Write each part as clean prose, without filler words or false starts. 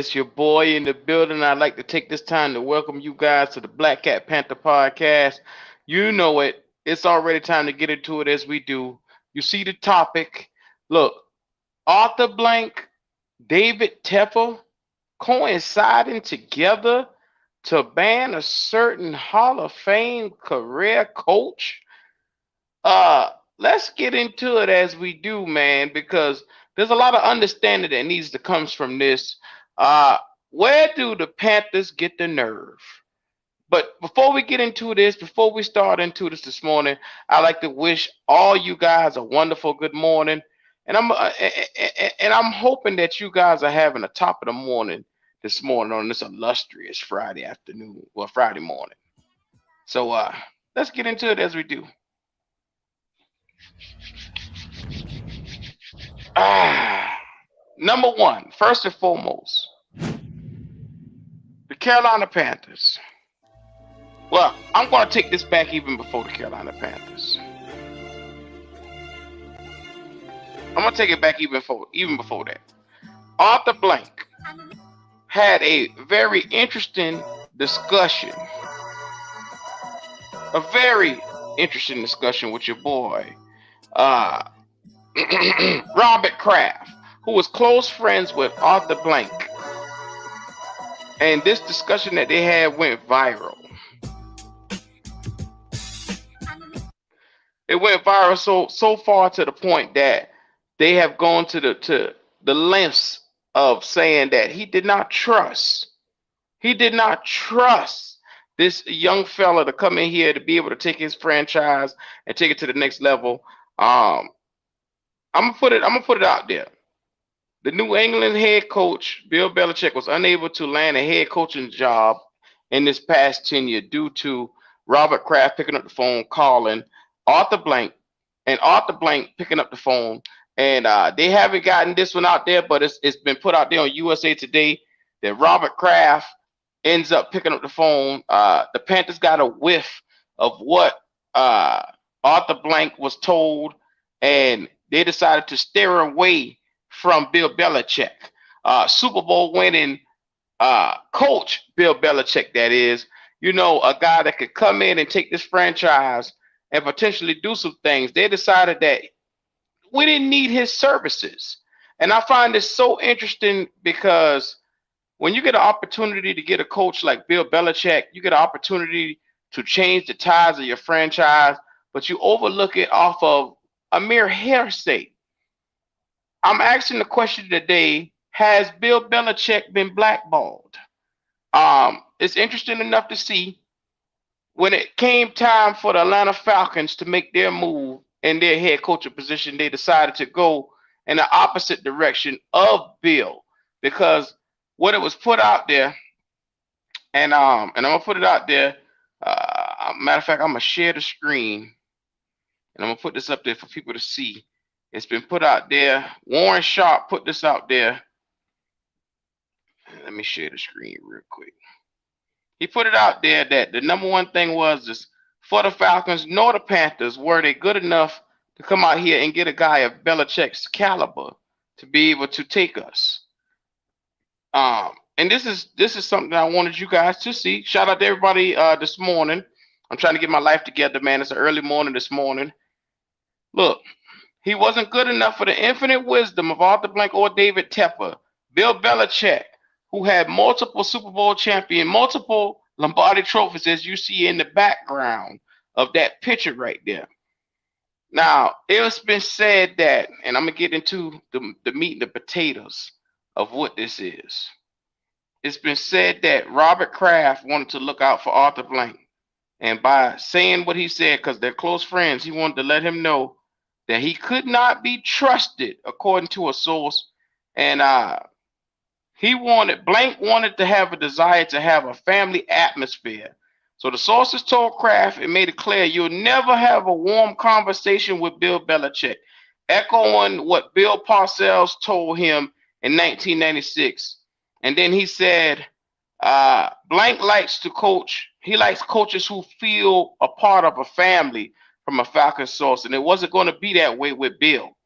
It's your boy in the building. I'd like to take this time to welcome you guys to the Black Cat Panther podcast. You know it. It's already time to get into it as we do. You see the topic. Look, Arthur Blank, David Tepper coinciding together to ban a certain Hall of Fame career coach. Let's get into it as we do, man, because there's a lot of understanding that needs to comes from this. Uh, where do the Panthers get the nerve? But before we get into this, before we start into this morning, I'd like to wish all you guys a wonderful good morning, and I'm hoping that you guys are having a top of the morning this morning on this illustrious Friday afternoon or Friday morning. So let's get into it as we do. Ah, number one, first and foremost, the Carolina Panthers. Well, I'm going to take this back even before the Carolina Panthers. I'm going to take it back even before that. Arthur Blank had a very interesting discussion, a very interesting discussion with your boy, uh, Robert Kraft, who was close friends with Arthur Blank. And this discussion that they had went viral. It went viral so far to the point that they have gone to the lengths of saying that he did not trust this young fella to come in here to be able to take his franchise and take it to the next level. I'm gonna put it out there. The New England head coach, Bill Belichick, was unable to land a head coaching job in this past tenure due to Robert Kraft picking up the phone, calling Arthur Blank, and Arthur Blank picking up the phone. And they haven't gotten this one out there, but it's been put out there on USA Today that Robert Kraft ends up picking up the phone. The Panthers got a whiff of what Arthur Blank was told, and they decided to steer away from Bill Belichick. Super Bowl winning coach Bill Belichick, that is, a guy that could come in and take this franchise and potentially do some things. They decided that we didn't need his services. And I find this so interesting because when you get an opportunity to get a coach like Bill Belichick, you get an opportunity to change the ties of your franchise, but you overlook it off of a mere hearsay. I'm asking the question today, has Bill Belichick been blackballed? It's interesting enough to see when it came time for the Atlanta Falcons to make their move in their head coaching position, they decided to go in the opposite direction of Bill, because what it was put out there, and I'm gonna put it out there. Matter of fact, I'm gonna share the screen and I'm gonna put this up there for people to see. It's been put out there. Warren Sharp put this out there. Let me share the screen real quick. He put it out there that the number one thing was this: for the Falcons nor the Panthers were they good enough to come out here and get a guy of Belichick's caliber to be able to take us. And this is something I wanted you guys to see. Shout out to everybody this morning. I'm trying to get my life together, man. It's an early morning this morning. Look, he wasn't good enough for the infinite wisdom of Arthur Blank or David Tepper. Bill Belichick, who had multiple Super Bowl champion, multiple Lombardi trophies, as you see in the background of that picture right there. Now, it's been said that, and I'm going to get into the meat and the potatoes of what this is. It's been said that Robert Kraft wanted to look out for Arthur Blank. And by saying what he said, because they're close friends, he wanted to let him know that he could not be trusted, according to a source. And Blank wanted to have a desire to have a family atmosphere. So the sources told Kraft and made it clear you'll never have a warm conversation with Bill Belichick, echoing what Bill Parcells told him in 1996. And then he said, Blank likes to coach. He likes coaches who feel a part of a family, from a Falcons source. And it wasn't going to be that way with Bill.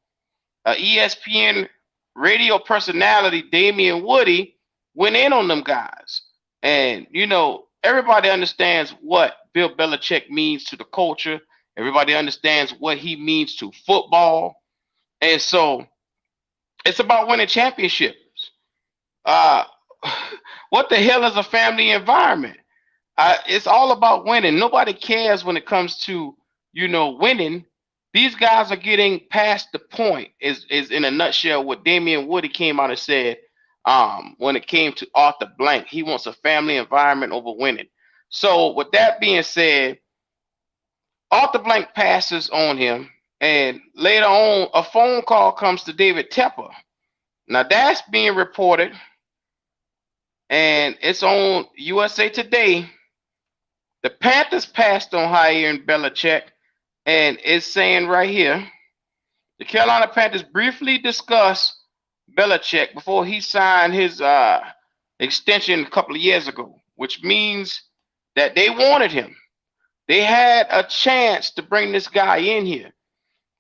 ESPN radio personality Damian Woody went in on them guys. And, everybody understands what Bill Belichick means to the culture. Everybody understands what he means to football. And so it's about winning championships. Uh, what the hell is a family environment? It's all about winning. Nobody cares when it comes to, winning. These guys are getting past the point, is in a nutshell what Damian Woody came out and said when it came to Arthur Blank. He wants a family environment over winning. So with that being said, Arthur Blank passes on him, and later on, a phone call comes to David Tepper. Now that's being reported, and it's on USA Today. The Panthers passed on hiring Belichick, and it's saying right here, the Carolina Panthers briefly discussed Belichick before he signed his extension a couple of years ago, which means that they wanted him. They had a chance to bring this guy in here.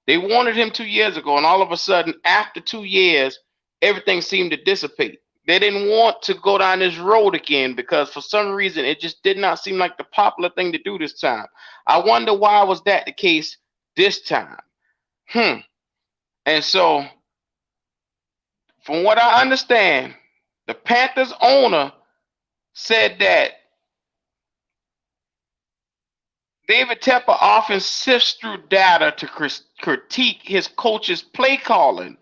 They wanted him 2 years ago, and all of a sudden, after 2 years, everything seemed to dissipate. They didn't want to go down this road again because for some reason it just did not seem like the popular thing to do this time. I wonder why was that the case this time. And so, from what I understand, the Panthers owner said that David Tepper often sifts through data to critique his coach's play calling.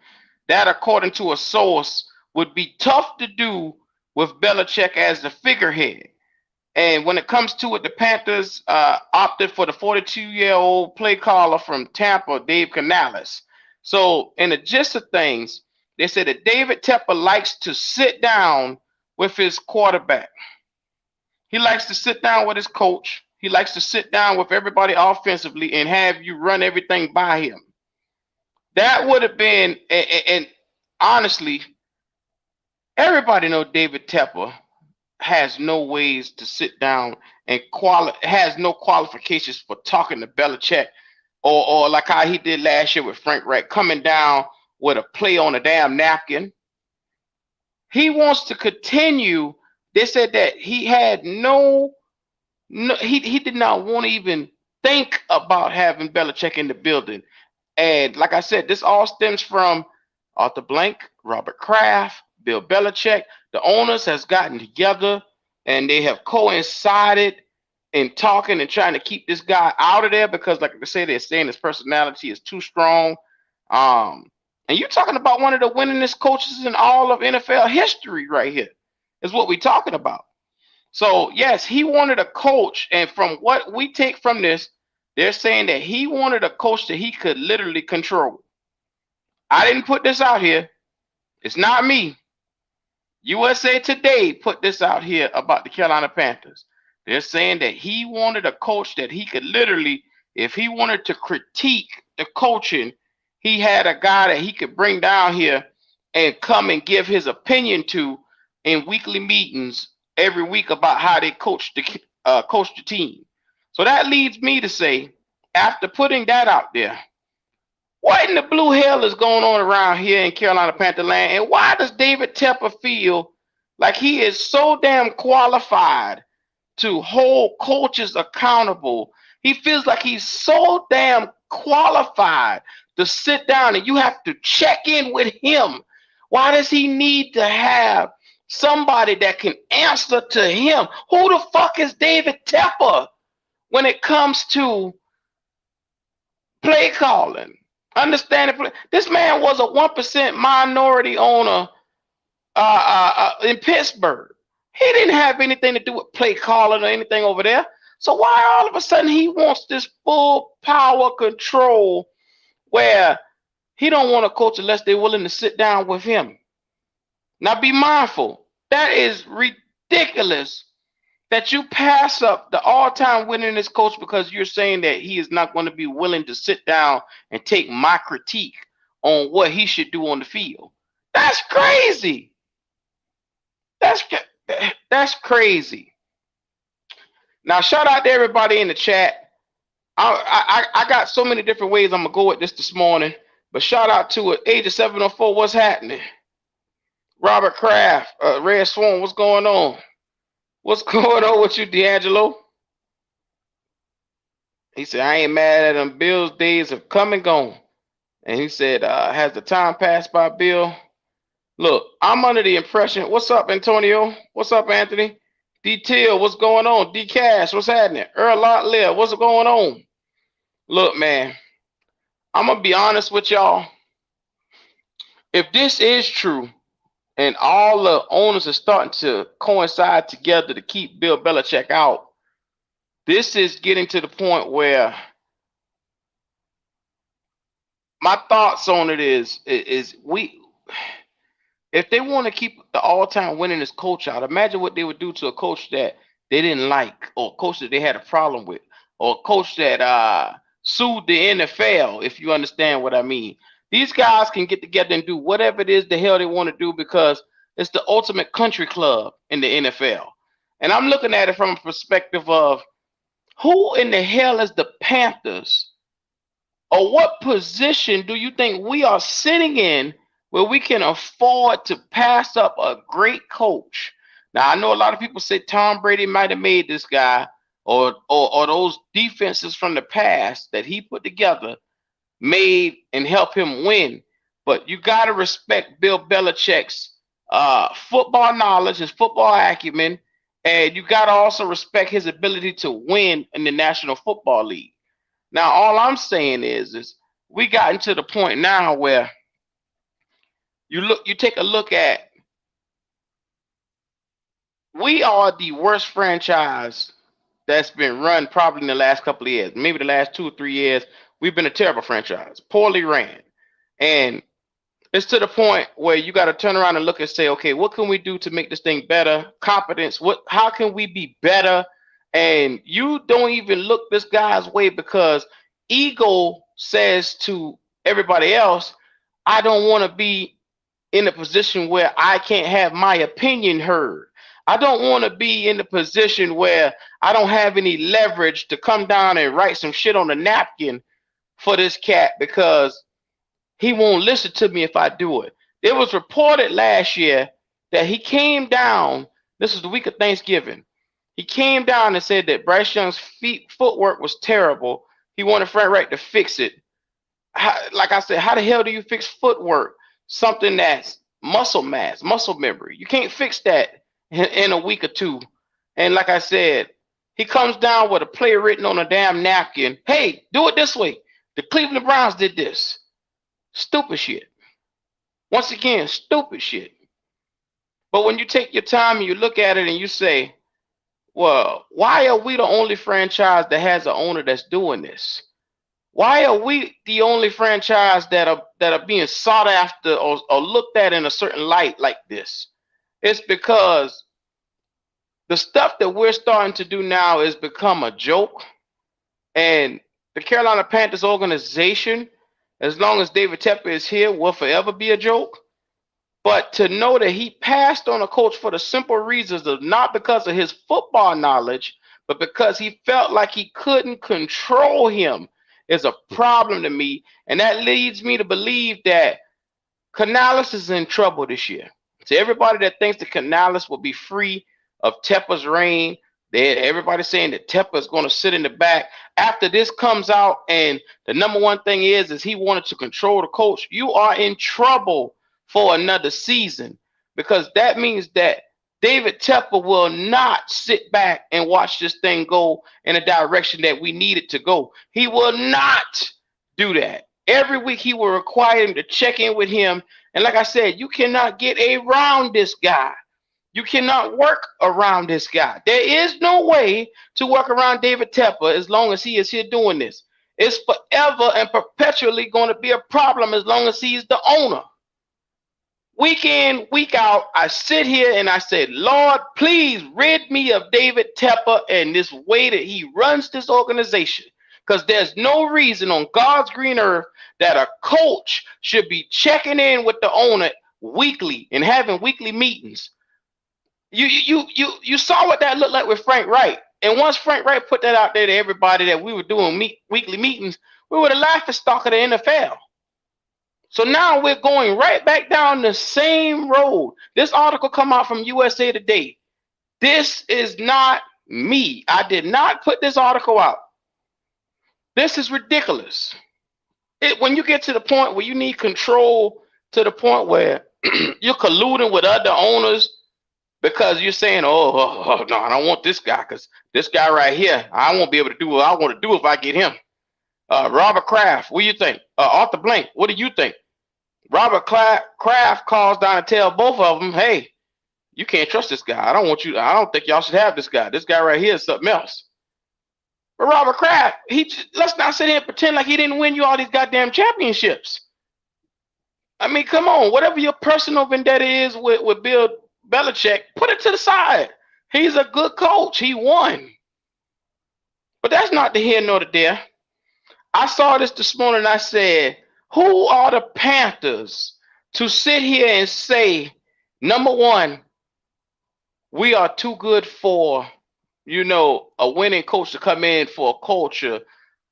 That, according to a source, would be tough to do with Belichick as the figurehead. And when it comes to it, the Panthers opted for the 42-year-old play caller from Tampa, Dave Canales. So in the gist of things, they said that David Tepper likes to sit down with his quarterback. He likes to sit down with his coach. He likes to sit down with everybody offensively and have you run everything by him. That would have been, and honestly, everybody knows David Tepper has no ways to sit down and has no qualifications for talking to Belichick, or like how he did last year with Frank Reich, coming down with a play on a damn napkin. He wants to continue. They said that he had he did not want to even think about having Belichick in the building. And like I said, this all stems from Arthur Blank, Robert Kraft, Bill Belichick. The owners has gotten together and they have coincided in talking and trying to keep this guy out of there because, like I say, they're saying his personality is too strong. And you're talking about one of the winningest coaches in all of NFL history right here is what we're talking about. So, yes, he wanted a coach. And from what we take from this, they're saying that he wanted a coach that he could literally control. I didn't put this out here. It's not me. USA Today put this out here about the Carolina Panthers. They're saying that he wanted a coach that he could literally, if he wanted to critique the coaching, he had a guy that he could bring down here and come and give his opinion to in weekly meetings every week about how they coach the team. So that leads me to say, after putting that out there, what in the blue hell is going on around here in Carolina Panther land? And why does David Tepper feel like he is so damn qualified to hold coaches accountable? He feels like he's so damn qualified to sit down and you have to check in with him. Why does he need to have somebody that can answer to him? Who the fuck is David Tepper when it comes to play calling? Understanding, this man was a 1% minority owner in Pittsburgh. He didn't have anything to do with play calling or anything over there. So why all of a sudden he wants this full power control where he don't want to coach unless they're willing to sit down with him? Now be mindful. That is ridiculous that you pass up the all-time winningest coach because you're saying that he is not going to be willing to sit down and take my critique on what he should do on the field. That's crazy. That's crazy. Now, shout out to everybody in the chat. I got so many different ways I'm going to go with this morning, but shout out to it. Age of 704, what's happening? Robert Kraft, Red Swan, what's going on? What's going on with you, D'Angelo? He said, I ain't mad at them. Bill's days have come and gone. And he said, has the time passed by, Bill? Look, I'm under the impression. What's up, Antonio? What's up, Anthony? D Till, what's going on? D Cash, what's happening? Earl Lot Live, what's going on? Look, man, I'm gonna be honest with y'all. If this is true, and all the owners are starting to coincide together to keep Bill Belichick out, this is getting to the point where my thoughts on it is we if they want to keep the all-time winningest coach out, imagine what they would do to a coach that they didn't like, or a coach that they had a problem with, or a coach that sued the NFL, if you understand what I mean. These guys can get together and do whatever it is the hell they want to do because it's the ultimate country club in the NFL. And I'm looking at it from a perspective of who in the hell is the Panthers, or what position do you think we are sitting in where we can afford to pass up a great coach? Now, I know a lot of people say Tom Brady might have made this guy, or those defenses from the past that he put together made and helped him win. But you got to respect Bill Belichick's football knowledge, his football acumen, and you got to also respect his ability to win in the National Football League. Now, all I'm saying is we gotten to the point now where you take a look at, we are the worst franchise that's been run probably in the last couple of years, maybe the last 2 or 3 years. We've been a terrible franchise, poorly ran, and it's to the point where you got to turn around and look and say, okay, what can we do to make this thing better? Competence. How can we be better? And you don't even look this guy's way because ego says to everybody else, I don't want to be in a position where I can't have my opinion heard. I don't want to be in the position where I don't have any leverage to come down and write some shit on a napkin for this cat because he won't listen to me if I do it. It was reported last year that he came down. This was the week of Thanksgiving. He came down and said that Bryce Young's footwork was terrible. He wanted Frank Reich to fix it. Like I said, how the hell do you fix footwork? Something that's muscle mass, muscle memory. You can't fix that in a week or two. And like I said, he comes down with a play written on a damn napkin. Hey, do it this way. The Cleveland Browns did this. Stupid shit. Once again, stupid shit. But when you take your time and you look at it and you say, well, why are we the only franchise that has an owner that's doing this? Why are we the only franchise that are being sought after or looked at in a certain light like this? It's because the stuff that we're starting to do now has become a joke. And the Carolina Panthers organization, as long as David Tepper is here, will forever be a joke. But to know that he passed on a coach for the simple reasons of not because of his football knowledge, but because he felt like he couldn't control him is a problem to me. And that leads me to believe that Canales is in trouble this year. To everybody that thinks that Canales will be free of Tepper's reign, everybody's saying that Tepper is going to sit in the back. After this comes out and the number one thing is he wanted to control the coach, you are in trouble for another season, because that means that David Tepper will not sit back and watch this thing go in a direction that we need it to go. He will not do that. Every week he will require him to check in with him. And like I said, you cannot get around this guy. You cannot work around this guy. There is no way to work around David Tepper as long as he is here doing this. It's forever and perpetually going to be a problem as long as he's the owner. Week in, week out, I sit here and I say, Lord, please rid me of David Tepper and this way that he runs this organization. Because there's no reason on God's green earth that a coach should be checking in with the owner weekly and having weekly meetings. You saw what that looked like with Frank Reich. And once Frank Reich put that out there to everybody that we were doing weekly meetings, we were the laughing stock of the NFL. So now we're going right back down the same road. This article come out from USA Today. This is not me. I did not put this article out. This is ridiculous. When you get to the point where you need control, to the point where you're colluding with other owners because you're saying, oh no, I don't want this guy because this guy right here, I won't be able to do what I want to do if I get him. Robert Kraft, what do you think? Arthur Blank, what do you think? Robert Kraft calls down and tells both of them, hey, you can't trust this guy. I don't want you. I don't think y'all should have this guy. This guy right here is something else. But Robert Kraft, let's not sit here and pretend like he didn't win you all these goddamn championships. I mean, come on. Whatever your personal vendetta is with Bill Belichick, put it to the side. He's a good coach. He won. But that's not the here nor the there. I saw this morning and I said, who are the Panthers to sit here and say, number one, we are too good for, a winning coach to come in for a culture.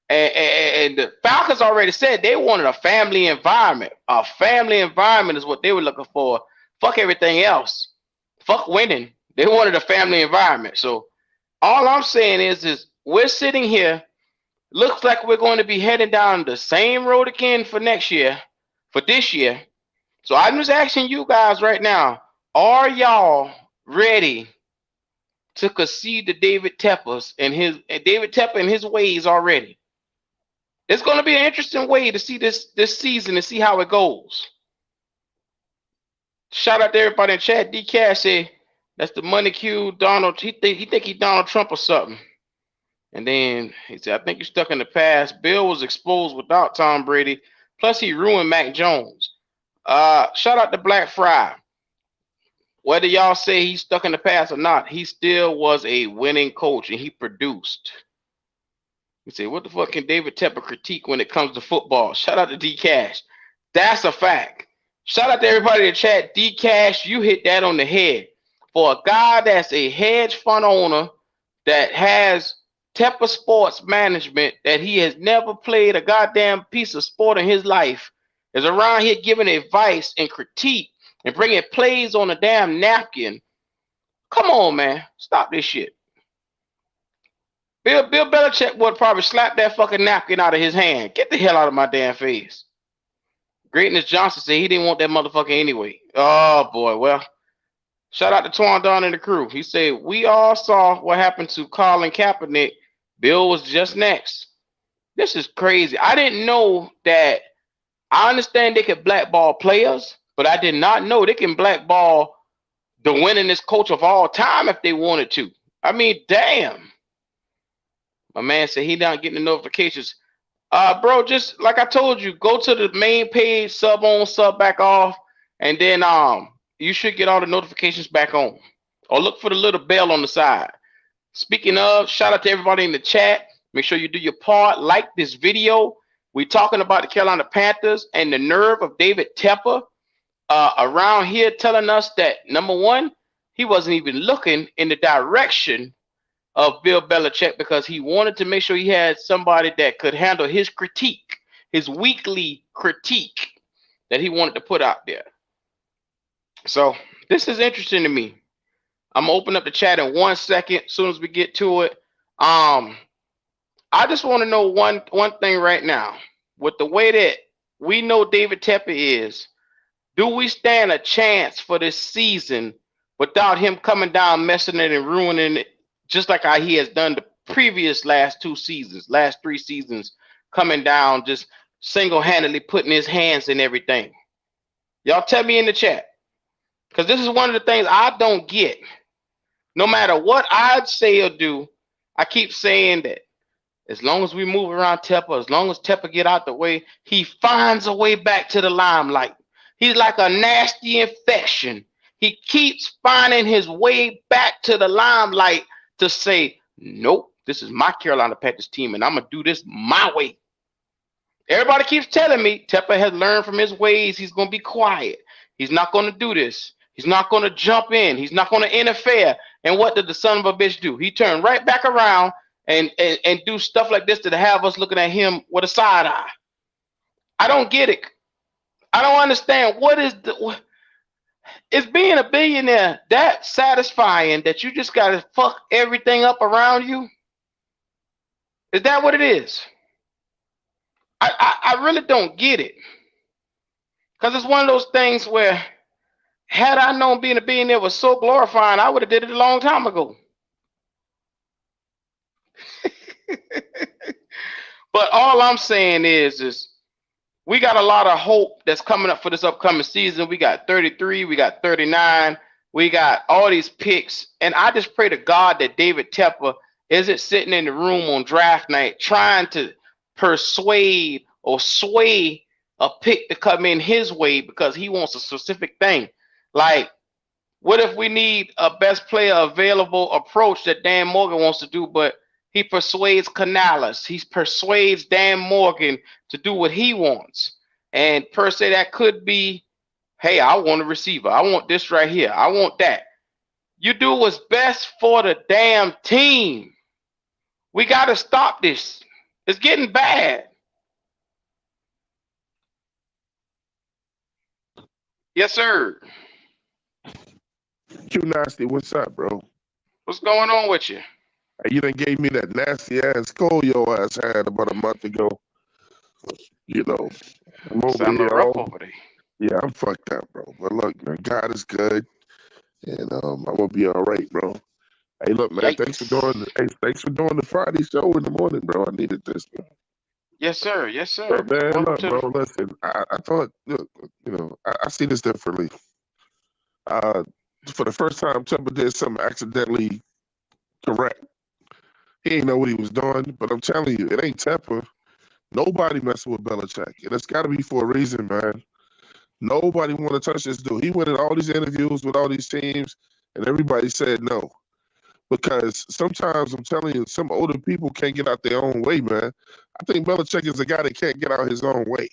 And the Falcons already said they wanted a family environment. A family environment is what they were looking for. Fuck everything else. Fuck winning. They wanted a family environment. So all I'm saying is we're sitting here. Looks like we're going to be heading down the same road again for this year. So I'm just asking you guys right now, are y'all ready to concede to David Tepper and his ways already? It's going to be an interesting way to see this season and see how it goes. Shout out to everybody in chat. D Cash said that's the money cue. Donald, he think he Donald Trump or something. And then he said, I think you're stuck in the past. Bill was exposed without Tom Brady. Plus he ruined Mac Jones. Shout out to Black Fry. Whether y'all say he's stuck in the past or not, he still was a winning coach and he produced. You say, what the fuck can David Tepper critique when it comes to football? Shout out to D Cash. That's a fact. Shout out to everybody in the chat. D Cash, you hit that on the head. For a guy that's a hedge fund owner that has Tepper Sports Management, that he has never played a goddamn piece of sport in his life, is around here giving advice and critique and bringing plays on a damn napkin. Come on, man. Stop this shit. Bill Belichick would probably slap that fucking napkin out of his hand. Get the hell out of my damn face. Greatness Johnson said he didn't want that motherfucker anyway. Oh, boy. Well, shout out to Twan Don and the crew. He said, we all saw what happened to Colin Kaepernick. Bill was just next. This is crazy. I didn't know that. I understand they could blackball players, but I did not know they can blackball the winningest coach of all time if they wanted to. I mean, damn. My man said he not getting the notifications. Bro, just like I told you, go to the main page, sub on, sub back off, and then you should get all the notifications back on. Or look for the little bell on the side. Speaking of, shout out to everybody in the chat. Make sure you do your part. Like this video. We're talking about the Carolina Panthers and the nerve of David Tepper around here telling us that, number one, he wasn't even looking in the direction of Bill Belichick because he wanted to make sure he had somebody that could handle his critique, his weekly critique that he wanted to put out there. So this is interesting to me. I'm gonna open up the chat in 1 second as soon as we get to it. I just want to know one thing right now. With the way that we know David Tepper is, do we stand a chance for this season without him coming down, messing it and ruining it, just like how he has done the previous last 3 seasons, coming down, just single-handedly putting his hands in everything? Y'all tell me in the chat, because this is one of the things I don't get. No matter what I say or do, I keep saying that as long as we move around Tepper, as long as Tepper get out the way, he finds a way back to the limelight. He's like a nasty infection. He keeps finding his way back to the limelight to say, nope, this is my Carolina Panthers team, and I'm going to do this my way. Everybody keeps telling me Tepper has learned from his ways. He's going to be quiet. He's not going to do this. He's not going to jump in. He's not going to interfere. And what did the son of a bitch do? He turned right back around and do stuff like this to have us looking at him with a side eye. I don't get it. I don't understand what is is being a billionaire that satisfying that you just gotta fuck everything up around you? Is that what it is? I really don't get it. Cause it's one of those things where had I known being a billionaire was so glorifying, I would have did it a long time ago. But all I'm saying is we got a lot of hope that's coming up for this upcoming season. We got 33, we got 39, we got all these picks. And I just pray to God that David Tepper isn't sitting in the room on draft night trying to persuade or sway a pick to come in his way because he wants a specific thing. Like, what if we need a best player available approach that Dan Morgan wants to do, but he persuades Canales, he persuades Dan Morgan to do what he wants. And per se, that could be, hey, I want a receiver. I want this right here. I want that. You do what's best for the damn team. We got to stop this. It's getting bad. Yes, sir. Q Nasty, what's up, bro? What's going on with you? You done gave me that nasty ass cold your ass had about a month ago. You know, I'm over Sounding here rough all, over there. yeah, I'm fucked up, bro. But look, man, God is good, and I'm gonna be all right, bro. Hey, look, man, thanks for Yikes. doing the Friday show in the morning, bro. I needed this, man. Yes, sir. Yes, sir. But man, Welcome look, to the. bro, listen, I thought, look, I see this differently. Uh, for the first time, Tupper did something accidentally correct. He ain't know what he was doing, but I'm telling you, it ain't Tepper. Nobody messing with Belichick, and it's got to be for a reason, man. Nobody want to touch this dude. He went in all these interviews with all these teams, and everybody said no. Because sometimes I'm telling you, some older people can't get out their own way, man. I think Belichick is a guy that can't get out his own way.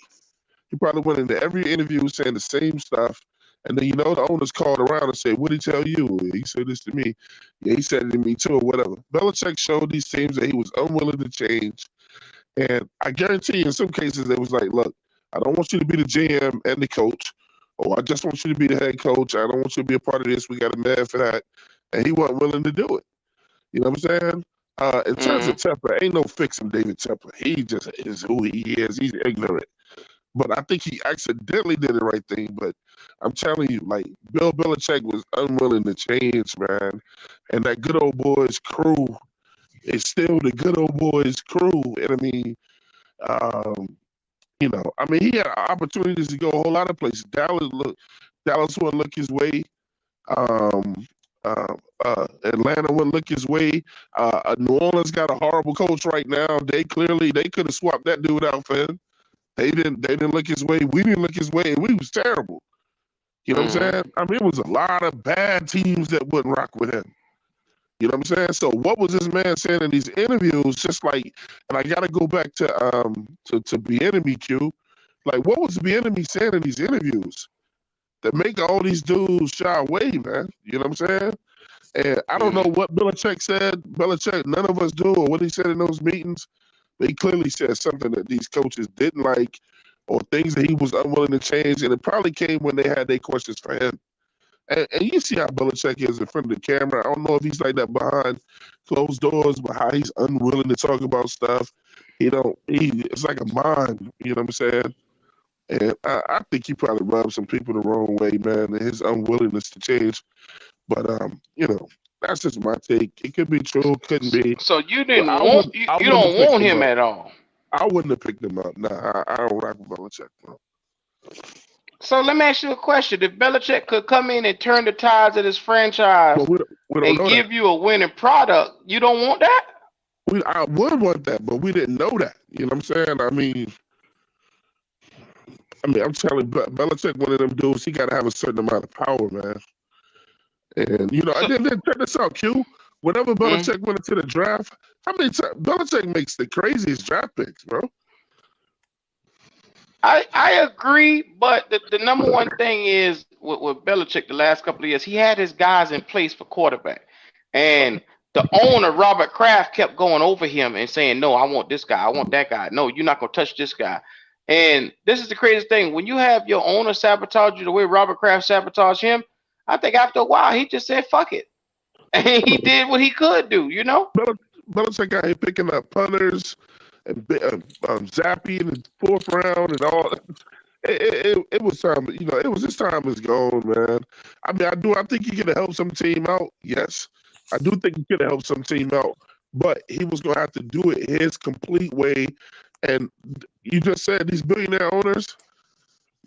He probably went into every interview saying the same stuff. And then, the owners called around and said, what did he tell you? He said this to me. Yeah, he said it to me too, or whatever. Belichick showed these teams that he was unwilling to change. And I guarantee you, in some cases, they was like, look, I don't want you to be the GM and the coach. Or I just want you to be the head coach. I don't want you to be a part of this. We got a man for that. And he wasn't willing to do it. You know what I'm saying? In terms of Mm-hmm. Tepper, ain't no fixing David Tepper. He just is who he is. He's ignorant. But I think he accidentally did the right thing. But I'm telling you, like, Bill Belichick was unwilling to change, man. And that good old boys crew is still the good old boys crew. And I mean, um, he had opportunities to go a whole lot of places. Dallas wouldn't look his way. Um, Atlanta wouldn't look his way. New Orleans got a horrible coach right now. They could have swapped that dude out for him. They didn't look his way. We didn't look his way, and we was terrible. You know what I'm Mm-hmm. saying? I mean, it was a lot of bad teams that wouldn't rock with him. You know what I'm saying? So what was this man saying in these interviews? Just like, and I got to go back to Bieniemy Q. Like, what was Bieniemy saying in these interviews that make all these dudes shy away, man? You know what I'm saying? And I don't know Mm-hmm. what Belichick said. Belichick, none of us do, or what he said in those meetings. But he clearly said something that these coaches didn't like, or things that he was unwilling to change. And it probably came when they had their questions for him. And you see how Belichick is in front of the camera. I don't know if he's like that behind closed doors, but how he's unwilling to talk about stuff. It's like a mind, you know what I'm saying? And I think he probably rubbed some people the wrong way, man, and his unwillingness to change. But that's just my take. It could be true, couldn't be. So you But didn't want I you wouldn't don't have picked want him him up. at all. I wouldn't have picked him up. Nah, I don't rock with Belichick, bro. So let me ask you a question. If Belichick could come in and turn the tides of this franchise But we don't and know that. give you a winning product, you don't want that? I would want that, but we didn't know that. You know what I'm saying? I'm telling you, Belichick, one of them dudes, he got to have a certain amount of power, man. And, So and then check this out, Q. Whenever mm, Belichick went into the draft, how many times Belichick makes the craziest draft picks, bro? I agree, but the number one thing is with Belichick the last couple of years, he had his guys in place for quarterback. And the owner, Robert Kraft, kept going over him and saying, no, I want this guy. I want that guy. No, you're not going to touch this guy. And this is the craziest thing. When you have your owner sabotage you the way Robert Kraft sabotaged him, I think after a while he just said fuck it. And he did what he could do, you know? Belichick got here picking up punters and Zappy in the 4th round and all. It was time, you know. It was his time is gone, man. I mean, I think he could have helped some team out. Yes, I do think he could have helped some team out, but he was gonna have to do it his complete way. And you just said these billionaire owners,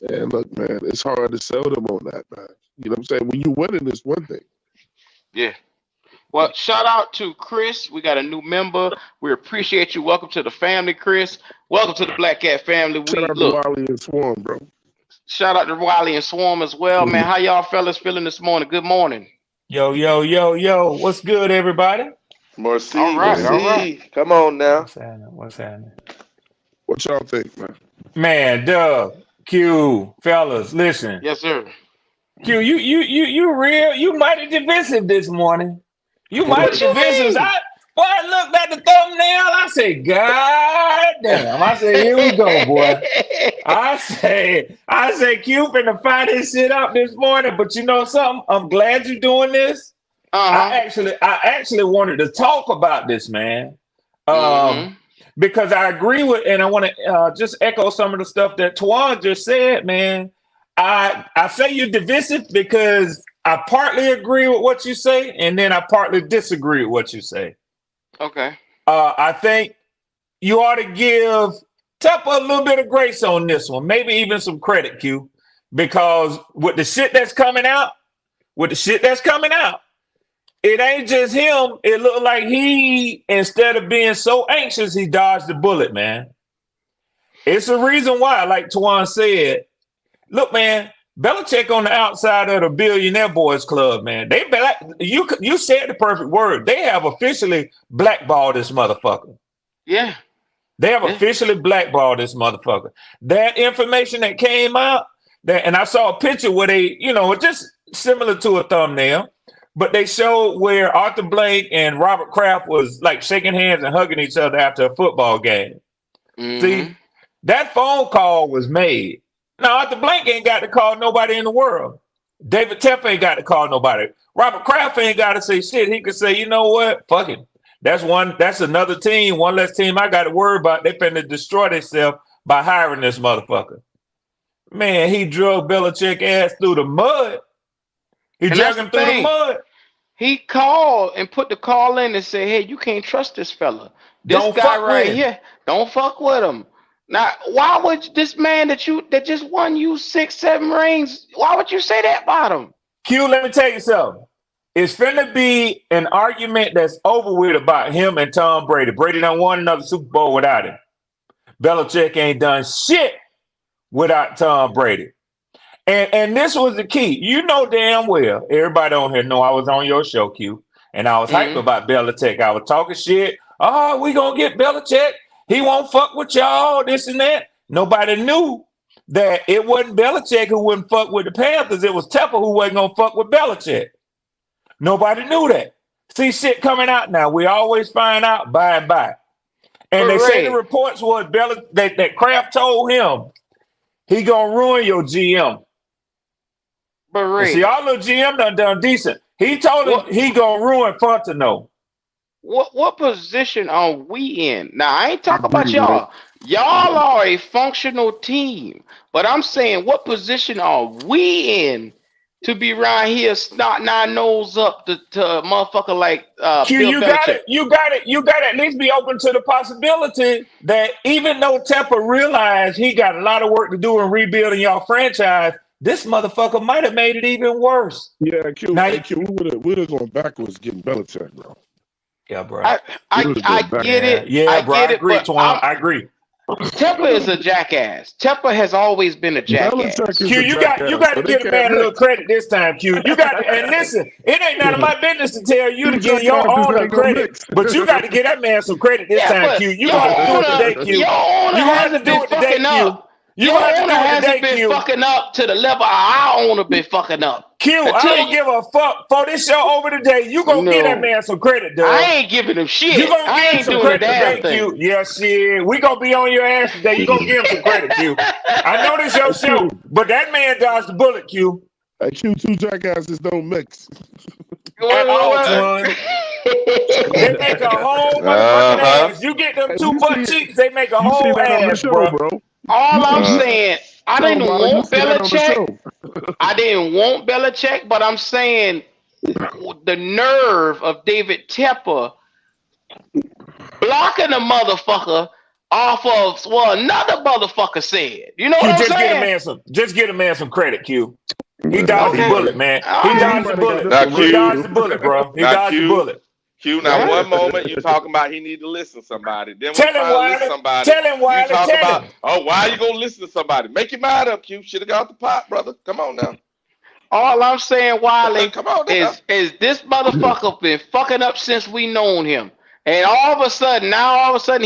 man. Look, man, it's hard to sell them on that, man. You know what I'm saying? When you're winning, it's one thing. Yeah. Well, shout out to Chris. We got a new member. We appreciate you. Welcome to the family, Chris. Welcome to the Black Cat family. Shout out to Wiley and Swarm, bro. Shout out to Wiley and Swarm as well, man. How y'all fellas feeling this morning? Good morning. Yo. What's good, everybody? Merci. All right. Come on now. What's happening? What y'all think, man? Man, Doug, Q, fellas, listen. Yes, sir. Q, you real? You mighty divisive this morning. You mighty divisive. I looked at the thumbnail. I said, God damn. I said, here we go, boy. I say, Q finna find his shit up this morning. But you know something? I'm glad you're doing this. I actually wanted to talk about this, man. Because I agree with, and I want to just echo some of the stuff that Twan just said, man. I say you're divisive because I partly agree with what you say, and then I partly disagree with what you say. Okay. I think you ought to give Tepper a little bit of grace on this one, maybe even some credit, Q, because with the shit that's coming out, it ain't just him. It looked like he, instead of being so anxious, he dodged the bullet, man. It's a reason why, like Twan said, look, man, Belichick on the outside of the Billionaire Boys Club, man. You said the perfect word. They have officially blackballed this motherfucker. Yeah. They have officially blackballed this motherfucker. That information that came out, and I saw a picture where they, just similar to a thumbnail, but they showed where Arthur Blank and Robert Kraft was like shaking hands and hugging each other after a football game. See, that phone call was made. Now, Arthur Blank ain't got to call nobody in the world. David Tepper ain't got to call nobody. Robert Kraft ain't got to say shit. He could say, you know what? Fuck it. That's another team, one less team I got to worry about. They finna destroy themselves by hiring this motherfucker. Man, he drug Belichick ass through the mud. He dragged him through the mud. He called and put the call in and said, hey, you can't trust this fella. This guy right here, don't fuck with him. Now, why would this man that just won you 6-7 rings, why would you say that about him? Q, let me tell you something. It's finna be an argument that's over with about him and Tom Brady. Brady done won another Super Bowl without him. Belichick ain't done shit without Tom Brady. And this was the key. You know damn well, everybody on here know I was on your show, Q, and I was hyped about Belichick. I was talking shit. Oh, we gonna get Belichick. He won't fuck with y'all, this and that. Nobody knew that it wasn't Belichick who wouldn't fuck with the Panthers. It was Tepper who wasn't going to fuck with Belichick. Nobody knew that. See shit coming out now. We always find out by and by. And they say the reports was that Kraft told him he going to ruin your GM. See, all the GM done decent. He told him he going to ruin Fontenot. What position are we in? Now, I ain't talking about y'all. Y'all are a functional team. But I'm saying, what position are we in to be around here snot nine nose up to a motherfucker like Q, Bill you Belichick? You got to at least be open to the possibility that even though Tepper realized he got a lot of work to do in rebuilding y'all franchise, this motherfucker might have made it even worse. Yeah, Q, we would have gone backwards getting Belichick, bro. Yeah, bro. I get it. Yeah, bro. I agree, Twan. I agree. Tepper is a jackass. Tepper has always been a jackass. Q, you got to give a man a little credit this time, Q. You got to, and listen, it ain't none of my business to tell you to give your owner credit, but you got to give that man some credit this time, Q. You got to do it today, Q. Your owner hasn't been fucking up. Your owner hasn't been fucking up to the level our owner been fucking up. Q, I don't give a fuck for this show over today. You gonna give that man some credit, dude. I ain't giving him shit. You gonna give him some doing credit a damn today, thing. Q. Yeah, shit. We gonna be on your ass today. You gonna give him some credit, Q. I know this your show, but that man dodged the bullet, Q. Hey, Q, two jackasses don't mix. At all, son. They make a whole motherfucking ass. You get them Hey, two you butt see- cheeks, they make a You see whole that on the ass, show, bro. All I'm saying, I Tell didn't him, Wally, you want see that on the Belichick. I didn't want Belichick, but I'm saying the nerve of David Tepper blocking a motherfucker off of what another motherfucker said. You know Q, what I'm just saying? get a man some credit, Q. He dodged the Okay. bullet, man. All He right. dodged the bullet. Now, He Q. dodged the bullet, bro. He Now, dodged the Q. bullet. Q, now Yeah. one moment you talking about he need to listen to somebody. Then Tell when him, finally Wiley. listen to somebody, Tell him, Wiley. you talk Tell about, him. oh, why you gonna listen to somebody? Make your mind up, Q. Should have got the pot, brother. Come on now. All I'm saying, Wiley, Come on now. is this motherfucker been fucking up since we known him. And all of a sudden,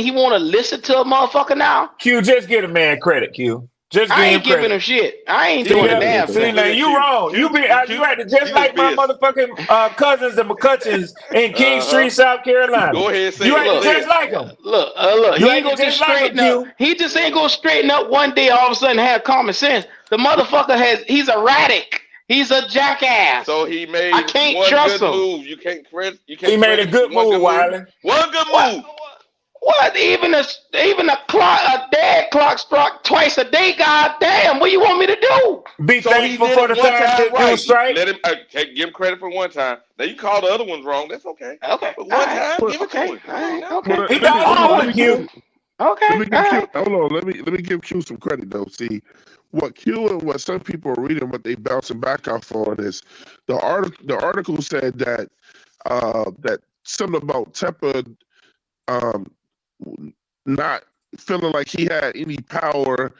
he want to listen to a motherfucker now? Q, just get a man credit, Q. Just give I him ain't giving credit. him shit. I ain't See doing a that? damn See, thing. now you wrong. Q, You Q, acting just you like my just motherfucking cousins and McCutcheons in King Uh-huh. Street, South Carolina. Go ahead, say You it. acting Say just it. like them. Look. You He ain't gonna acting just just like straighten him, up. Q. He just ain't gonna straighten up one day. All of a sudden, have common sense. The motherfucker he's erratic. He's a jackass. So he made I can't one trust good him. move. You can't credit. He made a good move, Wiley. One good What? move. What? Even a dead clock struck twice a day. God damn! What you want me to do? Be So he thankful did for it the one things time that do right. straight. Let him give him credit for one time. Now you call the other ones wrong. That's okay. Okay. But one time, give it to Okay. him. All right. Well, Okay. He dodged the bullet, Q. Okay. Let me give All Q. right. Hold on. Let me give Q some credit though. See, what Q and what some people are reading, what they bouncing back off on is the article. The article said that that something about Tepper um, not feeling like he had any power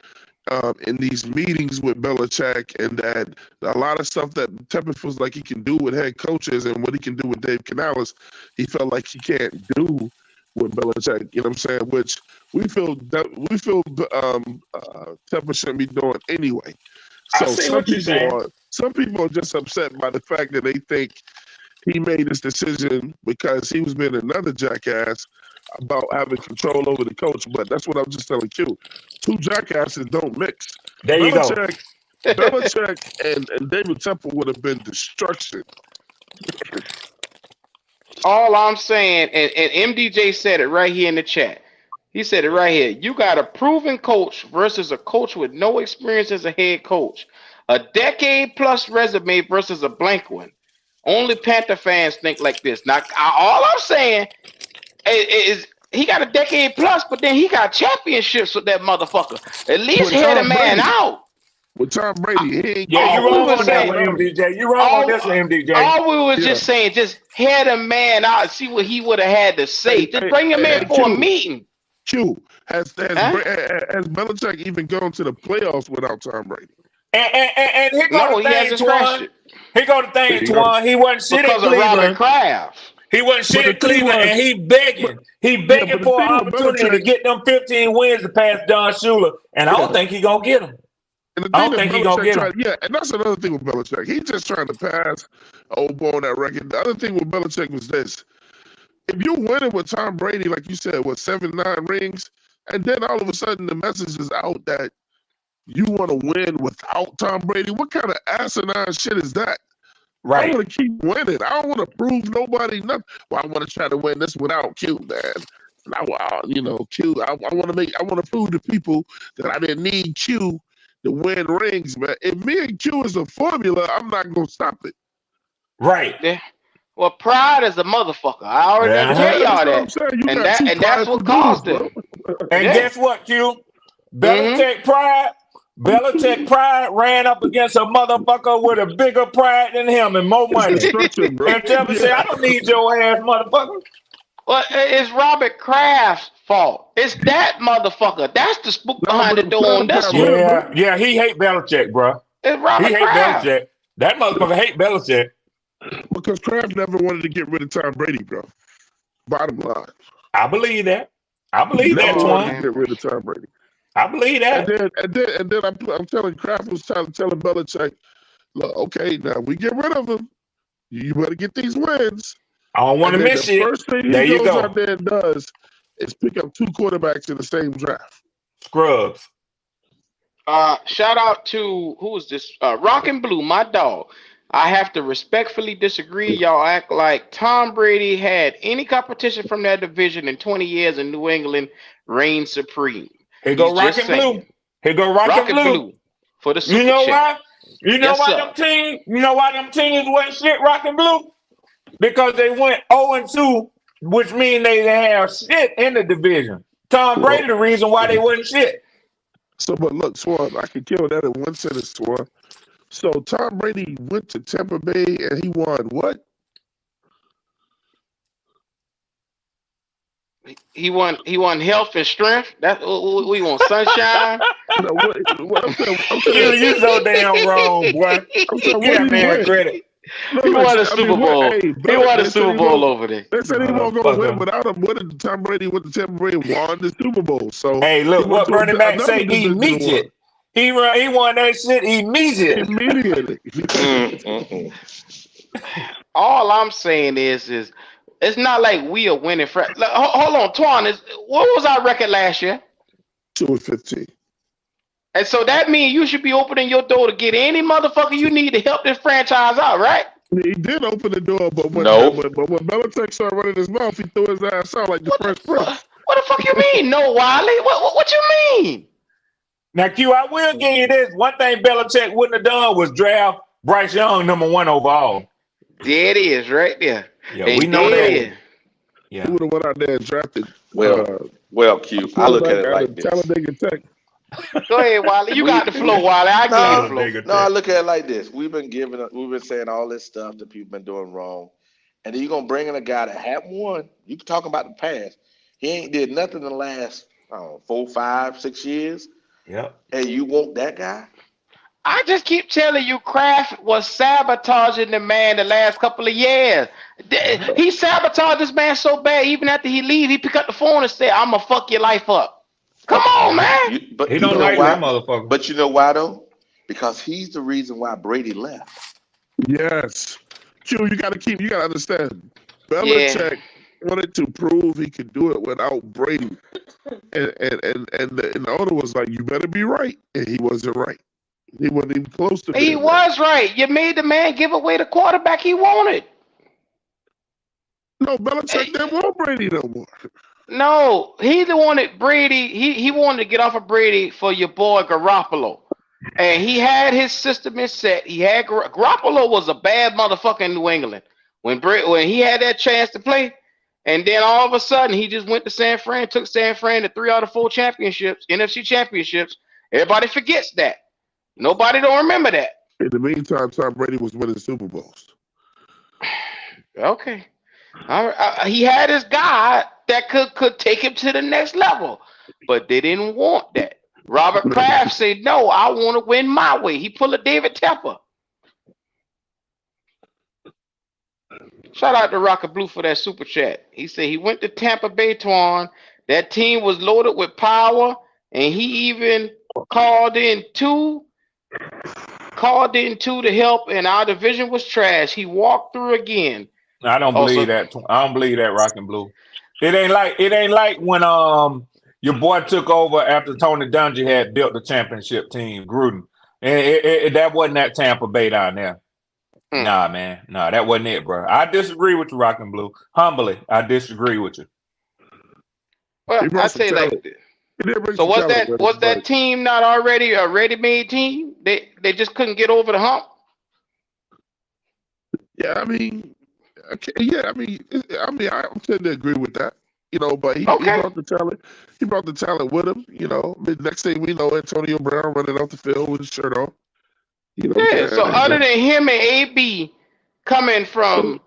in these meetings with Belichick, and that a lot of stuff that Tepper feels like he can do with head coaches and what he can do with Dave Canales, he felt like he can't do with Belichick. You know what I'm saying? Which we feel Tepper shouldn't be doing anyway. I So see what you're saying. some people are just upset by the fact that they think he made this decision because he was being another jackass about having control over the coach. But that's what I'm just telling you. Two jackasses don't mix. There you go. Belichick and David Temple would have been destruction. All I'm saying, and MDJ said it right here in the chat. He said it right here. You got a proven coach versus a coach with no experience as a head coach. A decade plus resume versus a blank one. Only Panther fans think like this. Now, all I'm saying is he got a decade plus, but then he got championships with that motherfucker. At least With head a Tom man Brady. out. With Tom Brady, he ain't Yeah, you All we wrong was on that saying- one, MDJ. You wrong on this one, MDJ. All we was Yeah. just saying, just head a man out and see what he would have had to say. Hey, Just bring him in for a Q. meeting. Q, has Belichick even gone to the playoffs without Tom Brady? And here go No, the he hasn't thing, scratched Twan. it Here go the thing, There you Twan. He wasn't shit at because of Robert Cleveland. Kraft. He wasn't shit But at the thing Cleveland, was- and he begging. He but begging the for an thing with opportunity to Belichick- get them 15 wins to pass Don Shula, and I don't think he gonna get them. And the I thing don't that think he gonna get Belichick tried, and that's another thing with Belichick. He's just trying to pass old boy on that record. The other thing with Belichick was this: if you winning with Tom Brady, like you said, with 7-9 rings, and then all of a sudden the message is out that you want to win without Tom Brady, what kind of asinine shit is that? I Right. want to keep winning. I don't want to prove nobody nothing. Well, I want to try to win this without Q, man. And Q. I want to prove to people that I didn't need Q to win rings, man. If me and Q is a formula, I'm not gonna stop it. Right. Yeah. Well, pride is a motherfucker. I already Yeah. tell y'all That's what I'm that. saying. You And got two that's what prideful caused dudes, it. bro. And Yeah. guess what, Q? Belichick pride ran up against a motherfucker with a bigger pride than him and more money. It's destruction, bro. And Tepper said, I don't need your ass, motherfucker. Well, it's Robert Kraft's fault. It's that motherfucker. That's the spook No, behind but the door on this Kraft one. got Yeah, he hate Belichick, bro. It's Robert He hate Kraft. Belichick. That motherfucker hate Belichick. Because Kraft never wanted to get rid of Tom Brady, bro. Bottom line. I believe that. I believe that, Never wanted Twan. to get rid of Tom Brady. I believe that. And then I'm telling Kraft was telling Belichick, look, okay, now we get rid of him. You better get these wins. I don't want And to then miss the it. first thing There he you goes go. out there and does is pick up 2 quarterbacks in the same draft. Scrubs. Shout out to who is this? Rock and Blue, my dog. I have to respectfully disagree. Y'all act like Tom Brady had any competition from that division in 20 years in New England reigned supreme. Here He's go Rock just and saying. Blue. Here go Rock Rock and and Blue. Blue for the You super know chat. why? You know Yes, why sir. them teams? You know why them teams went shit? Rock and Blue. Because they went 0-2, which means they didn't have shit in the division. Tom Well, Brady, the reason why they wasn't shit. so, but look, Swan, I can kill that in one sentence, Swan. So Tom Brady went to Tampa Bay and he won what? He won health and strength. That's we want sunshine. No, I'm saying, You so damn wrong, boy. I'm saying, Give what that he man win? credit. No, He won a Super Bowl. Hey, He won a they said Super he Bowl won't. over there. They said he won't go win Motherfucker. without him. What did Tom Brady went to Tampa Bay and won the Super Bowl? So Hey, he look went what to Bernie Mac another say. division Immediate. He won that shit immediate. immediately. All I'm saying is it's not like we are winning. Hold on, Twan. What was our record last year? 2-15. And so that means you should be opening your door to get any motherfucker you need to help this franchise out, right? He did open the door, but when Belichick started running his mouth, he threw his ass out like the Fresh Prince. What the fuck you mean? No, Wiley. What you mean? Now, Q, I will give you this. One thing Belichick wouldn't have done was draft Bryce Young #1 overall. There it is, right there. Yeah, And we know there that. it is. He Yeah. would have went out there and drafted. Well, Q, I look at it like this. Talladega Tech. Go ahead, Wiley. You got the flow, Wiley. I give you the flow. No, I look at it like this. We've been saying all this stuff that people been doing wrong, and then you're gonna bring in a guy that hadn't won. You can talk about the past. He ain't did nothing in the last 4, 5, 6 years. Yep. And you want that guy? I just keep telling you, Kraft was sabotaging the man the last couple of years. He sabotaged this man so bad, even after he leave, he pick up the phone and say, "I'm gonna fuck your life up." Come on, man. But He you don't know like why? that motherfucker. But you know why though? Because he's the reason why Brady left. Yes. Q, you gotta understand. Belichick wanted to prove he could do it without Brady. And the owner was like, you better be right. And he wasn't right. He wasn't even close to He being was right. You made the man give away the quarterback he wanted. No, Belichick didn't want Brady no more. No, he wanted Brady. He wanted to get off of Brady for your boy Garoppolo. And he had his system in set. He had Garoppolo was a bad motherfucker in New England. When he had that chance to play, and then all of a sudden he just went to San Fran, took San Fran to 3 out of 4 championships, NFC championships. Everybody forgets that. Nobody don't remember that. In the meantime, Tom Brady was winning Super Bowls. Okay. He had his guy that could take him to the next level, but they didn't want that. Robert Kraft said, "No, I want to win my way." He pulled a David Tepper. Shout out to Rocket Blue for that super chat. He said he went to Tampa Bay, Twan. That team was loaded with power, and he even called in two to help, and our division was trash. He walked through again. I don't believe that. I don't believe that, Rock and Blue. It ain't like when your boy took over after Tony Dungy had built the championship team, Gruden. And that wasn't that Tampa Bay down there. Nah, man. Nah, that wasn't it, bro. I disagree with you, Rock and Blue. Humbly, I disagree with you. Well, I say like this. So was that team not already a ready-made team? They just couldn't get over the hump. Yeah, I mean, I tend to agree with that. You know, but he brought the talent. He brought the talent with him. You know, the next thing we know, Antonio Brown running off the field with his shirt off. You know, yeah. So other than him and AB coming from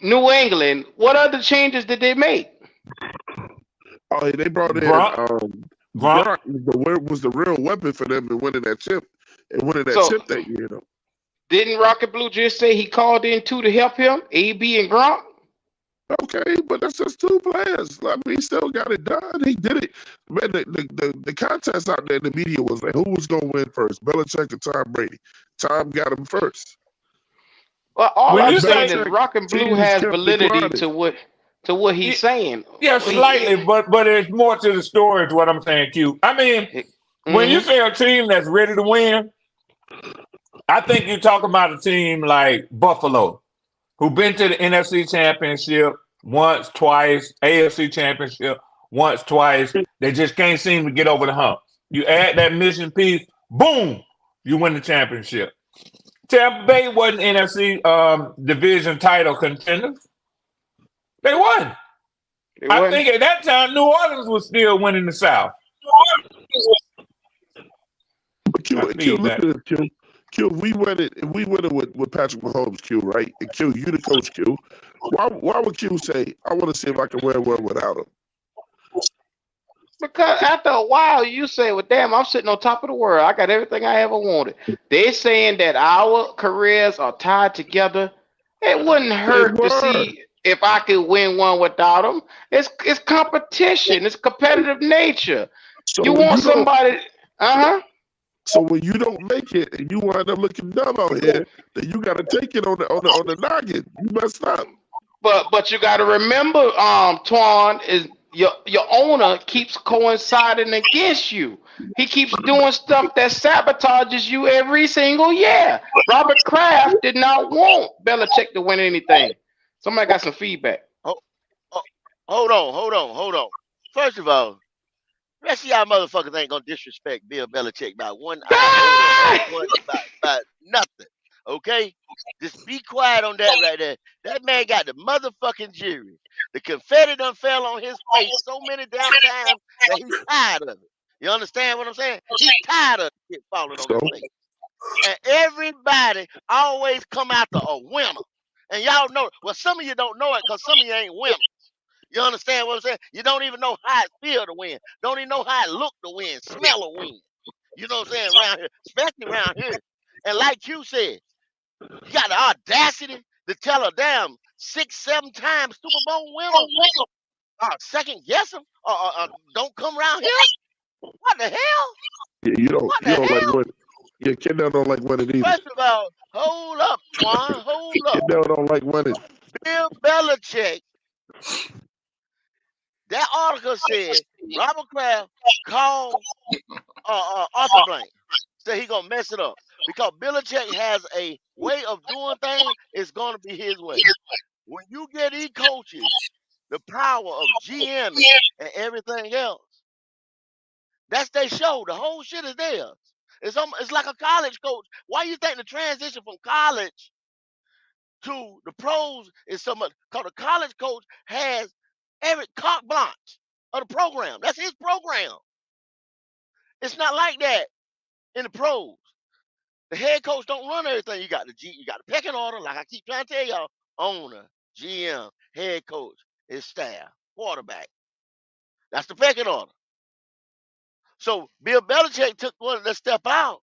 New England, what other changes did they make? Oh, they brought in Gronk was the real weapon for them in winning that chip chip that year, though. Didn't Rocket Blue just say he called in 2 to help him, AB and Gronk? Okay, but that's just 2 players. I mean, he still got it done. He did it. Man, the contest out there in the media was like, who was going to win first, Belichick or Tom Brady? Tom got him first. Well, all When I'm you saying say is Rock and Blue teams has kept validity declining. to what he's saying. yeah, slightly, but it's more to the story is what I'm saying, Q. I mean, when you say a team that's ready to win, I think you talk about a team like Buffalo, who been to the NFC Championship once, twice, AFC Championship once, twice. They just can't seem to get over the hump. You add that mission piece, boom, you win the championship. Tampa Bay wasn't NFC division title contenders. They won. I think at that time, New Orleans was still winning the South. But Q, look at it, Q. Q, we win it with Patrick Mahomes, Q, right? And Q, you the coach, Q. Why would Q say, I want to see if I can win one without him? Because after a while, you say, well, damn, I'm sitting on top of the world. I got everything I ever wanted. They're saying that our careers are tied together. It wouldn't hurt to see if I could win one without them. It's competition. It's competitive nature. So you want somebody, So when you don't make it and you wind up looking dumb out here, then you got to take it on the noggin. You messed up. But you got to remember, Twan, is your owner keeps coinciding against you. He keeps doing stuff that sabotages you every single year. Robert Kraft did not want Belichick to win anything. Somebody got some feedback. Hold on. First of all, the rest of y'all motherfuckers ain't gonna disrespect Bill Belichick by one iota, by nothing. Okay? Just be quiet on that right there. That man got the motherfucking jury. The confetti done fell on his face so many damn times that he's tired of it. You understand what I'm saying? He's tired of it falling on his face. And everybody always come after a winner. And y'all know, well, some of you don't know it because some of you ain't winners. You understand what I'm saying? You don't even know how it feels to win. Don't even know how it look to win, smell a win. You know what I'm saying? Around here, especially around here. And like you said, you got the audacity to tell a damn 6-7 times Super Bowl winner, second guess him, don't come around here. What the hell? Yeah, you don't like winning. Yeah, Kendall don't like winning either. First of all, hold up, Juan, hold up. Kendall don't like winning. Bill Belichick. That article said Robert Kraft called Arthur Blank. Said he gonna mess it up because Belichick has a way of doing things. It's gonna be his way. When you get these coaches the power of GM and everything else, that's their show. The whole shit is theirs. It's like a college coach. Why you think the transition from college to the pros is so much? Because the college coach has every carte blanche of the program. That's his program. It's not like that in the pros. The head coach don't run everything. You got the pecking order, like I keep trying to tell y'all. Owner, GM, head coach, his staff, quarterback. That's the pecking order. So Bill Belichick took one of that step out,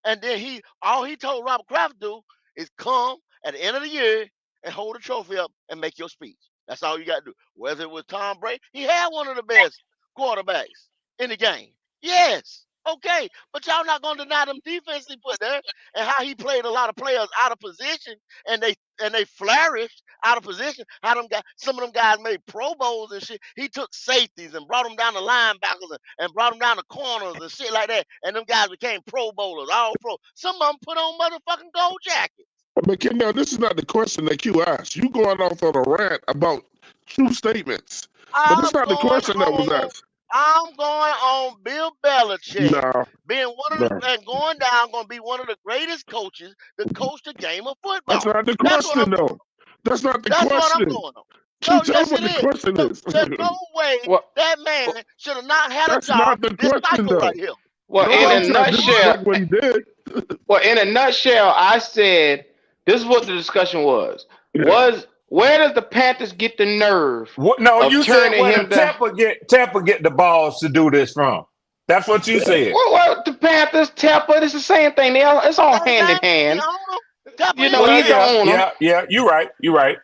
and then all he told Robert Kraft to do is come at the end of the year and hold the trophy up and make your speech. That's all you got to do. Whether it was Tom Brady, he had one of the best quarterbacks in the game. Yes. Okay. But y'all not going to deny them defense he put there and how he played a lot of players out of position and they flourished out of position. How some of them guys made Pro Bowls and shit. He took safeties and brought them down the linebackers and brought them down the corners and shit like that. And them guys became Pro Bowlers, all pro. Some of them put on motherfucking gold jackets. But Kendall, this is not the question that you asked. You going off on a rant about true statements. But that's not the question that was asked. I'm going on Bill Belichick being one of and going down, going to be one of the greatest coaches to coach the game of football. That's not the question, though. That's not the question. That's what I'm going on. Can you tell what the question is? There's no way that man should have not had a job this cycle right here. Well, in a nutshell, what he did. Well, in a nutshell, I said this is what the discussion was. Where does the Panthers get the nerve? No, you said where Tampa get the balls to do this from. That's what you said. Well, the Panthers, Tampa, it's the same thing. It's all hand in hand. Tampa You is know, he's the bad. owner. Yeah. You're right.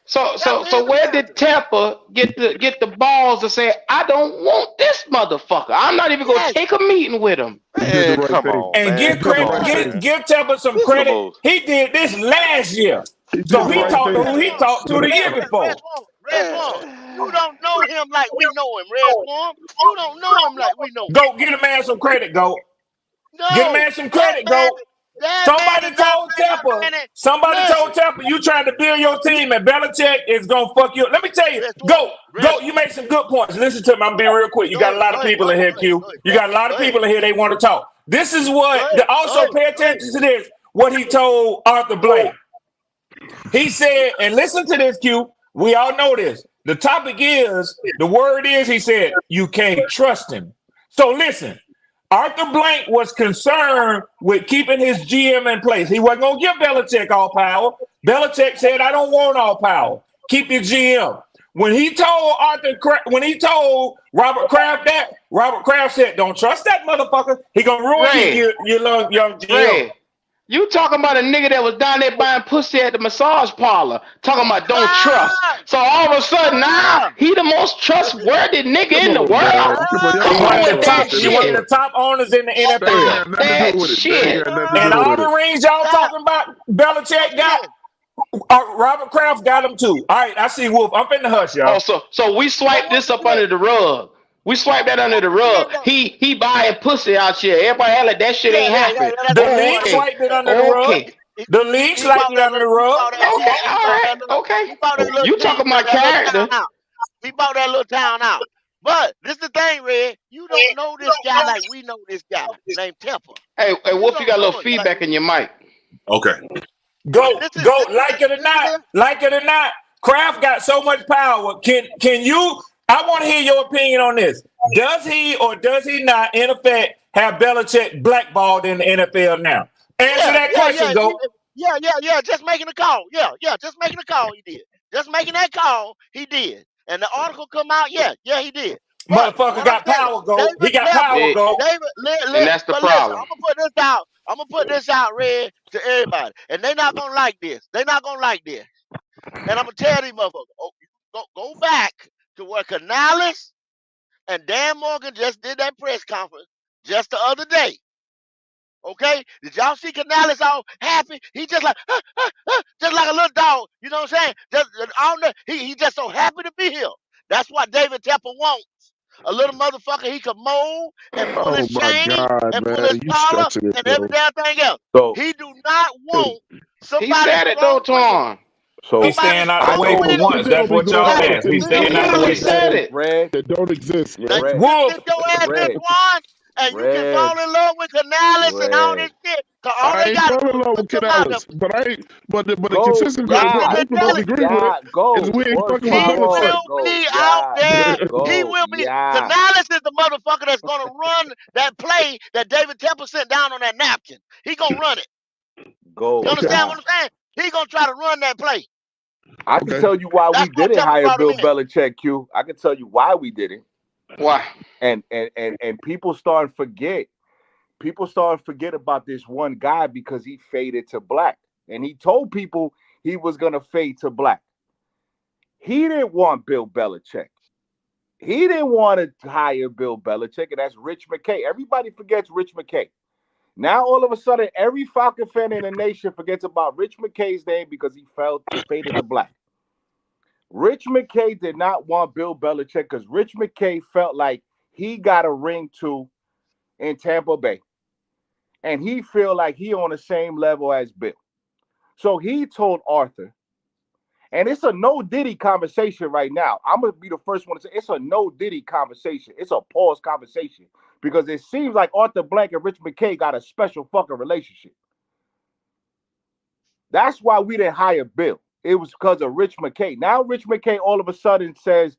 So Tampa is where bad. did Tampa get the balls to say, I don't want this motherfucker? I'm not even gonna Yes, take a meeting with him. He did the Man, right come thing. on, And man. give He did the credit, right Come on, thing. man. give Temple some This is the credit. most. He did this last year. He did So the he right talked thing. to who he talked to the year before. Red Swan, you don't know him like we know him, Red Swan. You don't know him like we know him. Go get a man some credit, go. Get a No, man some credit, go. that man Somebody is not told playing Temple, that many. somebody told Listen, Temple, you trying to build your team and Belichick is gonna fuck you. Let me tell you, Red Swan, go, you make some good points. Listen to me, I'm being real quick. You got a lot of people in here, Q. You got a lot of people in here, they want to talk. This is what, also pay attention to this, what he told Arthur Blank. He said, and listen to this, Q. We all know this. The topic is, the word is, he said, you can't trust him. So listen, Arthur Blank was concerned with keeping his GM in place. He wasn't going to give Belichick all power. Belichick said, I don't want all power. Keep your GM. When he told Robert Kraft that, Robert Kraft said, don't trust that motherfucker. He going to ruin your young GM. Ray, you talking about a nigga that was down there buying pussy at the massage parlor, talking about don't trust. So all of a sudden now he the most trustworthy nigga in the world. Come on with that He one of the shit. top owners in the That NFL. ain't got nothing to That do with it. That shit. ain't got nothing to And do all with the it. rings y'all talking about, Belichick got, Robert Kraft got them too. All right, I see Wolf. I'm finna hush, y'all. Oh, so we swipe this up under the rug. We swipe that under the rug. He buying pussy out here. Everybody act like that shit ain't happening. The league swiped it under the rug. Okay. The league swiped it under the rug. Okay, all right. Okay. You talking about character. He bought that little town out. But this is the thing, Red. You don't know this guy like we know this guy named Temple. Hey, Wolf, you don't got a know little it feedback like in your mic. Okay. Go, like it or not, Kraft got so much power. Can you, I want to hear your opinion on this. Does he or does he not, in effect, have Belichick blackballed in the NFL now? Answer that question, go. Yeah. Just making a call. Yeah. Just making a call. He did. Just making that call. He did. And the article come out. Yeah, he did. But Motherfucker got power, go. He got power, go. And that's the problem. Listen, I'm gonna put this out. I'm gonna put this out, Red, to everybody, and they're not gonna like this. They're not gonna like this. And I'm gonna tell these motherfuckers, go back to where Canales and Dan Morgan just did that press conference just the other day. Okay, did y'all see Canales all happy? He just like, just like a little dog. You know what I'm saying? Just he just so happy to be here. That's what David Tepper wants. A little motherfucker he could mold and pull Oh his my chain God, and pull man. his You collar stretching it, and bro. every damn thing else. So, He do not want somebody He said it though, strong-willed. Twan. so He's staying out I the way know for what once. That's what y'all asked. He's staying out the He way. said it. Red, That don't exist, Now man. you Red, can Wolf, sit your ass in Red, Twan and you can Red, fall in love with Canales and all this Red. shit. Cause all I they ain't gotta falling do in is love put with some out there. Canales, but the Go, consistency But is what yeah, both of us agree with yeah, go. is we ain't Por fucking with he favor, Belichick. will go, be out yeah, there. He go, will be. yeah, Canales is the motherfucker that's gonna run that play that David Temple sent down on that napkin. He gonna run it. go, You Okay, understand yeah. what I'm saying? He gonna try to run that play. I can okay. tell you why we That's why didn't Temple hire brought him Bill in. Belichick, Q. I can tell you why we didn't. Why? And people start to forget. People start to forget about this one guy because he faded to black. And he told people he was gonna fade to black. He didn't want Bill Belichick. He didn't want to hire Bill Belichick, and that's Rich McKay. Everybody forgets Rich McKay. Now all of a sudden, every Falcon fan in the nation forgets about Rich McKay's name because he faded to black. Rich McKay did not want Bill Belichick because Rich McKay felt like he got a ring too in Tampa Bay. And he feel like he on the same level as Bill. So he told Arthur, and it's a no Diddy conversation right now. I'm going to be the first one to say it's a no Diddy conversation. It's a pause conversation because it seems like Arthur Blank and Rich McKay got a special fucking relationship. That's why we didn't hire Bill. It was because of Rich McKay. Now Rich McKay all of a sudden says,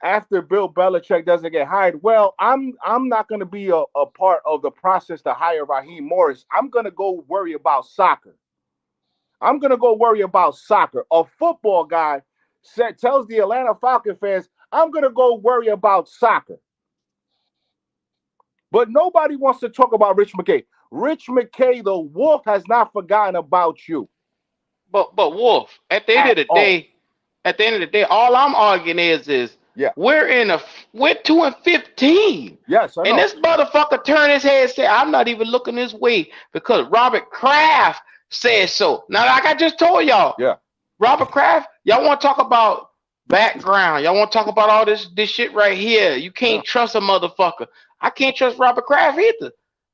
after Bill Belichick doesn't get hired, well, I'm not going to be a part of the process to hire Raheem Morris. I'm going to go worry about soccer. I'm going to go worry about soccer. A football guy tells the Atlanta Falcon fans, I'm going to go worry about soccer. But nobody wants to talk about Rich McKay. Rich McKay, the wolf, has not forgotten about you. But Wolf, at the end at of the all. day, all I'm arguing is Yeah. we're 2-15. Yes, I And know. this motherfucker turned his head and said, I'm not even looking this way because Robert Kraft said so. Now, like I just told y'all, Yeah. Robert Kraft, y'all want to talk about background. Y'all want to talk about all this shit right here. You Yeah. can't trust a motherfucker. I can't trust Robert Kraft either.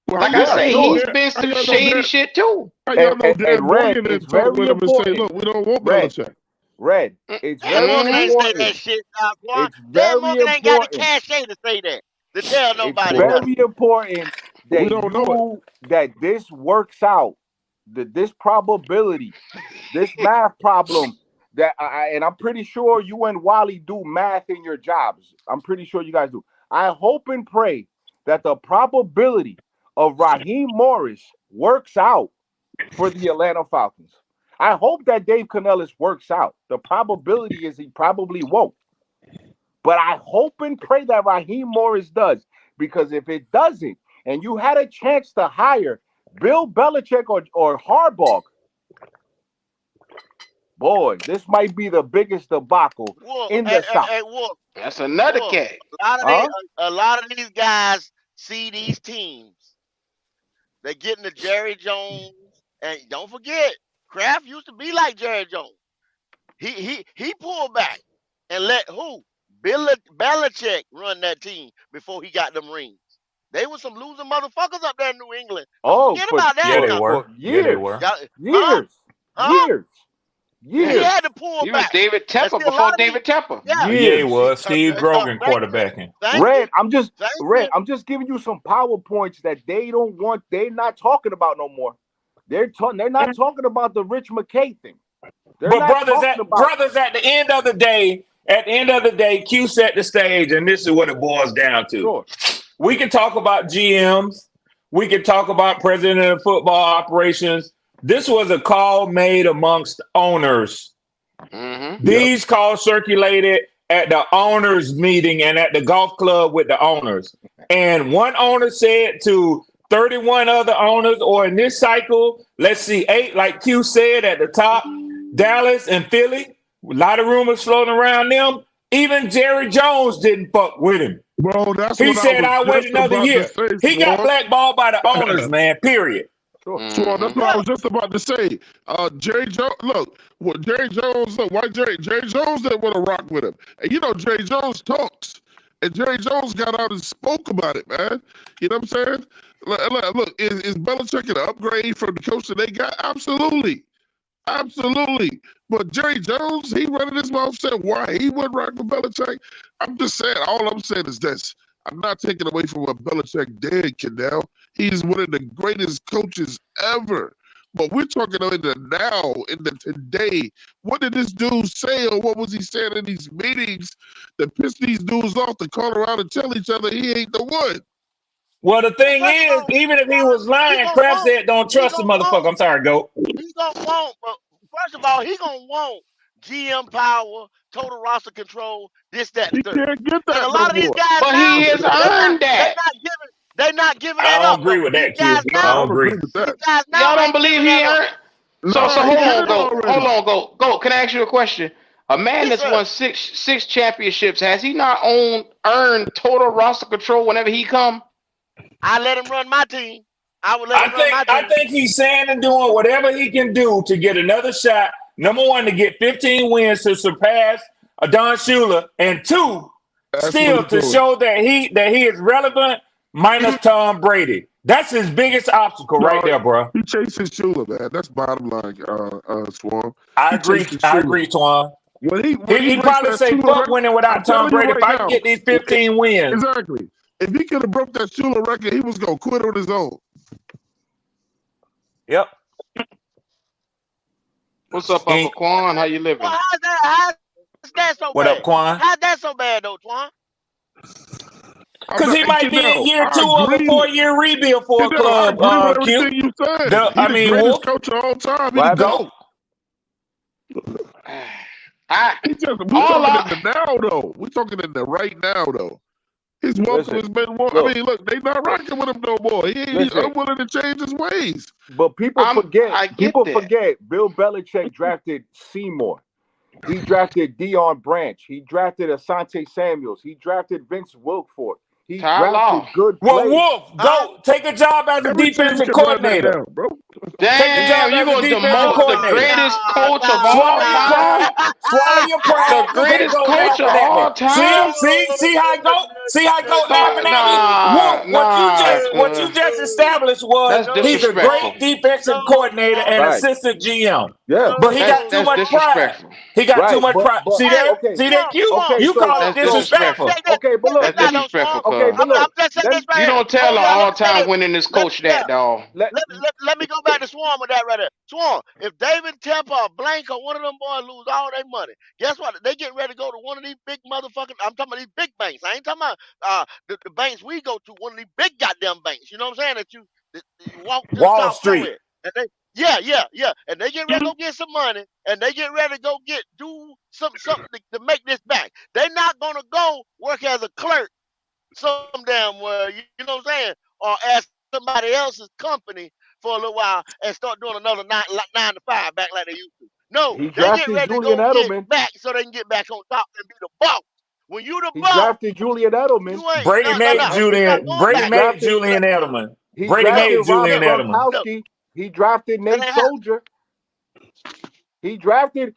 Well, Like how I Yeah, say, y'all know sure. he's Dan? been How some y'all know shady Dan? shit too. How y'all know And Dan Red, Morgan it's didn't talk very with him and say, important. "Look, we don't want Red, Belichick." Red, it's Dan very Morgan Mm-hmm. ain't say that important. shit, Quan. It's Dan very Morgan ain't got the important. cachet to say that, to tell It's nobody Well, nothing. very important we that don't know it. this works out. That this probability, this math problem that and I'm pretty sure you and Wally do math in your jobs. I'm pretty sure you guys do. I hope and pray that the probability of Raheem Morris works out for the Atlanta Falcons. I hope that Dave Canellis works out. The probability is he probably won't. But I hope and pray that Raheem Morris does. Because if it doesn't, and you had a chance to hire Bill Belichick or Harbaugh, boy, this might be the biggest debacle Wolf, in the South. Wolf, That's another Wolf. cat. Huh? A lot of these guys see these teams. They're getting the Jerry Jones, and don't forget, Kraft used to be like Jerry Jones. He pulled back and let who? Belichick run that team before he got them rings. They were some losing motherfuckers up there in New England. Don't Oh, forget about that Yeah, they now. for were. Yeah, they years, were. Y'all, huh? years, Huh? years, Yeah, He years, had to pull he was back. David And Tepper see, a lot before of these, David Tepper. yeah. Yeah, he years. was. Steve Grogan Thank you, quarterbacking. thank you, Red, thank you. I'm just giving you some PowerPoints that they don't want. They're not talking about no more. They're not talking about the Rich McKay thing. They're But not talking about. brothers, at the end of the day, Q set the stage, and this is what it boils down to. Sure. We can talk about GMs. We can talk about president of football operations. This was a call made amongst owners. Mm-hmm. These calls circulated at the owners meeting and at the golf club with the owners. And one owner said to 31 other owners, or in this cycle, let's see, 8, like Q said at the top, Dallas and Philly, a lot of rumors floating around them. Even Jerry Jones didn't fuck with him. Bro, that's He what I said, was I'll wait just another about to year. say, He got Swan. blackballed by the owners, man, period. Sure. Swan, that's Mm-hmm. what I Yeah. was just about to say. Jerry Jones, look, what Jerry Jones, look, why Jerry Jones didn't want to rock with him. And you know, Jerry Jones talks. And Jerry Jones got out and spoke about it, man. You know what I'm saying? Look, is Belichick an upgrade from the coach that they got? Absolutely. Absolutely. But Jerry Jones, he running his mouth said why he wouldn't rock with Belichick. I'm just saying, all I'm saying is this. I'm not taking away from what Belichick did, Kendall. He's one of the greatest coaches ever. But we're talking in the now, in the today. What did this dude say, or what was he saying in these meetings that pissed these dudes off to call around and tell each other he ain't the one? Well, the Well, thing first of is, all, even if he Quan, was he lying, gonna Kraft want, said, don't he trust the gonna motherfucker. want, I'm sorry, go. he gonna want. But first of all, he gonna want GM power, total roster control, this, that, and He the third. can't get And that a no lot of these more. guys But now, he has they earned that. not giving I that don't up agree though. with These that, Q. guys No, I I now, don't don't agree agree. with these that. guys now Y'all don't ain't believe giving he that up. earned? So No, These he hold guys did on, it now, go. already. Hold on, go. Can I ask you a question? A man yes that's sir. won six championships, has he not earned total roster control whenever he come? I let him run my team. I would let him run my I team. think he's saying and doing whatever he can do to get another shot. Number one, to get 15 wins to surpass Don Shula, and two, That's what still he's to doing. show that he is relevant minus Tom Brady. That's his biggest obstacle right No, there, bro. he chasing Shula, man. That's bottom line, Swarm. I He agree. chasing I Shula. agree, Twan. When he He breaks probably that say Shula fuck record, winning I'm without Tom telling you Brady. If right I can now, get these 15 wins, exactly. If he could have broke that Shula record, he was gonna quit on his own. yep. What's up, Uncle And Quan? How you Well, living? how's that so what up, bad? Quan? How's that so bad though, Twan? I'm Because not, he hey, might be in Kendall, year I 2 of a agree. 4-year rebuild for a Kendall, I club, agree with Q. everything you said. He the greatest Wolf, coach of all time. He the go. GOAT. I We're all talking in I the now though. We're talking in the right now though. His welcome Listen, has been warm. look. I mean, look, they not rocking with him no more. He's Listen. unwilling to change his ways. But people I forget. get that. Bill Belichick drafted Seymour. He drafted Deion Branch. He drafted Asante Samuels. He drafted Vince Wilfork. He Ty drafted Law. good Well, players. Wolf, go take a job as a Every team defensive can run that coordinator. down, bro. Take a Damn, job you as a gonna defensive demote the coordinator. greatest coach of all Swallow your time? pride. Swallow your pride. The Look at greatest go coach of laughing at me. all time? See how I go? See how I go laughing at me? Nah, Wolf, what you nah. just established was That's he's a disrespectful. great defensive coordinator and Right. assistant GM. Yeah. But he got too That's much pride. disrespectful. He got too Right. much pride. But See Hey, that? okay. See that, Q? Okay. You call it That's disrespectful. disrespectful. Okay, but look. That's disrespectful, Okay, cuz. but look. I'm just saying Let, this right You here. don't tell Hold an on, let me say all-time this. winningest Let, coach yeah, that, dog. let, let me go back to Swarm with that right there. Swarm, if David Temple or Blank or one of them boys lose all their money, guess what? They getting ready to go to one of these big motherfucking, I'm talking about these big banks. I ain't talking about the banks we go to, one of these big goddamn banks. You know what I'm saying? That you walk to the Wall top floor Street. with. And they, yeah. And they get ready to go get some money, and they get ready to go do something to make this back. They not gonna go work as a clerk some damn well, you know what I'm saying? Or ask somebody else's company for a little while and start doing another 9 to 5 back like they used to. No, he they get drafted ready to Julian go get Edelman. back so they can get back on top and be the boss. When you the He boss, drafted Julian Edelman. you ain't Brady no. made You're not Julian. going Brady He back. made drafted. Julian Edelman. He Brady drafted made Rob Julian Edelman. No, Gronkowski. He drafted and Nate they have. Soldier. He drafted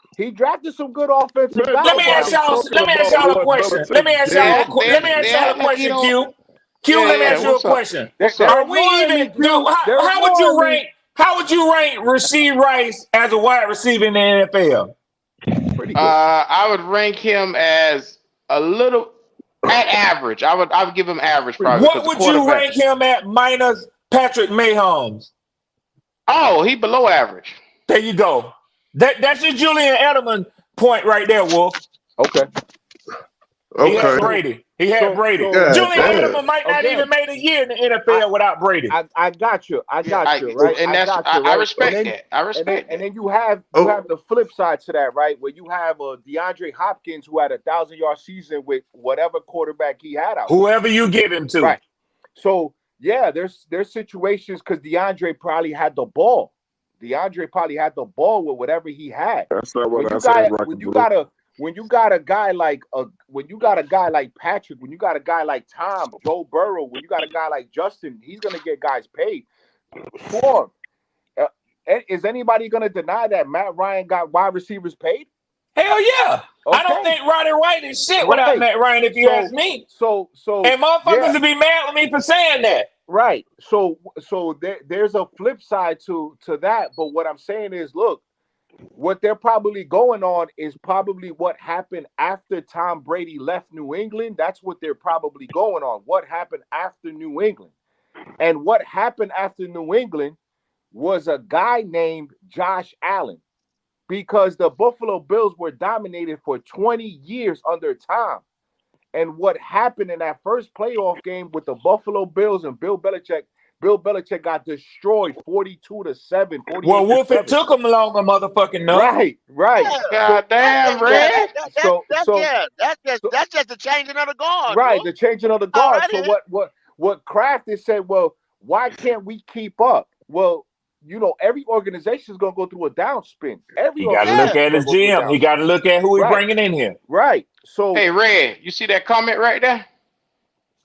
some good offensive Man, guys. Let me ask nobody's Now. y'all. talking Let me ask about y'all a what question. Let me Belichick ask y'all. did They, to they, Let me ask they y'all a act like you question. don't. Q. Yeah, Let me yeah. ask you a What's up? question. What's They're up? Are we ignoring me, even do? Q. They're How would you ignoring me. rank? How would you rank Rasheed Rice as a wide receiver in the NFL? Pretty good. I would rank him as a little at average. I would give him average Pretty probably good. What because the would you quarterback. rank him at minus Patrick Mahomes? Oh, he below average. There you go. That's your Julian Edelman point right there, Wolf. Okay. He had Okay. Brady. He had Brady. God Julian damn. Edelman might not Again, even made a year in the NFL without Brady. I got you. I got you. Right. And I that's got you. I Right. respect And then, that. I respect and that. then you have Oh. the flip side to that, right? Where you have DeAndre Hopkins who had 1,000-yard season with whatever quarterback he had out. Whoever you give him to. Right. So yeah, there's situations because DeAndre probably had the ball. DeAndre probably had the ball with whatever he had. That's not what When I you said. got when you got a guy like Patrick, when you got a guy like Tom, Joe Burrow, when you got a guy like Justin, he's gonna get guys paid. Sure. Is anybody gonna deny that Matt Ryan got wide receivers paid? Hell yeah. I don't Okay. think Roddy White is shit without Right. Matt Ryan, if you ask me. So And motherfuckers yeah. would be mad with me for saying that. Right. So there's a flip side to that. But what I'm saying is, look, what they're probably going on is probably what happened after Tom Brady left New England. That's what they're probably going on. What happened after New England? And what happened after New England was a guy named Josh Allen, because the Buffalo Bills were dominated for 20 years under Tom. And what happened in that first playoff game with the Buffalo Bills and Bill Belichick got destroyed 42-7. Well, Wolf, it took him longer, motherfucking no. Right. Yeah. God damn, Red. That's just the changing of the guard. Right, Bro. the changing of the guard. Alrighty So then. what Kraft has said, well, why can't we keep up? Well, every organization is gonna go through a downspin. Every He got to organization look at is his gonna go through a GM. He got to look at who he's Right. bringing in here. Right. So Hey, Red, you see that comment right there?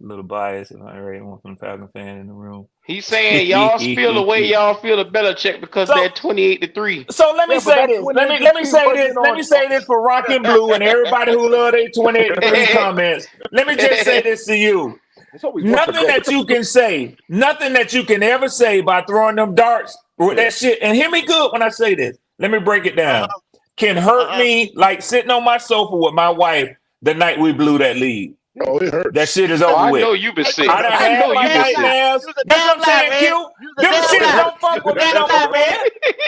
A little biased, if I already want some Falcon fan in the room. He's saying y'all feel the way y'all feel to Belichick because So- they're 28-3. So let me Yeah, but say that this. Let me 28-3 say this. wasn't Let on- me say this for Rock and Blue and everybody who love their 28-3 comments. Let me just say this to you. it's always once a Nothing day. that you can say, nothing that you can ever say by throwing them darts with that shit. And hear me good when I say this. Let me break it down. Can hurt me like sitting on my sofa with my wife the night we blew that lead. Oh, it hurts. That shit is Oh, over I with. know you been sick. I done I had know my you been sick. nightmares. You's a That's what I'm damn saying, lie, Q. You's a Them damn shit lie. don't fuck with me You's a no damn more, lie, man.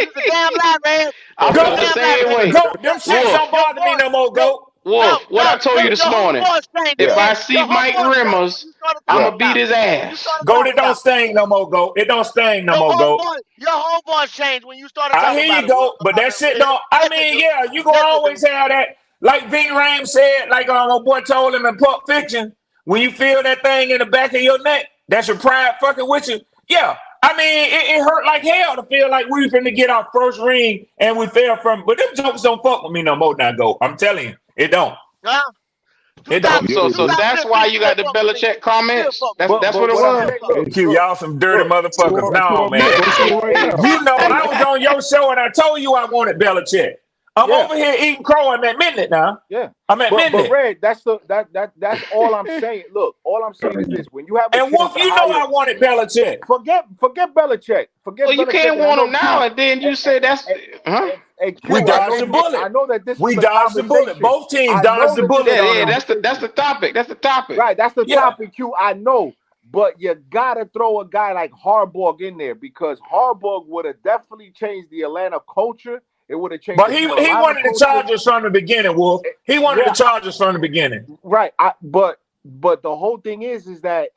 You's a damn lie, man. I Go. felt the same way. Go. Them shits Wolf, don't bother me no more, go. Wolf, what I told you this Your whole morning. voice changed. If Yeah. I see Your whole Mike voice changed when Rimmers, you started I'm talking going to beat about his it. When you ass. started Go, talking it don't about sting no more, go. It don't sting no Your more, go. whole voice changed when you started I talking hear about you it. go, but that shit don't. I mean, yeah, you gonna always have that. Like Ving Rhames said, like my boy told him in Pulp Fiction, when you feel that thing in the back of your neck, that's your pride fucking with you. Yeah. I mean, it hurt like hell to feel like we finna get our first ring and we fell from. But them jokes don't fuck with me no more now, Go. I'm telling you, it don't. Huh? It don't. So that's why you got the Belichick comments. That's what it was. Hey, Q, y'all some dirty motherfuckers. No, man. Go see it right now. You know, I was on your show and I told you I wanted Belichick. I'm over here eating crow. I'm at midnight now. Yeah. I'm at midnight. But Red, that's all I'm saying. Look, all I'm saying is this: when you have and Wolf, you know I wanted Belichick. Forget Belichick. Forget. Well, you can't want him now, and then you say that's. We dodged the bullet. I know that this. We dodged the bullet. Both teams dodged the bullet. Yeah, that's the topic. That's the topic. Right, that's the topic. Q. I know, but you gotta throw a guy like Harbaugh in there because Harbaugh would have definitely changed the Atlanta culture. It would have changed. But he wanted the Chargers from the beginning, Wolf. He wanted the Chargers from the beginning. Right. But the whole thing is that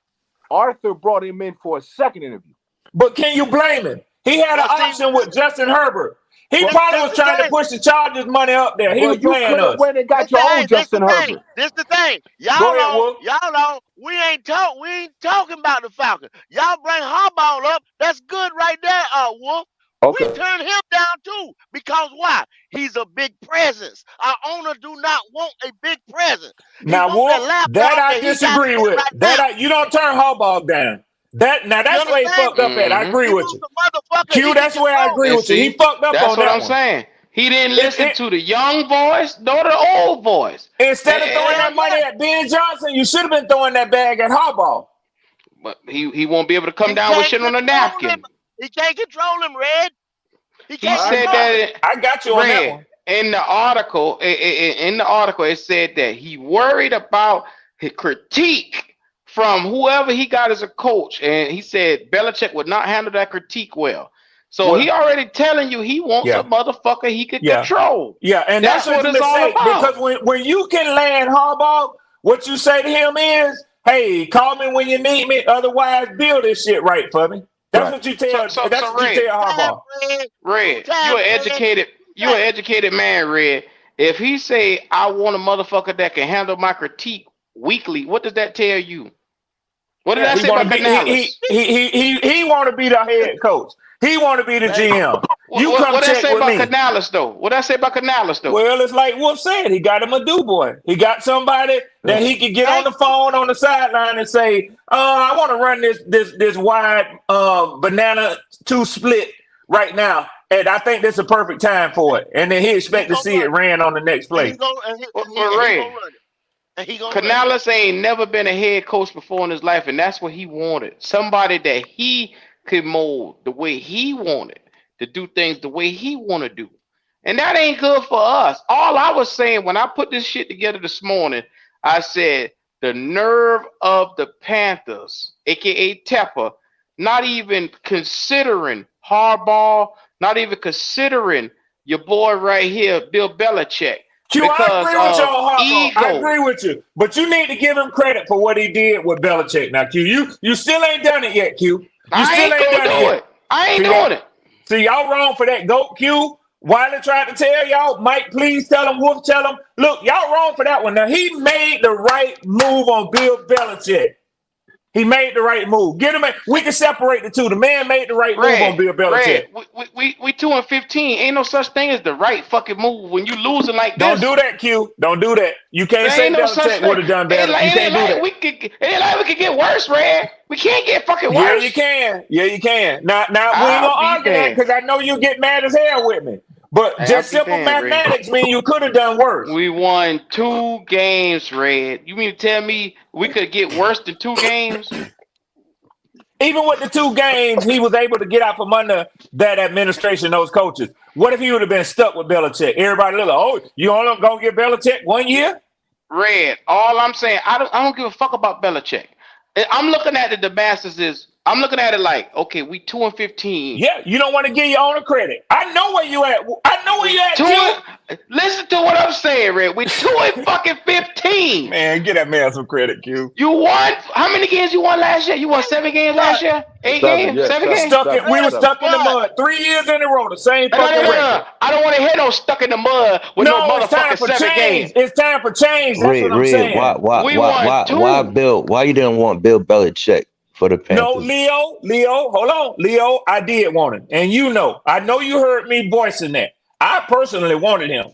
Arthur brought him in for a second interview. But can you blame him? He had an option with Justin Herbert. He probably was trying to push the Chargers money up there. He was playing us. Went and got your own Justin Herbert. This the thing. Y'all know we ain't talking about the Falcons. Y'all bring Harbaugh up. That's good right there, Wolf. Okay. We turn him down too because why? He's a big presence. Our owner do not want a big presence. Now, Wolf, that I disagree with. You don't turn Harbaugh down. That's where he fucked up at. I agree with you. Q, that's where I agree with you. He fucked up on that. That's what I'm saying. He didn't listen to the young voice nor the old voice. Instead of throwing that money at Ben Johnson, you should have been throwing that bag at Harbaugh. But he won't be able to come down with shit on a napkin. He can't control him, Red. He said that. I got you on that one. In the article, it said that he worried about his critique from whoever he got as a coach, and he said Belichick would not handle that critique well. So he already telling you he wants a motherfucker he could control. Yeah, and that's what it's all about. Because when you can land Harbaugh, what you say to him is, "Hey, call me when you need me. Otherwise, build this shit right for me." That's what you tell. That's what you tell Harbaugh. Red, you're an educated man, Red. If he say I want a motherfucker that can handle my critique weekly, what does that tell you? What did I say about Canales? He want to be the head coach. He want to be the GM. What did I say about Canales though? What did I say about Canales though? Well, it's like Wolf said. He got him a do boy. He got somebody that he can get on the phone on the sideline and say, I want to run this wide banana 2 split right now. And I think this is a perfect time for it. And then he expect to see it ran on the next play. Canales ain't never been a head coach before in his life, and that's what he wanted. Somebody that he could mold the way he wanted, to do things the way he want to do. And that ain't good for us. All I was saying when I put this shit together this morning, I said the nerve of the Panthers, aka Tepper, not even considering Harbaugh, not even considering your boy right here, Bill Belichick. Q, I agree with you on Harbaugh. I agree with you. But you need to give him credit for what he did with Belichick. Now, Q, you still ain't done it yet, Q. I ain't doing it. See, y'all wrong for that. Goat Q. Wiley tried to tell y'all. Mike, please tell him. Wolf, tell him. Look, y'all wrong for that one. Now, he made the right move on Bill Belichick. He made the right move. Get him. We can separate the two. The man made the right move on Bill Belichick. We 2-15. Ain't no such thing as the right fucking move when you losing like this. Don't do that, Q. Don't do that. You can't say Belichick would have done better. You can't do that. We could get worse, Red. We can't get fucking worse. Yeah, you can. Yeah, you can. Now we ain't gonna argue that because I know you get mad as hell with me. But just simple mathematics mean you could have done worse. We won 2 games, Red. You mean to tell me we could get worse than 2 games? Even with the 2 games, he was able to get out from under that administration, those coaches. What if he would have been stuck with Belichick? Everybody look like, oh, you only gonna get Belichick 1 year? Red, all I'm saying, I don't give a fuck about Belichick. I'm looking at the Damascus is I'm looking at it like, okay, we 2-15. Yeah, you don't want to give your owner credit. I know where you at. I know where you at, Q. Listen to what I'm saying, Red. We 2-15. Man, get that man some credit, Q. You won. How many games you won last year? You won 7 games last year? 8 games? 7 games? We were stuck in the mud 3 years in a row. The same fucking record. I don't want to hear no stuck in the mud with no motherfucking 7 games. It's time for change. That's what I'm saying. Why you didn't want Bill Belichick for the Panthers? No, Leo, hold on. Leo, I did want him. And I know you heard me voicing that. I personally wanted him.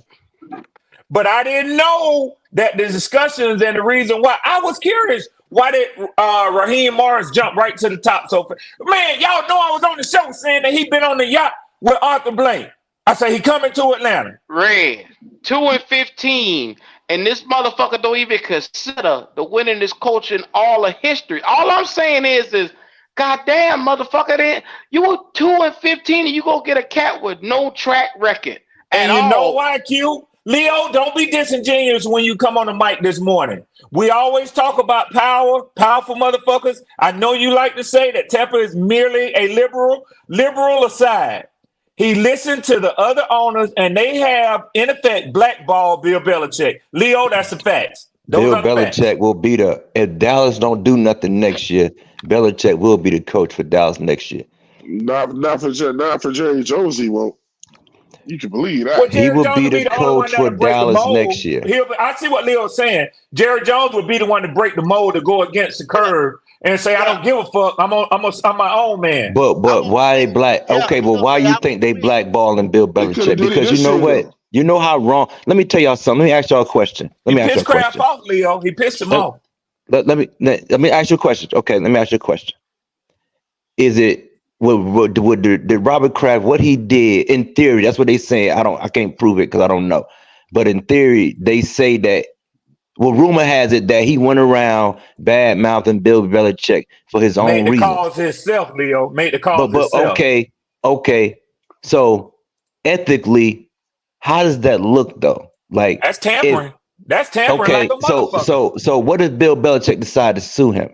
But I didn't know that the discussions and the reason why. I was curious. Why did Raheem Morris jump right to the top? So, man, y'all know I was on the show saying that he been on the yacht with Arthur Blank. I say he coming to Atlanta. Red, 2-15. And this motherfucker don't even consider the winningest coach in all of history. All I'm saying is goddamn, motherfucker, you were 2-15 and you go get a cat with no track record. And you know why, Q? Leo, don't be disingenuous when you come on the mic this morning. We always talk about powerful motherfuckers. I know you like to say that Tepper is merely a liberal aside. He listened to the other owners, and they have, in effect, blackballed Bill Belichick. Leo, that's a fact. Bill Belichick will be if Dallas don't do nothing next year, Belichick will be the coach for Dallas next year. Not for Jerry Jones, he won't. You can believe that. Well, he will be the coach for Dallas next year. I see what Leo's saying. Jerry Jones would be the one to break the mold, to go against the curve and say, I don't give a fuck. I'm my own man. But why they black? Okay, but why you think they blackballing Bill Belichick? Because you know what? You know how wrong. Let me tell y'all something. Let me ask y'all a question. He pissed Kraft off, Leo. He pissed him off. Let me ask you a question. Okay, let me ask you a question. Is it did Robert Kraft, what he did in theory? That's what they say. I can't prove it because I don't know. But in theory, they say that. Well, rumor has it that he went around bad mouthing Bill Belichick for his own reasons. Made the calls himself, Leo. Made the calls himself. Okay. So ethically, how does that look though? Like that's tampering. That's tampering. Okay, like a motherfucker. So what if Bill Belichick decide to sue him?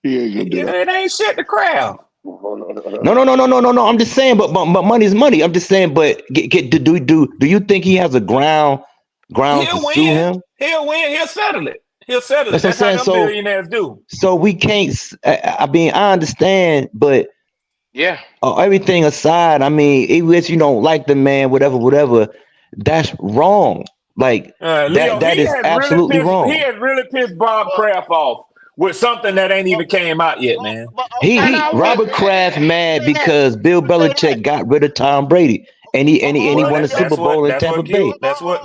He ain't gonna do it. Ain't shit to Kraft. No. I'm just saying, but money's money. I'm just saying, but do you think he has a ground to sue him? He'll win. He'll settle it. That's how them billionaires do. So we can't. I mean, I understand, but yeah. Everything aside, I mean, even if you don't like the man, whatever, that's wrong. Like Leo, that is absolutely wrong. He has really pissed Bob Kraft off with something that ain't even came out yet, man. Robert Kraft mad because Bill Belichick got rid of Tom Brady and he won a Super Bowl in Tampa Bay. That's what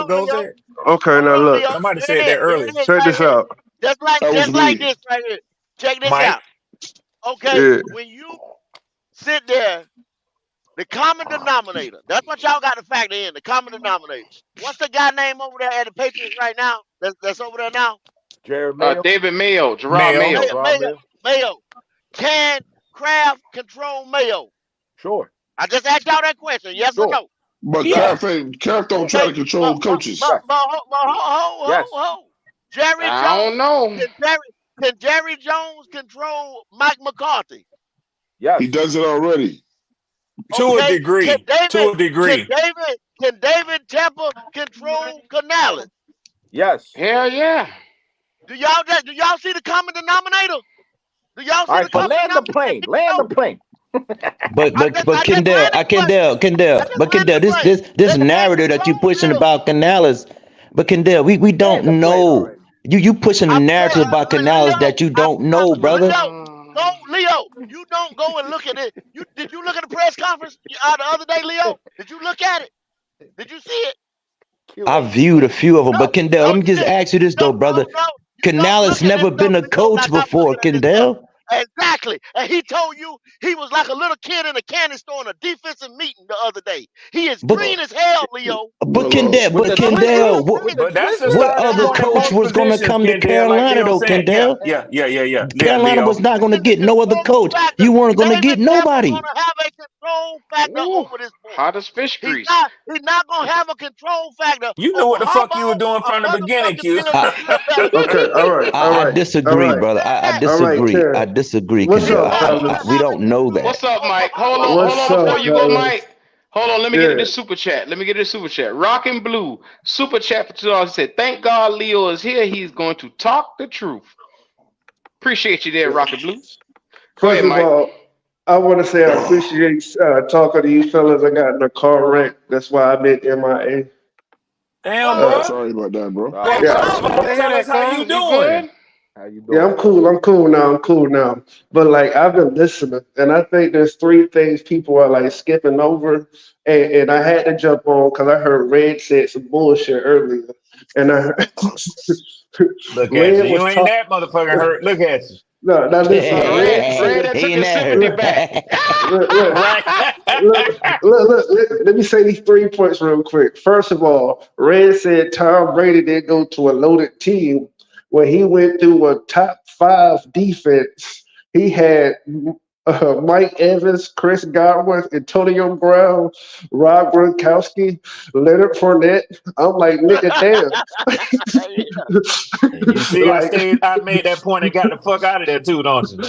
goes there. Okay, now look. Somebody said that earlier. Check this out. Just like this right here. Check this out. Okay, when you sit there, the common denominator. That's what y'all got to factor in. The common denominator. What's the guy name over there at the Patriots right now? That's over there now. David Mayo, Gerard Mayo. Can Kraft control Mayo? Sure. I just asked y'all that question. Yes or no? But Kraft don't try to control coaches. Jerry Jones. I don't know. Can Jerry Jones control Mike McCarthy? Yes. He does it already. To a degree. Can David Tepper control Canales? Yes. Hell yeah. Do y'all see the common denominator? Do y'all see the common denominator? Land the plane. But Kendall, this narrative that you pushing about Canales, but Kendall, we don't know. You pushing the narrative about Canales that you don't know, brother. No, Leo, you don't go and look at it. Did you look at the press conference the other day, Leo? Did you look at it? Did you see it? I viewed a few of them, but Kendall, let me just ask you this though, brother. Canales never been a coach before, Kendall. Exactly. And he told you he was like a little kid in a candy store in a defensive meeting the other day. He is green as hell, Leo. But Kendall, what other coach was going to come to Carolina, though, Kendall? Yeah. Carolina was not going to get no other coach. You weren't going to get nobody. control factor Ooh, over this boy. hot as fish He's grease. not gonna have a control factor You knew over what the fuck you were Harbaugh, doing a from the beginning, motherfucking Q. Bill I, Belichick. Okay, all right, all I right, all disagree, right, brother. I Man, all right, disagree. I Ken. disagree, What's Khalil. up, Harbaugh don't fellas? We have a don't know that. What's up, control Mike? over Hold Harbaugh. What's on before up, you go, fellas? Mike. Hold on, let me get to Yeah. this super chat. Let me get to this super chat. Rock and Blue super chat for $2. He said, "Thank God Leo is here. He's going to talk the truth." Appreciate you there, Rock and Blue. Go First ahead, of Mike. all, I want to say I appreciate talking to you fellas. I got in a car wreck. That's why I've been MIA. Damn, Uh, bro. Sorry about that, bro. Hey, What's bro, yeah, you wrong? supposed to They hear tell us that, how you Carl? You doing. good? How you yeah, doing? I'm cool. I'm cool now. I'm cool now. But like I've been listening, and I think there's three things people are like skipping over, and I had to jump on because I heard Red said some bullshit earlier, and I heard Look at you. Red was You ain't talking. that motherfucking hurt. Look at you. No, now listen, Red Red said, that took Ain't his sympathy back. that look, look, Right. let me say these 3 points real quick. First of all, Red said Tom Brady didn't go to a loaded team when he went through a top five defense. He had Mike Evans, Chris Godwin, Antonio Brown, Rob Gronkowski, Leonard Fournette. I'm like, nigga, damn. You see, Like, I made that point and got the fuck out of there too, don't you?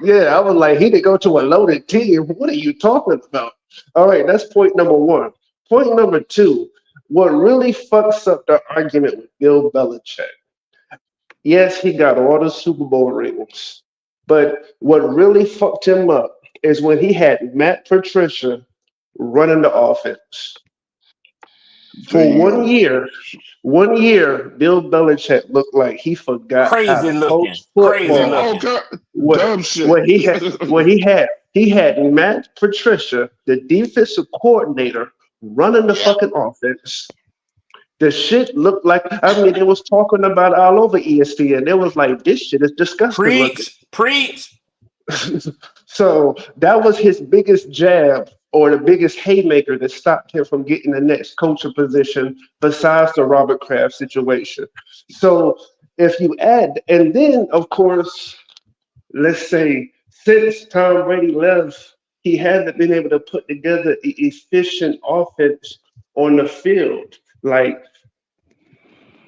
yeah, I was like, he didn't go to a loaded team. What are you talking about? All right, that's point number one. Point number two, what really fucks up the argument with Bill Belichick. Yes, he got all the Super Bowl rings, but what really fucked him up is when he had Matt Patricia running the offense. There For you go. 1 year, Bill Belichick looked like he forgot how Crazy to coach looking. Crazy football. Oh, looking. What dumb shit. what he had Matt Patricia, the defensive coordinator, running the Yeah. fucking offense. The shit looked like, I mean, it was talking about all over ESPN. It was like, this shit is disgusting looking. Preach. So that was his biggest jab or the biggest haymaker that stopped him from getting the next coaching position besides the Robert Kraft situation. So if you add, and then of course, let's say since Tom Brady left, he hasn't been able to put together an efficient offense on the field. Like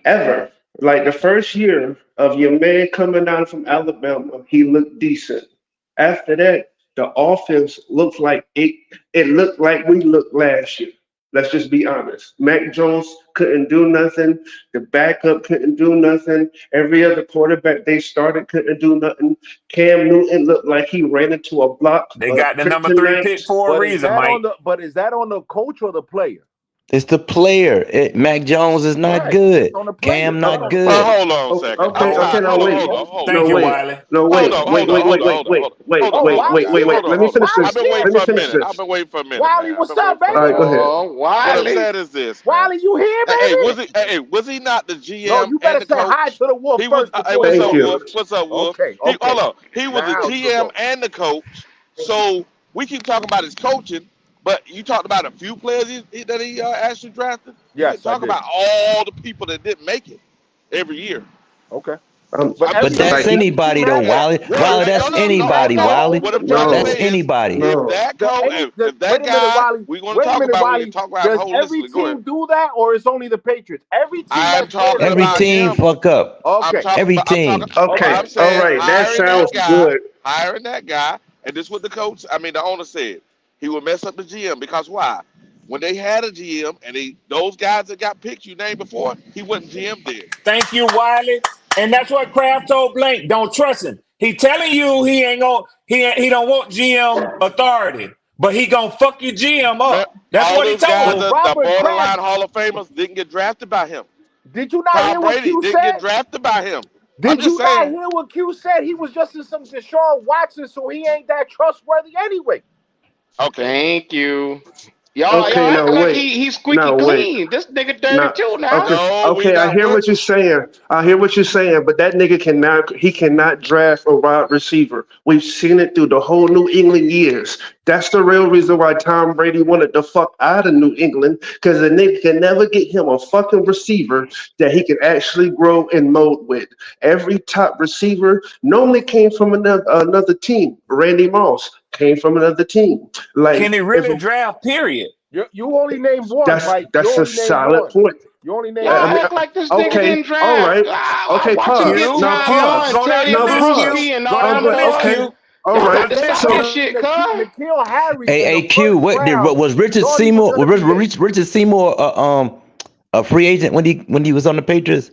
ever. Like the first year of your man coming down from Alabama, he looked decent. After that, the offense looks like it looked like we looked last year. Let's just be honest. Mac Jones couldn't do nothing. The backup couldn't do nothing. Every other quarterback they started couldn't do nothing. Cam Newton looked like he ran into a block They of got the number 3 kryptonite. pick for a But is reason, that Mike. on the coach or the player? It's the player. Mac Jones is not Right. good. It's on the player. Cam It's not on the Well, good. player. hold on a second. I'm Okay, tired. now Hold on, wait. hold on, hold Thank on. you, No, wait. Wiley. No, Hold wait, on, wait, hold on, wait, hold wait, on, wait, hold on, wait, hold on. wait, Hold on, Oh, wait, hold on, Wiley, wait, guys. wait, you wait. Hold on, Let me hold on. finish Wiley I've this. been here, waiting Let for me a finish minute. this. I've been waiting for a minute, Wiley, man. I've what's been up, waiting for a baby? minute. Oh, What I'm Wiley. saying is this, man. Wiley, you here, Hey, baby? was he not the No, GM you and better the say hi coach? to the wolf He was. first Hey, before what's you Thank up, go. you. Wolf? What's up, Wolf? Okay, Hold okay. on. He was the Now you GM go. and the coach. So we keep talking about his coaching, but you talked about a few players that he actually drafted. You didn't Yes, I talk did. about all the people that didn't make it every year. Okay. But I'm every just But team, that's saying. Like every team anybody though, has Yeah. that. Wiley. What I'm Wiley, saying, that's no, no, no, anybody, no. Wiley. What I'm trying to That's no, say is, anybody. if no. that coach, if Wait that a minute, guy, Wiley. we're going to Wait a talk minute, about when you Wiley. talk about Does every holistically. Go ahead. team do that, or it's only the Patriots? Every team I'm has players talking that Every don't about make it. team him. fuck up. I'm Okay. talking Every about. I'm talking. team. Okay, I'm all saying right. That hiring that sounds guy, good. and this is what the coach. I mean, the owner said he would mess up the GM because why? When they had a GM and those guys that got picked you named before, he wasn't GM then. Thank you, Wiley. And that's what Kraft told Blank. Don't trust him. He telling you he ain't gonna he don't want GM authority, but he gonna fuck your GM Man, up. That's all what he those told guys, him. the Robert Kraft, borderline Hall of Famers, didn't get drafted by him. did you not Tom hear what Brady Q didn't get said? drafted by him. I'm Did just you not saying. hear what Q said? He was just in some Deshaun Watson, so he ain't that trustworthy anyway. Okay. Thank you. Y'all Okay, now acting like wait. he's squeaky Now wait. clean. This nigga dirty Now, too now. okay, No, we okay. I not. hear What? what you're saying. I hear what you're saying. But that nigga cannot. He cannot draft a wide receiver. We've seen it through the whole New England years. That's the real reason why Tom Brady wanted the fuck out of New England, because the nigga can never get him a fucking receiver that he can actually grow and mold with. Every top receiver normally came from another team. Randy Moss came from another team. Like, Can he really draft? Period. You only named one, Mike. that's You a only named solid one. point. You only named Y'all I one. mean, act like this nigga okay, didn't draft. all right, I okay, watch him pause. get Now time. pause. Go down Now the list, pause. Q. And Go all down that the list, other. Okay, Q. all Y'all right. got to stop So this shit, cuz. N'Keal Harry in Hey, the Q, first what did round. was Richard thought he was Seymour? gonna Was be a- Richard Seymour a free agent when he was on the Patriots?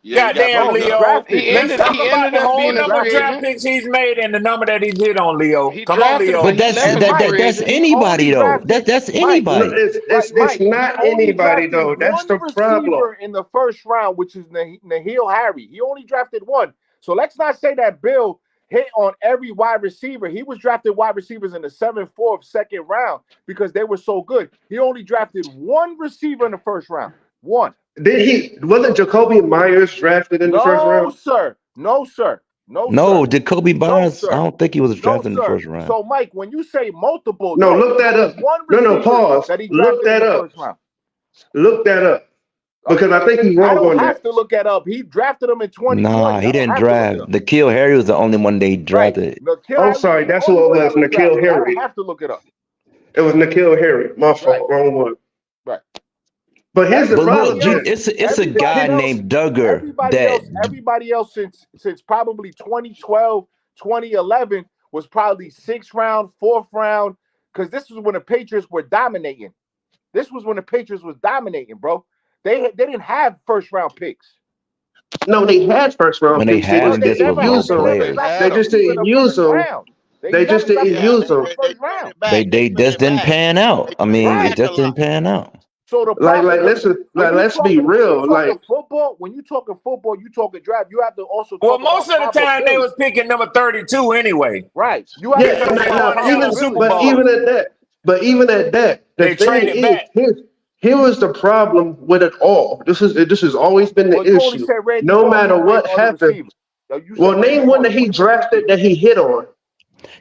Yeah, he got Goddamn, No, picked he up. Leo. drafted. He Let's ended talk about the up whole being a number of free draft agent. picks he's made and the number that he's hit on, Leo. He Come on, drafted, Leo. but But he left as a free that's agent. He only anybody though. drafted That's Mike. no, anybody. it's Mike, he not only anybody drafted though. That's one the problem. receiver in the first round, which is N'Keal Harry. He only drafted one. So let's not say that Bill hit on every wide receiver. He was drafted wide receivers in the 7th, 4th, 2nd round because they were so good. He only drafted one receiver in the first round. One. Wasn't Jacoby Myers drafted in the first No, round? sir. No, sir. No, No, sir. Jacoby No, Barnes. I sir. don't think he was No, drafted in the sir. first round. So, Mike, when you say multiple, No, no, look it's that only up. one No, receiver pause. that he Look drafted in that the up. first round. Look that up. Because Okay. I think he's I wrong don't on have that. to look that up. He drafted him in 2020. Nah, he I don't didn't have to look it draft. up. N'Keal Harry was the only one they Right. drafted. N'Keal I'm Harry sorry, was the that's only who one it that was, was N'Keal drafted. I don't Harry. have to look it up. It was N'Keal Harry. My Right. fault, wrong one. Right. But here's the But look, problem, Everybody Jen. else, it's a everybody guy else, named Duggar that everybody else since probably 2012, 2011 was probably 6th round, 4th round, because this was when the Patriots were dominating. This was when the Patriots was dominating, bro. They didn't have first round picks. No, they had first round when they picks. They had No, just them, they this didn't was never role use them. drafted players. They a just receiver in didn't the use first them. round. They never just didn't drafted a use receiver in them. the They first trade round. it back. They They trade just it didn't back. pan out. I They trade mean, it it Right. back a just lot. didn't pan out. So the Like, problem is let's be real. Like, when you talking football, you talking draft. You have to also Well, talk about most of the time they probability. was picking number 32 anyway. Right. You have yeah, to talk Because they about won him a Super but Bowl. even at that, the They thing traded is, back. here was the problem with it all. This has always been the Well, you only issue. said Randy No Moss matter was what rated on the happened. receiver. You Well, said Randy name one Moss that he was rated on the drafted receiver. that he hit on.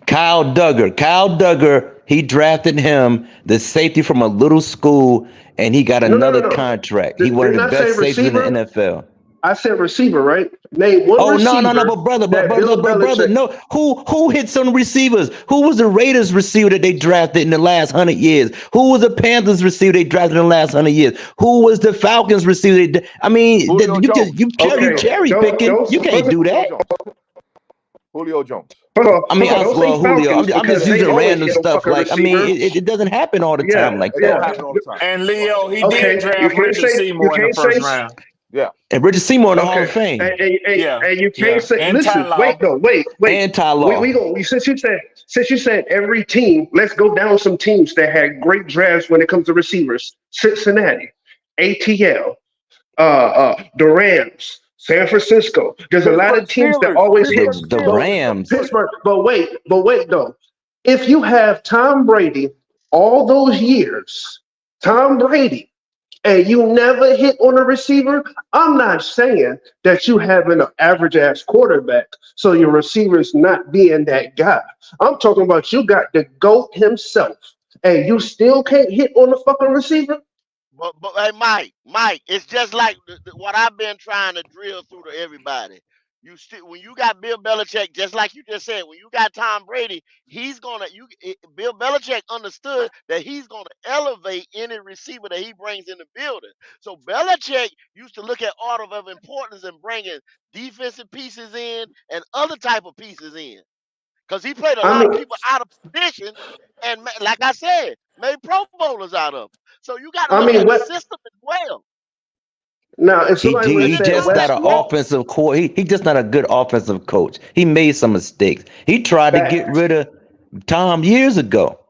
Kyle Duggar, he drafted him, the safety from a little school, and he got another No. contract. He one of Didn't the I say best safeties in the receiver? NFL. I said receiver, right? Name one Oh receiver. no, but brother, that Bill brother, Belichick. no. Who hit some receivers? Who was the Raiders receiver that they drafted in the last 100 years? Who was the Panthers receiver they drafted in the last 100 years? Who was the Falcons receiver? I mean, Julio Jones. you cherry picking. You can't do that. Julio Jones. I mean, don't say Julio. Falcons I'm just because they using always random get a stuff. fucking Like, I mean, receiver. it doesn't happen all the Yeah, time like It don't that. happen all the time. And Leo, he Okay, did you draft can't Richard say Seymour in the first round. Yeah. And Richard Seymour in the Hall Okay, of Fame. and you can't say. And Listen, Ty wait, Law. no, wait. And Ty Law. We go. Since you said every team, let's go down some teams that had great drafts when it comes to receivers. Cincinnati, ATL, the Rams, San Francisco. There's a lot of teams that always hit The Rams. Pittsburgh. But wait though. If you have Tom Brady all those years, Tom Brady, and you never hit on a receiver, I'm not saying that you having an average ass quarterback, so your receiver's not being that guy. I'm talking about you got the GOAT himself, and you still can't hit on the fucking receiver. But hey, Mike, it's just like what I've been trying to drill through to everybody. When you got Bill Belichick, just like you just said, when you got Tom Brady, Bill Belichick understood that he's gonna elevate any receiver that he brings in the building. So Belichick used to look at order of importance and bringing defensive pieces in and other type of pieces in, because he played a I lot of mean, people out of position, and like I said, made Pro Bowlers out of them. So you got to I look mean, at the what system as well. now? If somebody would have He said just not Wes an Welker, offensive core. He just not a good offensive coach. He made some mistakes. He tried to get rid of Tom years ago.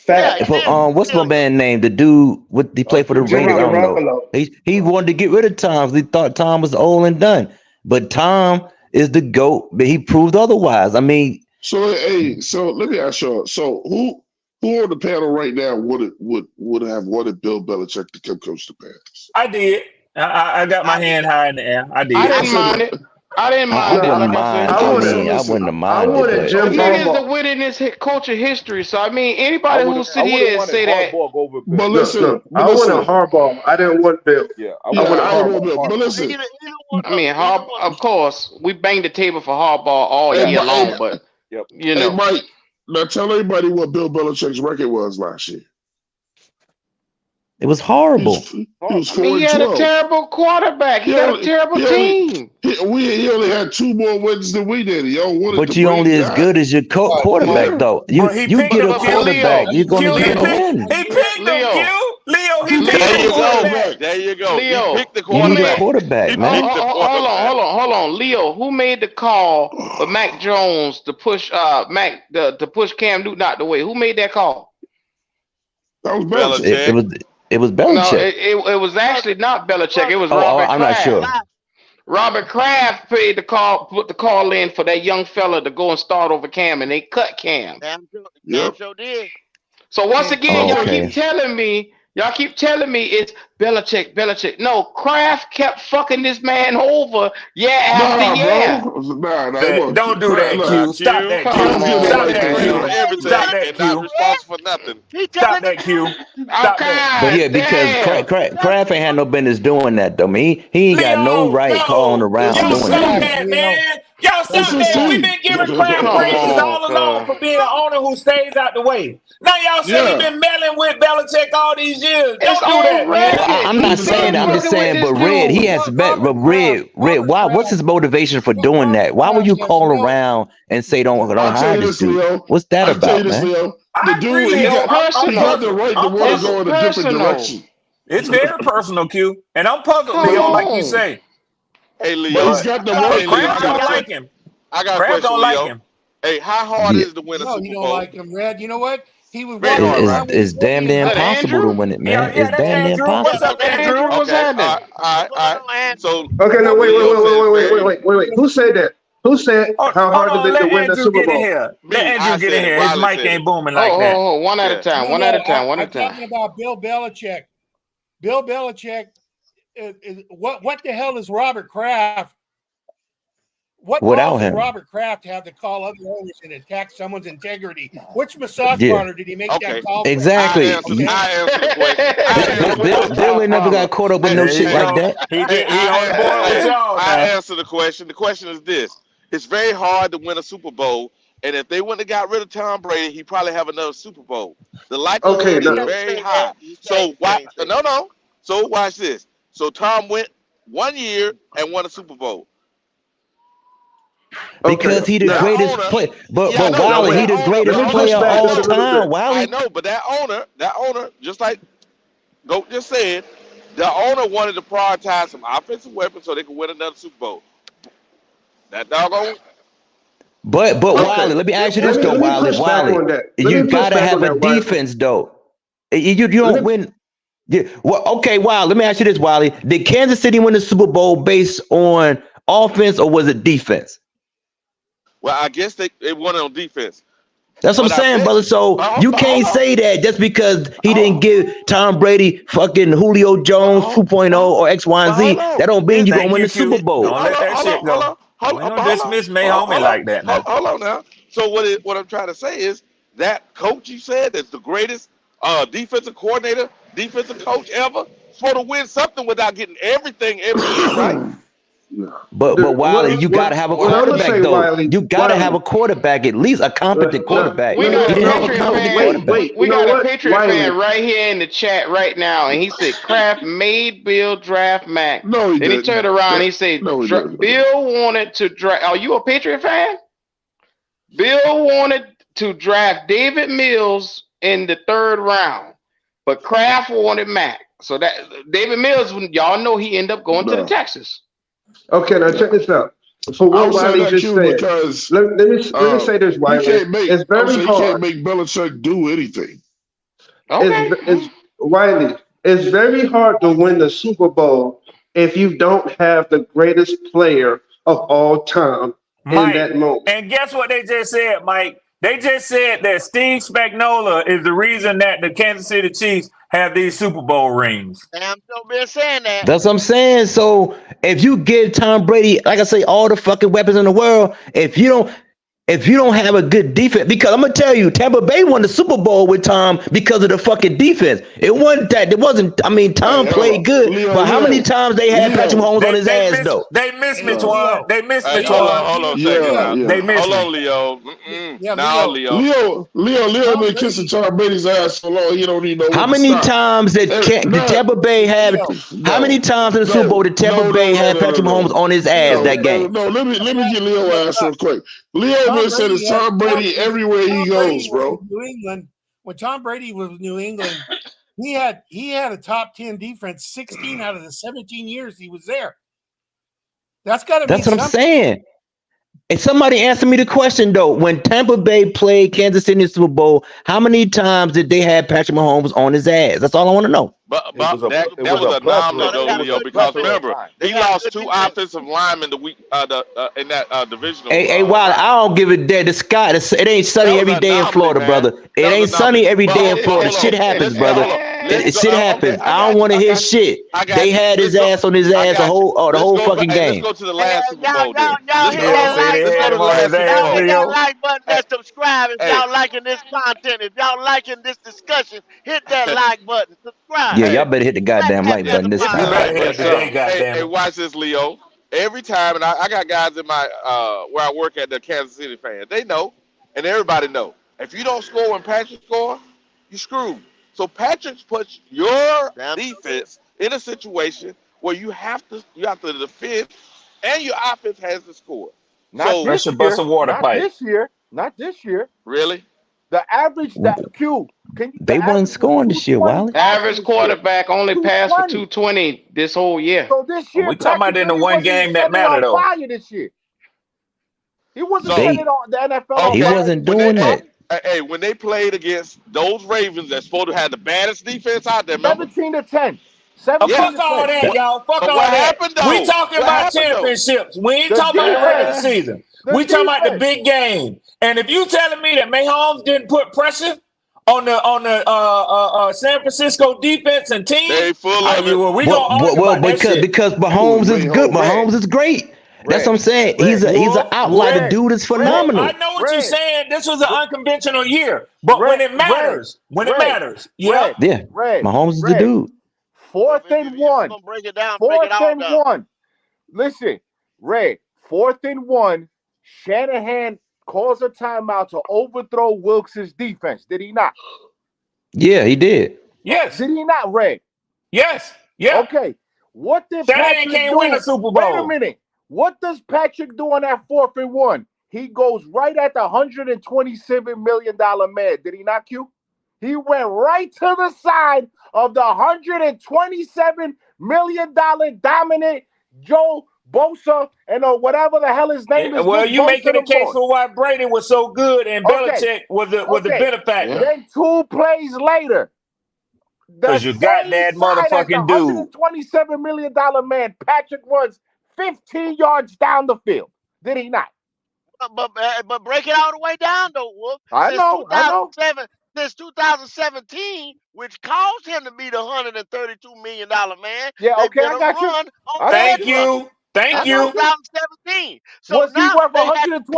Yeah, fact, he did. What's my man name? The dude he played for the Jimmy Raiders. I don't know. Garoppolo. He wanted to get rid of Tom. He thought Tom was old and done. But Tom is the GOAT, but he proved otherwise. I mean, So let me ask y'all. So who on the panel right now would have wanted Bill Belichick to come coach the Panthers? I did. I got my hand high in the air. I did. I didn't mind it. I didn't I mind it. wouldn't Like I said, mind. I I wanted, mean, I listen. wouldn't have I minded, wanted but Jim he is the Harbaugh. winningest coach of history. So I mean, I anybody would who have. I sit would here have and wanted say that, Harbaugh over But Bill. listen, I wanted Harbaugh. I didn't want Bill. Yeah, I I yeah, wanted wanted I ain't Harbaugh. gonna Harbaugh. be. But listen, Either one I of mean, them. Either one of Of course, we banged the table for Harbaugh all hey, year hey, long, but Yep. you hey, know, Mike, now tell everybody what Bill Belichick's record was last year. it was He horrible. was, he was I mean, 4 he and had a 12. terrible quarterback. He He got a only, terrible he only, team. he only had 2 more wins than we did. Y'all wanted But to you bring only as that. good as your quarterback, Yeah. though. But he You picked get him, a But Q. quarterback, Leo, you're Q, gonna Leo, win. he picked him, Leo, Q. Leo, he He picked There picked the the you go. quarterback. quarterback. There you go. He Leo, picked the You who need a made? quarterback. quarterback, He man. picked the quarterback. Hold on, Leo. Who made the call for Mac Jones to push to push Cam Newton out the way? Who made that call? That was Belichick. It Belichick. was No, Belichick. it was actually not Belichick. It was Oh, Robert I'm not Kraft. sure. Robert Kraft paid the call, put the call in for that young fella to go and start over Cam, and they cut Cam. Damn Yep. sure did. So once again, Oh, y'all okay. keep telling me it's Belichick. No, Kraft kept fucking this man over year after Nah, year. bro. Nah, it wasn't. Don't do that, Nah, Q. Stop Q. that, Come Q. Let's get it on, Stop right that, there, Responsible Q. for Q. man. everything Stop that, and not Q. responsible for nothing. He Stop telling that, Q. Oh, Stop that. But God yeah, because damn. Kraft ain't had no business doing that, though. Man, he ain't got no Leo, right calling no. It's around Y'all his doing that, stop team. man. that, man. Y'all It's stop his that. We've team. been giving Kraft Come praises on, all along for being an owner who stays out the way. Now y'all say he Yeah. been meddling with Belichick all these years. it's Don't do that, on man. Well, record. I'm He not He saying been that. I'm been just fucking with saying, this but Red, he dude. has but Red, why? What's his motivation for doing that? Why would you call around and say don't I'll tell hire you this this, dude? Leo. What's that I'll tell you about, this, man? Leo. The I agree, dude, It's Leo. I'm he got the personal. puzzled. right to I'm want to It's puzzled. go in a different personal. direction. It's very personal, Q. And I'm puzzled, Come Leo, But like you on. say. Hey but Leo. he's But got the right. Hey Leo, Kraft I got don't a like question. him. I got a Kraft question, don't like Leo. him. Hey, how hard Yeah, is it to win a Super You don't Bowl? like him, Red. You know what? He was Very watching hard, it's right? Tommy it's damn Williams. near Is that impossible to Andrew? win it, Yeah, man. yeah, It's that's damn near Andrew. Yeah, What's impossible. up, that's That's Andrew. Andrew? Andrew. What's Okay, happening? What's going on, Andrew? So Okay, no, what wait, Leo wait, wait, said is wait, wait, wait, very wait, wait, wait. Who said that? Who said how Hold hard is on, it to let win the Andrew Super get in Bowl? here. Let me. Andrew I get in said it. here. His Wiley mic said ain't it. booming Oh, like that. one at a Yeah. time. No, One at no, a time. One I'm at a time. talking about Bill Belichick. Bill Belichick. What the hell is Robert Kraft? What Without balls does him, Robert Kraft have to call other owners and attack someone's integrity? Which massage yeah, parlor did he make that Okay. call from? exactly. Okay. I answer the question. I answer the Without question. Bill top ain't never got dollar. caught up with Hey, no There shit you hey, like go. that. hey, He on the board with y'all I now. answer the question. The question is this: it's very hard to win a Super Bowl, and if they wouldn't have got rid of Tom Brady, he probably have another Super Bowl. The Okay, likelihood You is no, can't very say that. high. So You why? can't say No, no. So watch this. So Tom went 1 year and won a Super Bowl. Because okay, he the now, That greatest owner, play, but yeah, I but know, now but Wiley, he wait. that the owner, greatest Let me hold on, player push of back hold all just a on. little time. bit. I Wiley. know, but that owner, just like Goat just said, the owner wanted to prioritize some offensive weapons so they could win another Super Bowl. That doggone. But Okay, Wiley, let me ask you let this me though, let me Wiley. push back Wiley, on that. Let you me push gotta back on have a that, Wiley. defense though. You Let don't me. win. Yeah. Well, okay, Wiley. Let me ask you this, Wiley. Did Kansas City win the Super Bowl based on offense or was it defense? Well, I guess they won it on defense. That's what I'm But I saying, bet brother. So you hold can't on. say that just because he didn't Hold, give Tom Brady fucking Julio but Jones 2.0 or X, Y, and hold Z. on. That don't Yeah, mean you're gonna thank win you, the Super Q. Bowl. Don't let that Hold shit on, hold go. on, hold We on, don't hold on, dismiss May hold Homie on, like that now. hold on now. So what I'm trying to say is that coach you said that's the greatest defensive coordinator, defensive coach ever, supposed to win something without getting everything every year, right? But Wiley, He's you gotta have a What I'm gonna quarterback say, though. Wiley, You gotta have Wiley. a quarterback, at least a competent quarterback. We Let me, got He a didn't have a Patriot no, competent fan. wait, quarterback. wait. You We know got a what, Patriot Wiley? fan right here in the chat right now, and he said Kraft made Bill draft Mac. No, he Then he turned didn't. around and he said No, he didn't. Bill wanted to draft. Are you a Patriot fan? Bill wanted to draft David Mills in the third round, but Kraft wanted Mac. So that David Mills, y'all know he ended up going to the No, Texas. Okay, now check this out. For I what would say Wiley that just Q said, because let me say this, you Wiley. can't make. It's I would very say you can't hard. make Belichick do anything. Okay. It's Wiley. It's very hard to win the Super Bowl if you don't have the greatest player of all time in Mike, that moment. and guess what they just said, Mike? They just said that Steve Spagnuolo is the reason that the Kansas City Chiefs have these Super Bowl rings. Damn, don't be saying that. That's what I'm saying. So if you give Tom Brady, like I say, all the fucking weapons in the world, if you don't have a good defense, because I'm gonna tell you, Tampa Bay won the Super Bowl with Tom because of the fucking defense. It wasn't that. It wasn't. I mean, Tom played good, but how many times they had Patrick Mahomes on his ass though? They missed me, Twan. They missed me, Hold Twan. on a second now. They missed Hold me. on, Leo. Yeah, Now, Leo. Leo been kissing Tom Brady's ass so long he don't even know. How many times did Tampa Bay have? How many times in the Super Bowl did Tampa Bay have Patrick Mahomes on his ass that game? No, let me get Leo ass real quick. Leo been saying it's Tom Brady everywhere he goes, bro. New England, when Tom Brady was with New England, he had a top 10 defense 16 out of the 17 years he was there. That's got to be. That's what I'm saying. And somebody answer me the question though. When Tampa Bay played Kansas City in the Super Bowl, how many times did they have Patrick Mahomes on his ass? That's all I want to know. But that was a anomaly though, Leo, because remember he lost 2 offensive linemen the week in that divisional. Hey, Wilder, I don't give a damn. The sky, it ain't sunny every day in Florida, brother. It ain't sunny every day in Florida. Shit happens, brother. Shit happens. I don't want to hear shit. They had his ass on his ass the whole fucking game. Let's go to the last Super Bowl. Y'all hit that like button and subscribe if y'all liking this content. If y'all liking this discussion, hit that like button. Subscribe. Yeah, y'all better hit the goddamn like button this time. Hey, watch this, Leo. Every time, and I got guys in my where I work at, the Kansas City fans. They know, and everybody know. If you don't score when Patrick score, you screwed. So Patrick puts your defense in a situation where you have to defend, and your offense has to score. Not this year. Really? The average they wasn't scoring this year, Wiley. Average quarterback only passed for 220 this whole year. So this year, we talking about in the one game that mattered though. Fire this year. He wasn't setting on the NFL. He wasn't doing that. Hey, when they played against those Ravens that's supposed to have the baddest defense out there, 17-10. Fuck all that, y'all. Fuck all that. Happened, though? We talking about championships. We ain't talking about the regular season. We talking about the big game. And if you telling me that Mahomes didn't put pressure on the San Francisco defense and team, they full of it. Because Mahomes is good. Mahomes is great. That's what I'm saying. He's an outlier. The dude is phenomenal. I know what you're saying. This was an unconventional year, but when it matters, yeah. Mahomes is the dude. 4th and 1. Break it down. 4th and 1. Listen, Ray. 4th and 1. Shanahan calls a timeout to overthrow Wilkes' defense. Did he not? Yeah, he did. Yes. Did he not, Ray? Yes. Yeah. Okay. What did Shanahan can't win a Super Bowl? Wait a minute. What does Patrick do on that 4th and 1? He goes right at the $127 million man. Did he not, Q? He went right to the side of the $127 million dominant Joe Bosa and whatever the hell his name is. Well, you making a case for why Brady was so good and Belichick was the benefactor. Then 2 plays later, because you got that motherfucking dude. $127 million man, Patrick runs 15 yards down the field. Did he not? But break it all the way down though, Wolf. I know. Since 2017, which caused him to be the $132 million man. Yeah, okay, I got you. Thank you. 2017. So was he worth $127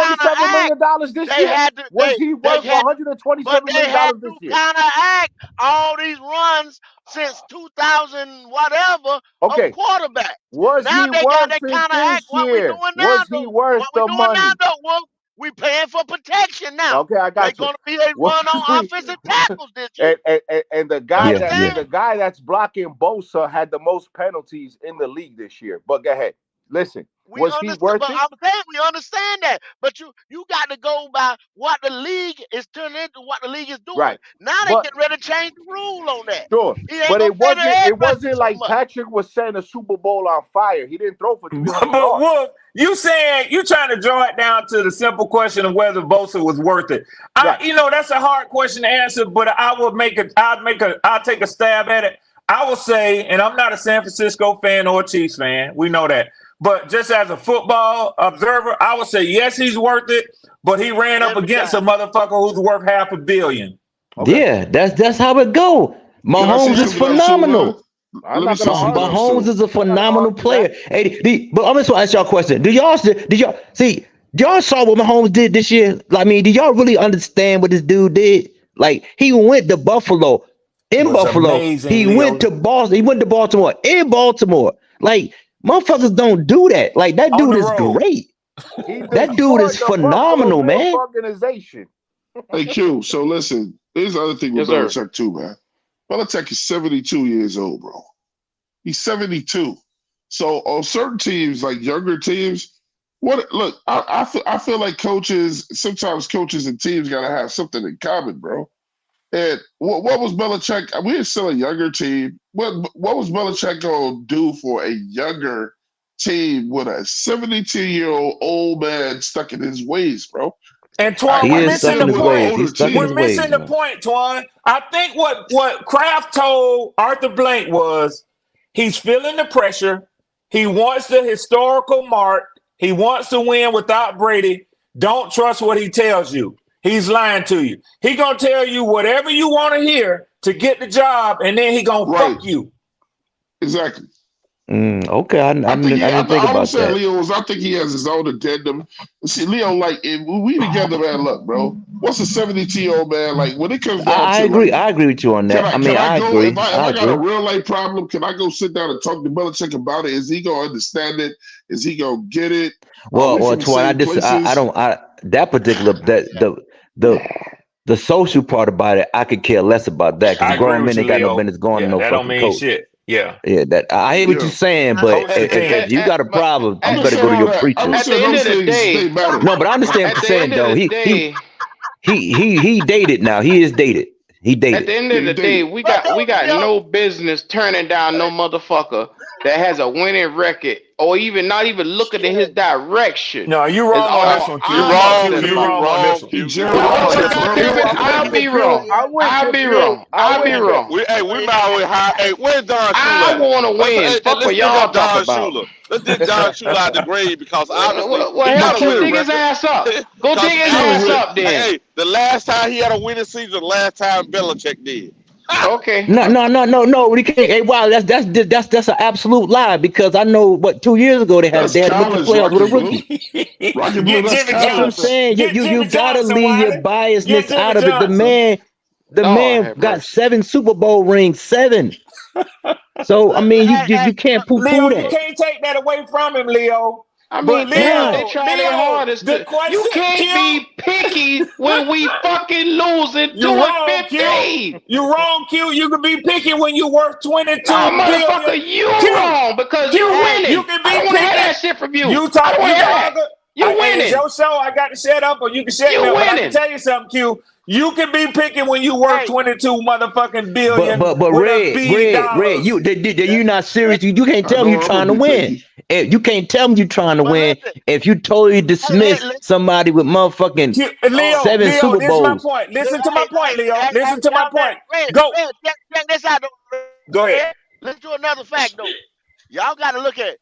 million this year? Was he worth $127 million this year? Counteract all these runs since 2000 whatever of quarterback. Was he worth it this year? Was he worth the money? We paying for protection now. Okay, I got you. They're going to be a run on offensive tackles this year. And the guy that's blocking Bosa had the most penalties in the league this year. But go ahead. Listen, was he worth it? I'm saying we understand that, but you got to go by what the league is turning into, what the league is doing. Right. Now they get ready to change the rule on that. Sure, but it wasn't like Patrick was setting a Super Bowl on fire. He didn't throw for 300 yards. But Wolf, you saying you trying to draw it down to the simple question of whether Bosa was worth it. That's a hard question to answer, but I'll take a stab at it. I will say, and I'm not a San Francisco fan or a Chiefs fan. We know that. But just as a football observer, I would say, yes, he's worth it, but he ran up against a motherfucker who's worth $500 million. Okay. Yeah, that's how it go. Mahomes is phenomenal. I'm let me not say gonna something argue. else Mahomes too. is a I'm not gonna phenomenal argue that. player. Hey, but I'm just want to ask y'all a question. Did y'all see? Y'all saw what Mahomes did this year? I mean, do y'all really understand what this dude did? Like, he went to Buffalo. In Was Buffalo, amazing, he went Leo. to Boston. He went to Baltimore. In Baltimore, like, motherfuckers don't do that. Like, that On dude the is road. great. He That dude destroyed is the Buffalo phenomenal, Bills man. organization. Hey Q, so listen, here's the other thing with Yes, sir. Belichick too, man. Belichick is 72 years old, bro. He's 72. So on certain teams, like younger teams, I feel like sometimes coaches and teams gotta have something in common, bro. And what was Belichick? We're still a younger team. What was Belichick gonna do for a younger team with a 72-year-old old man stuck in his ways, bro? And Twan, He we're is missing stuck the in his with an ways. point. older He's stuck in team. his We're ways, missing the man. point, Twan. I think what Kraft told Arthur Blank was he's feeling the pressure. He wants the historical mark. He wants to win without Brady. Don't trust what he tells you. He's lying to you. He gonna tell you whatever you want to hear to get the job, and then he gonna Right. fuck you. Exactly. Okay, I I think didn't think all I'm about saying, that. Leo, is I think he has his own addendum. See, Leo, like if we together, man. Look, bro, what's a 72-year-old man like? When it comes down I to agree. like, I agree with you on that. I can mean, I I go if agree. I I got a agree. real life problem? Can I go sit down and talk to Belichick about it? Is he gonna understand it? Is he gonna get it? Are we from the Twan, same places? that particular the social part about it, I could care less about that because I agree grown with men you, ain't got no Leo. business going to Yeah, no that don't fucking mean coach. shit. Yeah, Yeah, that I hear what you're Yeah, saying, but coach the team. if you got a But problem, I'm you just better go saying to all your that. I'm preacher. just at the saying end those of the things day, they matter. No, but I understand what at you're the end saying of though. the He day, he dated now. He is dated. He at dated. the end Yeah, of he the day, did. But we got Leo, no business turning down no motherfucker that has a winning record or even not even looking in his direction. No, you Is wong on this all one, You Q. I'm wrong, Q, upset you Q. about. wrong on this Wrong, one. He Q. You generally wrong Well, on lost well, this it, one, God bro. Q. damn it, I'm I'll with be you. wrong. I'm with I'll you, be Leo. wrong. I'm I'll with be you. wrong. We about with high. Hey, where's Don I Shula at? want to win. Fuck what Let's dig y'all up talk Don about. Shula. Let's dig Don Shula out the grave because obviously Well, he hell, got a go winning dig his record. ass up. Go Because dig his ass obviously, up then. hey, the last time he had a winning season, the last time Belichick did. Okay. No. We can't. Hey, wow, that's an absolute lie because I know what 2 years ago That's they had to make the college, playoffs with a Rocky Blue. rookie. Rocky Blue, Get that's Jimmy That's what I'm college. Johnson. saying. Get You Jimmy gotta Johnson, leave your Wiley. Get biasness Jimmy out of it. Johnson. The Lord man have got mercy. 7 Super Bowl rings, 7. So I mean, you can't Leo, poo-poo you that. can't take that away from him, Leo. I But mean, damn, they Nah, try their hardest The to. You question, can't Q, be picky when we fucking losing you 2 and wrong, Q. 15. You wrong, Q. You can be picky when you worth No, 22 billion. motherfucker, you Q, wrong because you Q, you winning. can I be don't want to hear picky. that shit from you. You I don't talk, want you to hear can that. argue. You Hey, it's winning. your show. I got to shut up or you can shut me You up. But I can winning. tell you something, Q. You can be picky when you worth hey, 22 motherfucking but billion but but with a red, B red, red. dollars. You not serious. You can't I tell me know you're I'm gonna trying to be win. picky. You can't tell me you're trying to but win listen, if you totally hey, dismiss listen, somebody with motherfucking oh, Leo, 7 Leo, Super this is my Bowls. point. Listen to my point, Leo. hey, Listen to my y'all got point. Go. check this out though. Go ahead. Let's do another fact though. Y'all got to look at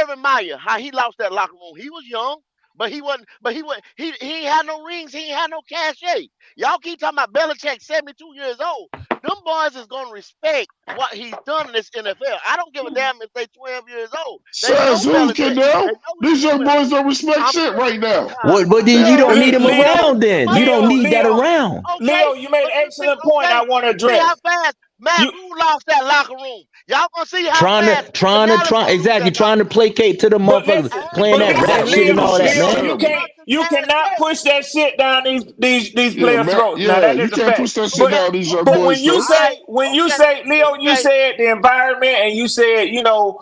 Urban Meyer, how he lost that locker room. He was young, but he ain't had no rings, he ain't had no cachet. Y'all keep talking about Belichick 72 years old. Them boys is gonna respect what he's done in this NFL. I don't give a damn if they 12 years old. They Says know who, Belichick. They Cadell? know he's These young doing. boys don't respect I'm shit right now. But They then you don't need already him Leo, around. Then you don't Leo, need that Leo, around. okay, Leo, you made but an you see, excellent point I want to see how address. fast Matt You Rule lost that locker room. Y'all gonna see how fast Canales gonna lose Exactly that trying locker to room. placate to the But motherfuckers listen, I playing but that listen, rap Matt shit and Leo, Rule all that, is Leo, man. terrible. you cannot push that shit down these Yeah, players' Matt. throats. Now Yeah, that you is a can't fact. push that shit But okay, down these young but okay, boys' all right, when you okay, say Leo, you okay. said the environment and you said,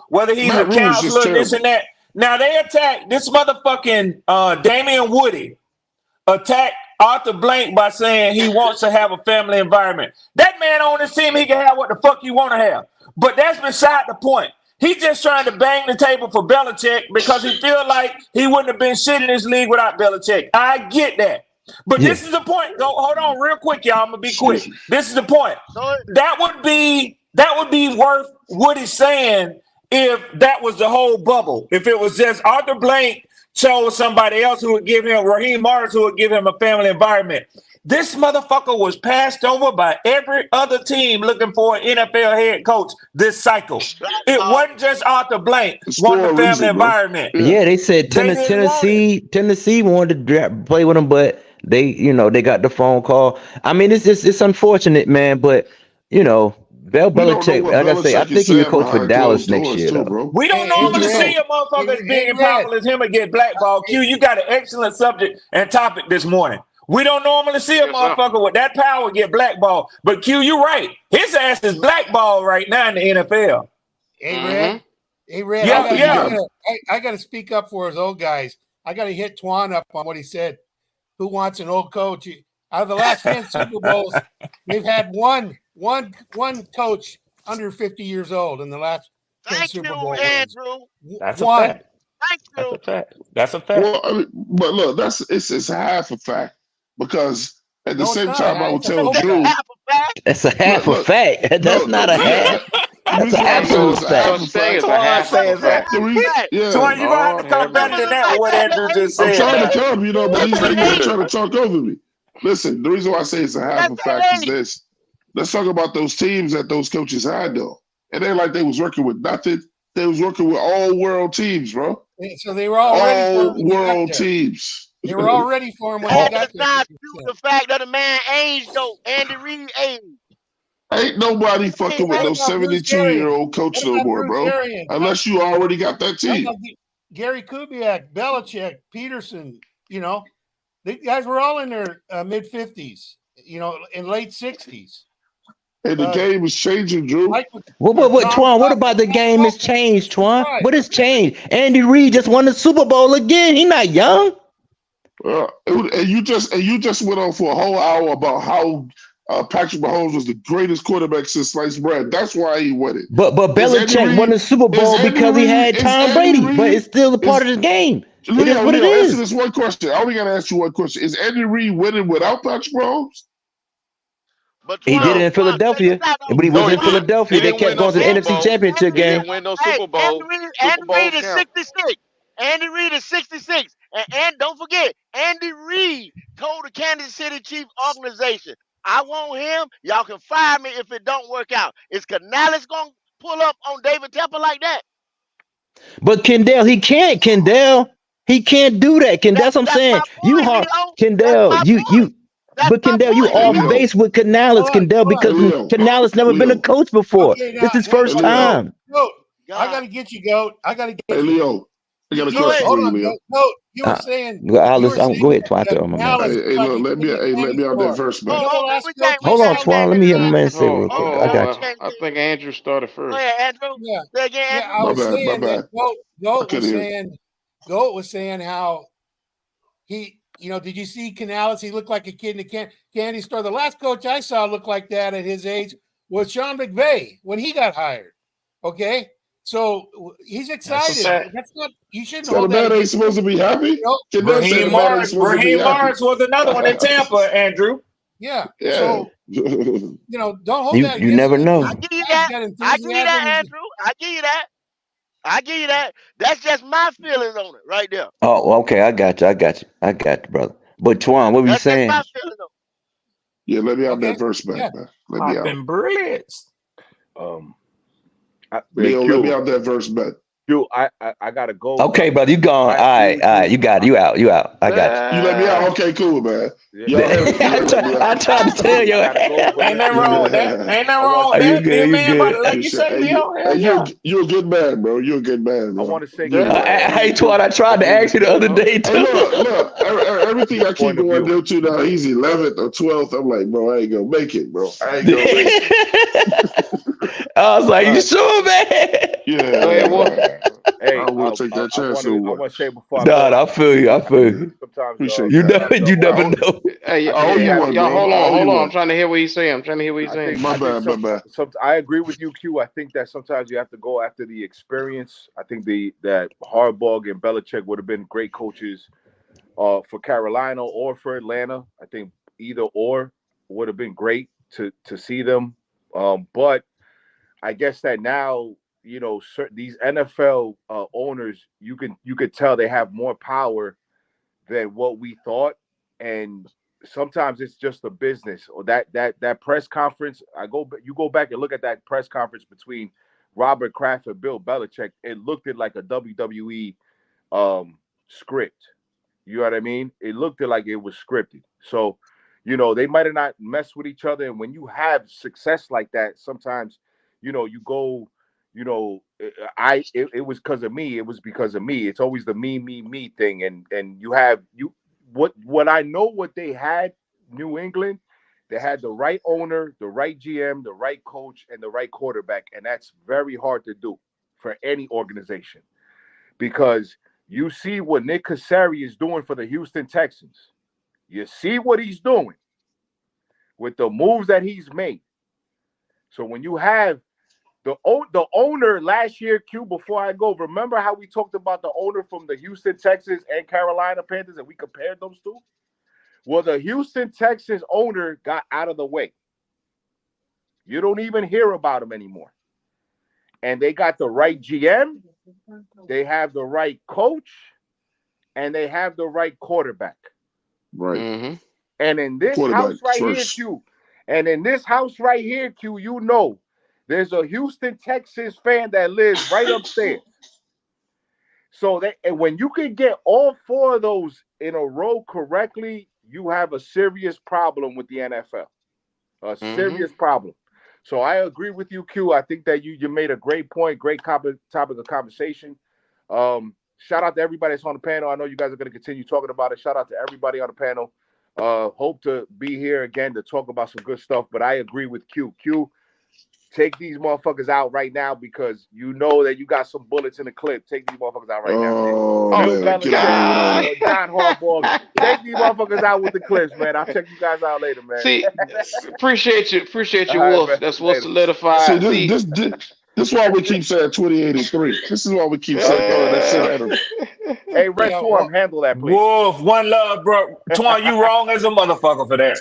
whether he's a Matt Rule is just counselor, this terrible. and that. Now they attack this motherfucking Damian Woody attacked Arthur Blank by saying he wants to have a family environment. That man on his team, he can have what the fuck you want to have. But that's beside the point. He's just trying to bang the table for Belichick because he feel like he wouldn't have been shit in this league without Belichick. I get that. But Yeah. this is the point. Go, hold on real quick, y'all. I'm gonna be quick. Excuse me. This is the point. So That would be worth what he's saying if that was the whole bubble. If it was just Arthur Blank chose somebody else who would give him Raheem Morris, who would give him a family environment. This motherfucker was passed over by every other team looking for an NFL head coach this cycle. It wasn't just Arthur Blank wanting the family environment. Yeah, they said They didn't want it. Tennessee wanted to play with him, but they got the phone call. I mean, it's unfortunate, man, but Belichick, like I say, I think he would coach for Dallas next year, though. bro. We don't normally see a motherfucker as big and powerful as him and get blackballed. Q, you got an excellent subject and topic this morning. We don't normally see a motherfucker with that power get blackballed. But Q, you're right. His ass is blackballed right now in the NFL. Hey, Red. Hey, Red. I got to speak up for his old guys. I got to hit Twan up on what he said. Who wants an old coach? Out of the last 10 Super Bowls, they've had one coach under 50 years old in the last 10 Super Bowls. Andrew. That's a fact. Thank you. That's a fact. That's a fact. Well, I mean, but look, it's half a fact because at the same time, I will tell Drew. That's a half a fact. That's not a half. That's an absolute fact. Twan, you're going to have to come better than that with what Andrew just said. I'm trying to come, but he's trying to talk over me. Listen, the reason why I say it's a half a fact is this. Let's talk about those teams that those coaches had, though. And they like they was working with nothing. They was working with all world teams, bro. So they were all ready for all world teams. They were all ready for him when he got there. Not the fact that the man age though, Andy Reid age. Ain't nobody fucking with no 72-year-old coach no more, bro. Unless you already got that team. Gary Kubiak, Belichick, Peterson, the guys were all in their mid-50s, in late 60s. And the game is changing, Drew. What, Twan? What about the game has changed, Twan? What has changed? Andy Reid just won the Super Bowl again. He's not young. And you just went on for a whole hour about how Patrick Mahomes was the greatest quarterback since sliced bread. That's why he won it. But Belichick won the Super Bowl because he had Tom Brady, but it's still a part of the game. Leo, answer this one question. I only got to ask you one question. Is Andy Reid winning without Patrick Mahomes? He did it in Philadelphia, but he was in Philadelphia. They kept going to the NFC Championship game. He didn't win no Super Bowl. Andy Reid is 66. Andy Reid is 66. And don't forget, Andy Reid told the Kansas City Chiefs organization, I want him. Y'all can fire me if it don't work out. Is Canales going to pull up on David Tepper like that? But Kendall, he can't. He can't do that. Kendall, that's what I'm saying. But Kendall, you off base with Canales, Kendall, because Canales never been a coach before. This is first time. I got to get you, Goat. I got to get you. Leo, I got a question for you, Leo. Goat, you were saying. Go ahead, Twan. Let me out that verse, man. Hold on, Twan. Let me hear my man say real quick. I got you. I think Andrew started first. Andrew. Yeah, I was saying that Goat was saying how he, did you see Canales? He looked like a kid in a candy store. The last coach I saw look like that at his age was Sean McVay when he got hired. Okay, so he's excited. That's not. You shouldn't. So the man ain't supposed to be happy. Raheem Morris was another one in Tampa, Andrew. Yeah. So don't hold that. You never know. I give you that, Andrew. I give you that. That's just my feelings on it right there. Oh, okay. I got you, brother. But Twan, what were you saying? That's my feelings on it. Yeah, let me have that verse back, man. Let me out. Brilliance. Leo, let me have that verse back. Dude, I gotta go. Okay, brother, you gone. All right, you got it. You out. I got you. You let me out. Okay, cool, man. I tried to tell you. Ain't nothing wrong with that. Ain't nothing wrong with that. You good. Like you say, Leo. You're a good man, bro. You're a good man. I want to say, hey, Twan, I tried to ask you the other day too. Hey, look, everything I keep going to do now, he's 11th or 12th. I'm like, bro, I ain't gonna make it, bro. I ain't gonna make it. I was like, you sure, man? Yeah. Hey, I want to take that chance. I want to say before. I feel you. Sometimes you never know. Hey, y'all, hold on. I'm trying to hear what he's saying. My bad. I agree with you, Q. I think that sometimes you have to go after the experience. I think that Harbaugh and Belichick would have been great coaches for Carolina or for Atlanta. I think either or would have been great to see them. But I guess that now, these NFL owners, you could tell they have more power than what we thought, and sometimes it's just a business. Or that press conference. You go back and look at that press conference between Robert Kraft and Bill Belichick. It looked like a WWE script. You know what I mean? It looked like it was scripted. So, they might have not messed with each other. And when you have success like that, sometimes, you go, it was because of me. It was because of me. It's always the me thing. And what I know what they had, New England, they had the right owner, the right GM, the right coach, and the right quarterback. And that's very hard to do for any organization, because you see what Nick Cassari is doing for the Houston Texans. You see what he's doing with the moves that he's made. So when you have the owner last year, Q, before I go, remember how we talked about the owner from the Houston Texans and Carolina Panthers, and we compared those two? Well, the Houston Texans owner got out of the way. You don't even hear about him anymore. And they got the right GM. They have the right coach, and they have the right quarterback. Right. Mm-hmm. And in this house right here, Q, there's a Houston Texans fan that lives right upstairs. So and when you can get all four of those in a row correctly, you have a serious problem with the NFL. A serious problem. So I agree with you, Q. I think that you made a great point, great topic of conversation. Shout out to everybody that's on the panel. I know you guys are going to continue talking about it. Shout out to everybody on the panel. Hope to be here again to talk about some good stuff. But I agree with Q. Q, take these motherfuckers out right now, because you know that you got some bullets in the clip. Take these motherfuckers out right now. John Harbaugh, take these motherfuckers out with the clips, man. I'll check you guys out later, man. See, appreciate you, Wolf. Right, that's what solidified. This is why we keep saying 28-3. This is why we keep saying that shit at him. Hey, Red Swarm, handle that, please. Wolf, one love, bro. Twan, you wrong as a motherfucker for that.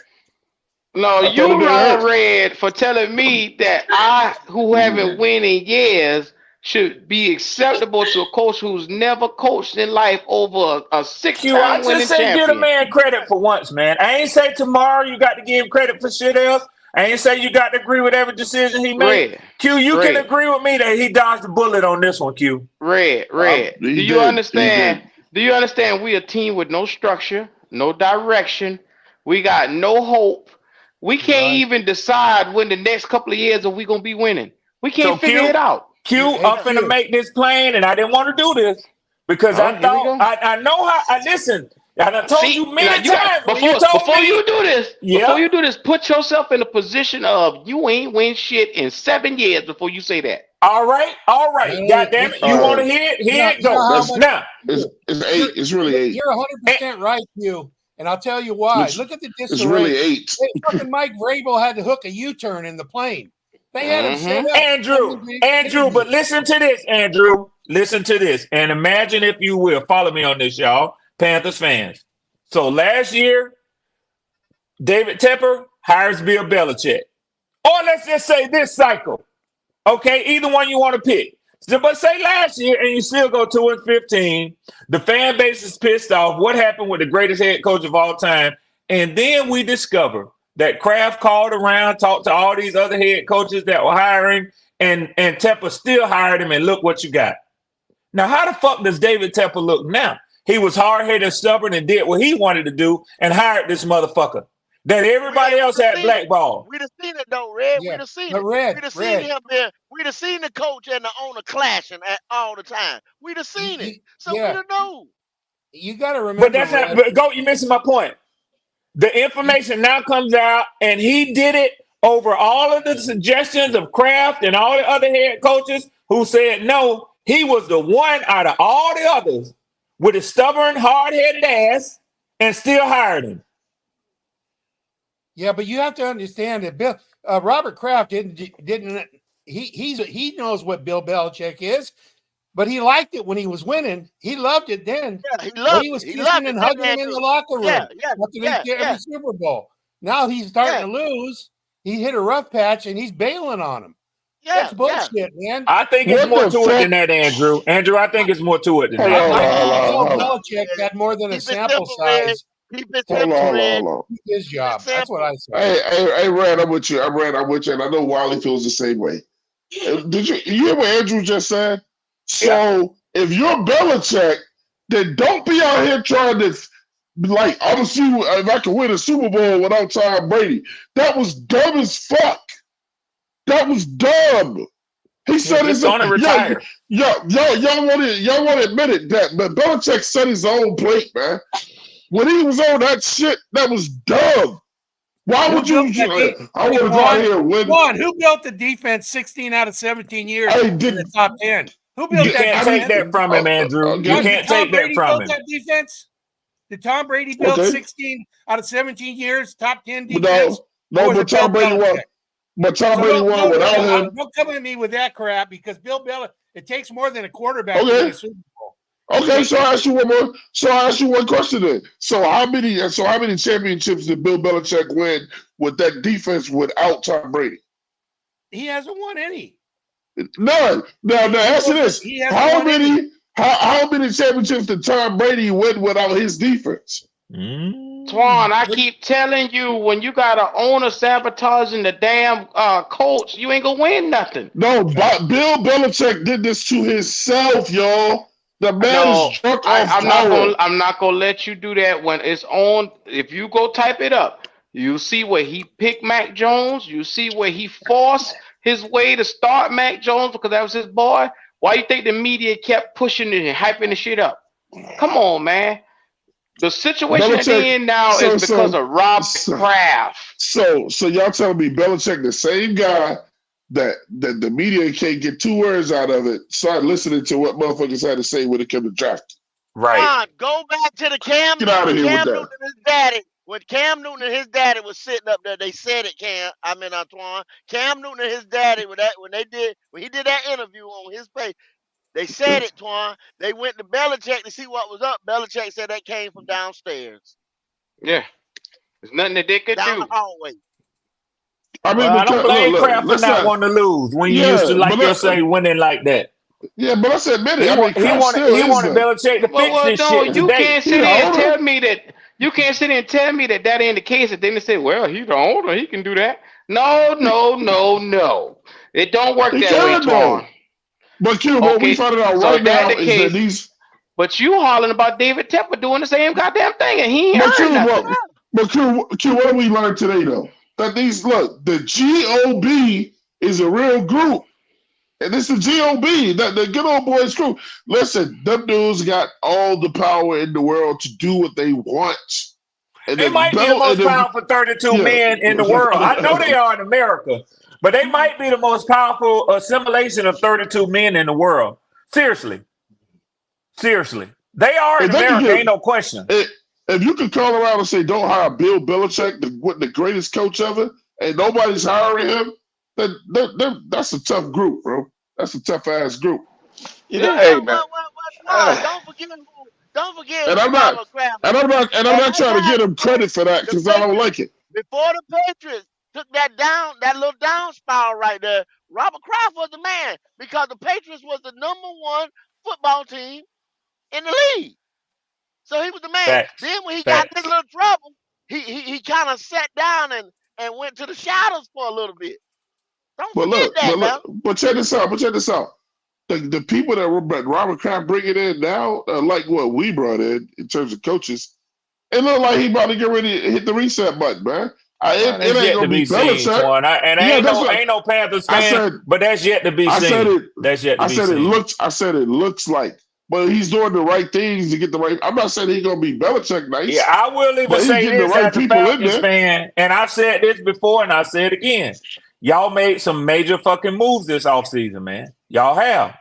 No, you wrong, Red, for telling me that I, who haven't won in years, should be acceptable to a coach who's never coached in life over a 6-time winning champion. I just say give a man credit for once, man. I ain't say tomorrow you got to give him credit for shit else. I ain't say you got to agree with every decision he made. Red, Q, you can agree with me that he dodged the bullet on this one, Q. Red. Do you understand? Do you understand we a team with no structure, no direction? We got no hope. We can't even decide when the next couple of years are we going to be winning. We can't figure it out. Q, I'm finna make this plain, and I didn't want to do this because I thought I know how. Listen, I done told you many times. Before you do this, put yourself in a position of you ain't win shit in 7 years before you say that. All right. God damn it. You want to hear it? Here it goes. Now, it's 8. It's really 8. You're 100% right, Q. And I'll tell you why. Look at the disarray. It's really 8. Fucking Mike Vrabel had to hook a U-turn in the plane. They had him set up. Andrew, but listen to this, Andrew. Listen to this. And imagine, if you will, follow me on this, y'all, Panthers fans. So last year, David Tepper hires Bill Belichick. Or let's just say this cycle. Okay, either one you want to pick. But say last year, and you still go 2-15. The fan base is pissed off. What happened with the greatest head coach of all time? And then we discover that Kraft called around, talked to all these other head coaches that were hiring, and Tepper still hired him. And look what you got. Now, how the fuck does David Tepper look now? He was hard-headed, stubborn, and did what he wanted to do, and hired this motherfucker that everybody else had blackballed. We'd have seen it though, Red. Yeah. We'd have seen it. We'd have seen him there. We'd have seen the coach and the owner clashing all the time. We'd have seen it. So we'd have known. You got to remember. But that's not. You're missing my point. The information now comes out, and he did it over all of the suggestions of Kraft and all the other head coaches who said no. He was the one out of all the others with a stubborn, hard-headed ass, and still hired him. Yeah, but you have to understand that Robert Kraft didn't. He knows what Bill Belichick is, but he liked it when he was winning. He loved it then. Yeah, he loved. He was kissing and hugging him in the locker room. Every Super Bowl. Now he's starting to lose. He hit a rough patch and he's bailing on him. That's bullshit, man. I think it's more to it than that, Andrew. I think it's more to it than that. Bill Belichick had more than a sample size Keep it simple, Red. Hold on. His job. That's what I say. Hey, Red, I'm with you. I'm with you, and I know Wiley feels the same way. Did you hear what Andrew just said? So if you're Belichick, then don't be out here trying to like, I'm gonna see if I can win a Super Bowl without Tom Brady. That was dumb as fuck. That was dumb. He said he's going to retire. Y'all want to admit it that, but Belichick set his own plate, man. When he was on that shit, that was dumb. Why would you? I want to go out here and win. Who built the defense 16 out of 17 years in the top 10? Who built that? You can't take that from him, Andrew. You can't take that from him. That defense? Did Tom Brady build 16 out of 17 years, top 10 defense? No, but Tom Brady won. But Tom Brady won without him. Don't come at me with that crap because Bill Belichick. It takes more than a quarterback to win a Super Bowl. Okay, so I ask you one more. So I ask you one question then. So how many championships did Bill Belichick win with that defense without Tom Brady? He hasn't won any. None. Now answer this. How many championships did Tom Brady win without his defense? Twan, I keep telling you, when you got an owner sabotaging the damn coach, you ain't gonna win nothing. No, but Bill Belichick did this to himself, y'all. The man is drunk off power. I'm not gonna let you do that when it's on. If you go type it up, you see where he picked Mac Jones. You see where he forced his way to start Mac Jones because that was his boy. Why you think the media kept pushing it and hyping the shit up? Come on, man. The situation they're in now is because of Rob Kraft. So y'all telling me Belichick, the same guy that the media can't get two words out of it, start listening to what motherfuckers had to say when it came to draft. Right. Ron, go back to the Cam Newton and his daddy. When Cam Newton and his daddy was sitting up there, they said it, Antoine. Cam Newton and his daddy, when he did that interview on his page, they said it, Twan. They went to Belichick to see what was up. Belichick said that came from downstairs. Yeah. There's nothing that they could do. Down the hallway. I mean, I don't blame Kraft for not wanting to lose when you used to like yourself winning like that. Yeah, but let's admit it. He wanted Belichick to fix this shit. You can't sit there and tell me that. You can't sit there and tell me that ain't the case. And then they say, well, he's the owner. He can do that. No. It don't work that way, Twan. But Q, what we found out right now is that these. But you hollering about David Tepper doing the same goddamn thing, and he ain't heard nothing. But Q, what did we learn today though? That the GOB is a real group, and this is the GOB, the good old boys group. Listen, them dudes got all the power in the world to do what they want. And they might be the most powerful 32 men in the world. I know they are in America. But they might be the most powerful assimilation of 32 men in the world. Seriously. They are in America, ain't no question. If you could call around and say, don't hire Bill Belichick, the greatest coach ever, and nobody's hiring him, then that's a tough group, bro. That's a tough-ass group. Don't forget. And I'm not trying to give him credit for that because I don't like it. Before the Patriots took that little down spiral right there, Robert Kraft was the man because the Patriots was the #1 football team in the league. So he was the man. Facts. Then when he got in little trouble, he kind of sat down and went to the shadows for a little bit. Don't forget that. But check this out. The people that Robert Kraft bringing in now, like what we brought in terms of coaches, it looked like he about to get ready to hit the reset button, man. It ain't gonna be Belichick. Ain't no Panthers fan, but that's yet to be seen. That's yet to be seen. I said it looks like, but he's doing the right things to get the right. I'm not saying he's gonna be Belichick nice. Yeah, I will even say this as a Falcons fan, and I've said this before, and I say it again. Y'all made some major fucking moves this offseason, man. Y'all have.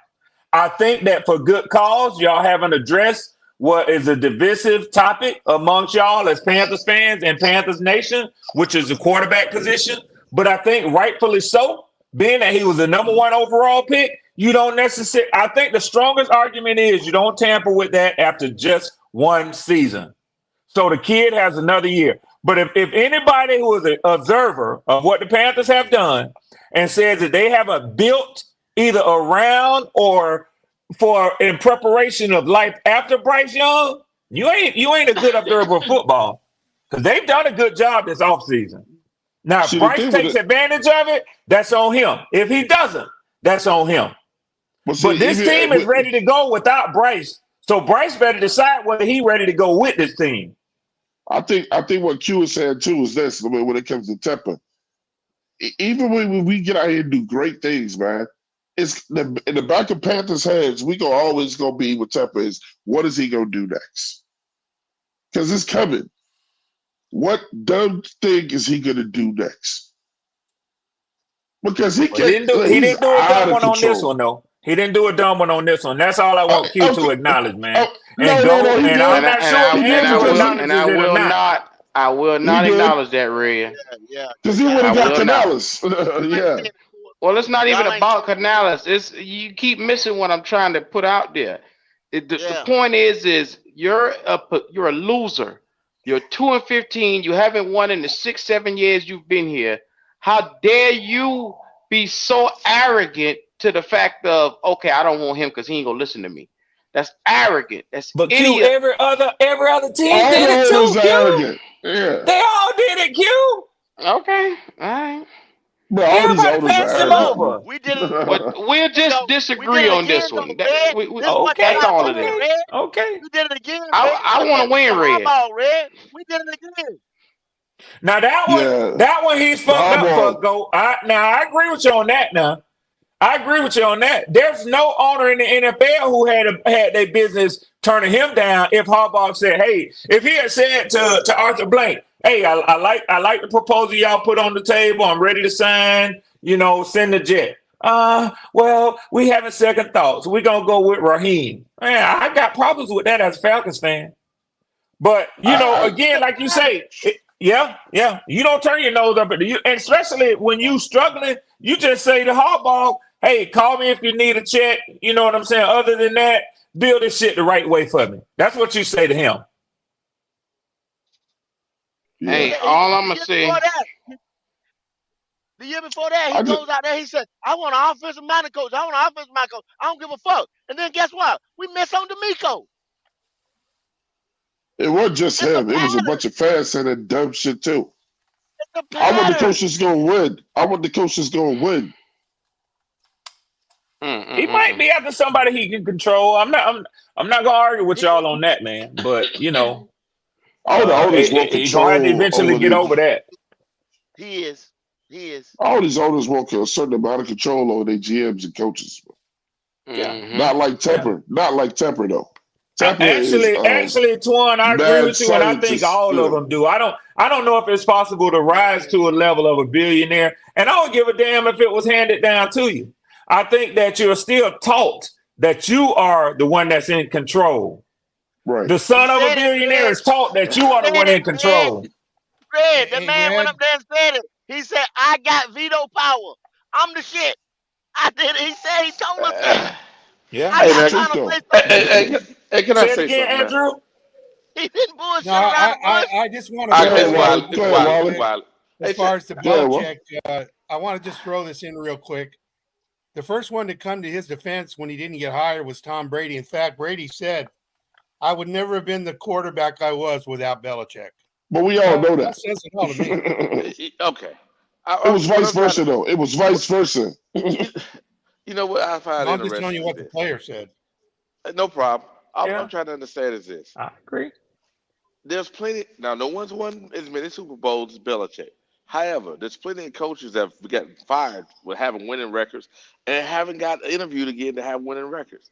I think that for good cause, y'all haven't addressed what is a divisive topic amongst y'all as Panthers fans and Panthers Nation, which is the quarterback position. But I think rightfully so, being that he was the #1 overall pick, you don't necessarily. I think the strongest argument is you don't tamper with that after just one season. So the kid has another year. But if anybody who is an observer of what the Panthers have done and says that they haven't built either around or in preparation of life after Bryce Young, You ain't a good observer of football because they've done a good job this offseason. Now, if Bryce takes advantage of it, that's on him. If he doesn't, that's on him. But this team is ready to go without Bryce. So Bryce better decide whether he's ready to go with this team. I think what Q is saying too is this: when it comes to Tepper, even when we get out here and do great things, man, it's in the back of Panthers' heads. We always gonna be with Tepper is what is he gonna do next? Because it's coming. What dumb thing is he gonna do next? Because he didn't do a dumb one on this one though. He didn't do a dumb one on this one. That's all I want Q to acknowledge, man. I will not acknowledge that, Red. Because he would have got Canales. Yeah. Well, it's not even about Canales. It's you keep missing what I'm trying to put out there. The point is you're a loser. You're 2-15. You haven't won in the 6-7 years you've been here. How dare you be so arrogant to the fact of, okay, I don't want him because he ain't gonna listen to me. That's arrogant. That's but idiot. Q, every other team did it too, Q. Yeah. They all did it, Q. Okay, all right. Bro, everybody passed him over. We did it. But we'll just disagree on this one. Okay. That's all it is. Okay. We did it again. I want to win, Red. We did it again. Now that one he's fucked up for go. Now I agree with you on that. Now I agree with you on that. There's no owner in the NFL who had their business turning him down. If Harbaugh said, "Hey," if he had said to Arthur Blank, "Hey, I like the proposal y'all put on the table. I'm ready to sign. Send the jet." Well, we having second thoughts. We're gonna go with Raheem. Man, I got problems with that as a Falcons fan. But again, like you say. Yeah. You don't turn your nose up at you, and especially when you struggling, you just say to Harbaugh, "Hey, call me if you need a check." You know what I'm saying? Other than that, build this shit the right way for me. That's what you say to him. Yeah. Hey, all I'm gonna say. The year before that, he goes out there. He said, "I want an offensive-minded coach. I want an offensive-minded coach. I don't give a fuck." And then guess what? We miss on D'Amico. It wasn't just him. It was a bunch of fans saying that dumb shit too. I want the coach that's gonna win. He might be after somebody he can control. I'm not gonna argue with y'all on that, man. But all the owners want control. He's gonna have to eventually get over that. He is. All these owners want a certain amount of control over their GMs and coaches. Mm-hmm. Not like Tepper. Not like Tepper though. Actually, Twan, I agree with you, and I think all of them do. I don't know if it's possible to rise to a level of a billionaire, and I don't give a damn if it was handed down to you. I think that you're still taught that you are the one that's in control. Right. The son of a billionaire is taught that you are the one in control. Fred, the man went up there and said it. He said, "I got veto power. I'm the shit." I did it. He told us that. Yeah. Hey, can I say again, something, Andrew? He didn't bullshit No, around I just want to as far as the Belichick, I want to just throw this in real quick. The first one to come to his defense when he didn't get hired was Tom Brady. In fact, Brady said, "I would never have been the quarterback I was without Belichick." But we all know that. That says it all to me. Okay. It was vice versa, though. It was vice versa. You know what I find I'm interesting? just telling you what the player said. No problem. I'm trying to understand is this. I agree. There's plenty. Now, no one's won as many Super Bowls as Belichick. However, there's plenty of coaches that have gotten fired with having winning records and haven't got interviewed again to have winning records.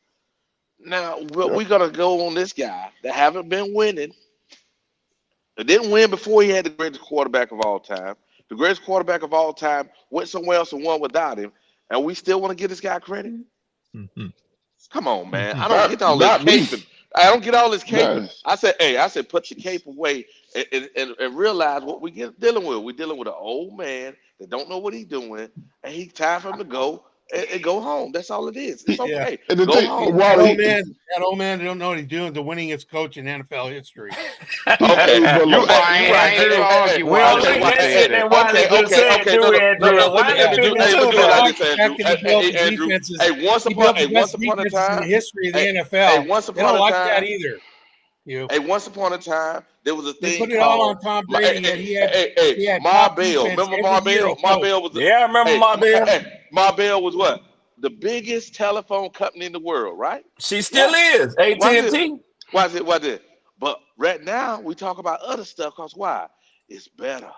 Now, we're going to go on this guy that haven't been winning. That didn't win before he had the greatest quarterback of all time. The greatest quarterback of all time went somewhere else and won without him. And we still want to give this guy credit? Mm-hmm. Come on, man. I don't get all this caping. I don't get all this caping. I said, put your cape away and realize what we're dealing with. We're dealing with an old man that don't know what he's doing, and he's time for him to go and go home. That's all it is. It's okay. Yeah. Go home. That old man don't know what he's doing. The winningest coach in NFL history. Okay, you're right. Hey, once upon a time, in the history of the NFL. They don't like that either. Hey, once upon a time, there was a thing they put it all on Tom Brady. He had Marbell. Remember Marbell? Marbell was I remember Marbell. Marbell was what? The biggest telephone company in the world, right? She still is. AT&T. Why is it? But right now, we talk about other stuff because why? It's better.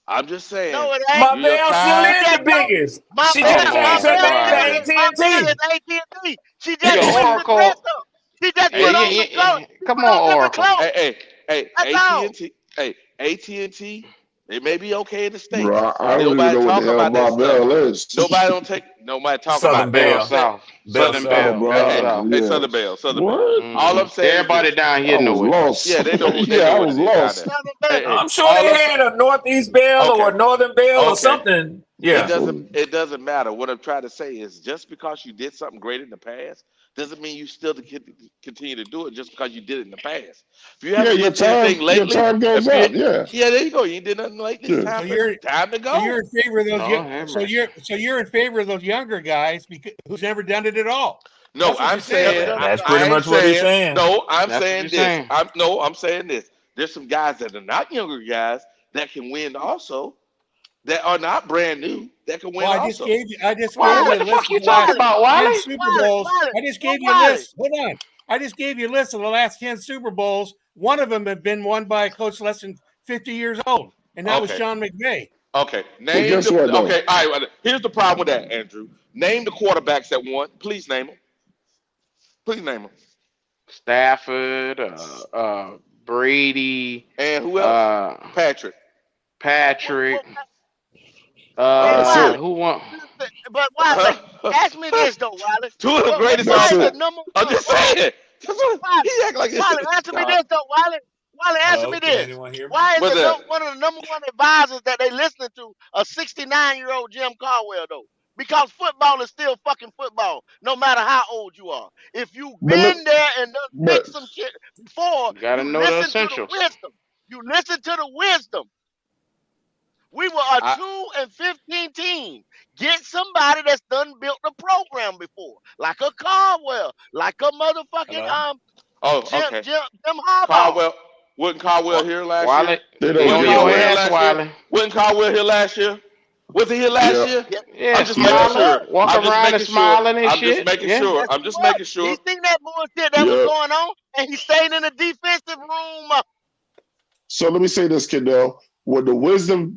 I'm just saying. No, it ain't. Marbell still is the biggest. She just changed her name to AT&T. She just switched the dress up. She just put on some clothes. Come on, Oracle. Hey, AT&T. Hey, AT&T. They may be okay in the States. Bro, I don't even know what the hell Marbell is. Nobody talk Southern about Bell. South. Southern Bell. Hey, Southern Bell. Southern Bell. All I'm saying, everybody down here knows lost. Yeah, they know. I was lost. I'm sure they had a Northeast Bell or a Northern Bell or something. Yeah, it doesn't matter. What I'm trying to say is, just because you did something great in the past doesn't mean you still continue to do it just because you did it in the past. If you haven't done anything lately, your time goes up. Yeah, there you go. You did nothing lately. It's time to go. So you're in favor of those. You're in favor of those younger guys who's never done it at all. No, I'm saying that's pretty much what he's saying. No, I'm saying this. I'm saying this. There's some guys that are not younger guys that can win also. That are not brand new. That can win. I just gave you a list. What the fuck you talking about, Wally? Super Bowls. I just gave you a list. Hold on. I just gave you a list of the last 10 Super Bowls. One of them had been won by a coach less than 50 years old, and that was Sean McVay. Okay. All right. Here's the problem with that, Andrew. Name the quarterbacks that won. Please name them. Stafford, Brady, and who else? Patrick. Who won? But Wally, ask me this though, Wally. Two of the greatest. I'm just saying. He act like Wally, answer me this though, Wally. Wally, answer me this. Why is one of the number one advisors that they listening to a 69-year-old Jim Caldwell though? Because football is still fucking football, no matter how old you are. If you've been there and done fixed some shit before, you gotta know the essentials. You listen to the wisdom. We were a 2-15 team. Get somebody that's done built a program before, like a Caldwell, like a motherfucking Jim Harbaugh. Caldwell wasn't Caldwell here last year? Wasn't Caldwell here last year? Was he here last year? Yeah, I'm just making sure. Walking around and smiling and shit. I'm just making sure. He seen that bullshit that was going on, and he stayed in the defensive room. So let me say this, Kendall. When the wisdom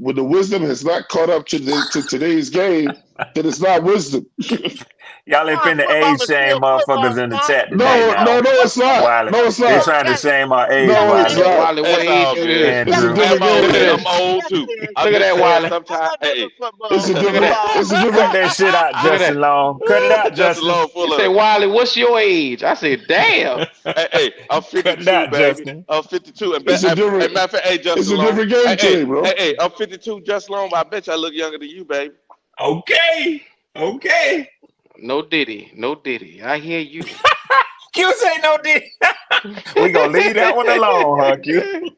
has not caught up to today's game, then it's not wisdom. Y'all ain't finna age shame motherfuckers in the chat. No, it's not. No, it's not. They're trying to shame our age. No, it's not. I'm old too. Look at that, Wiley. It's a different. Cut that shit out, Justin Long. Cut it out, Justin Long. You say, Wiley, what's your age? I said, damn. Hey, I'm 52, baby. I'm 52. It's a different game today, bro. Hey, I'm 52, Justin Long. I bet you I look younger than you, baby. Okay. No Diddy. I hear you. Q say no Diddy. We gonna leave that one alone, huh, Q?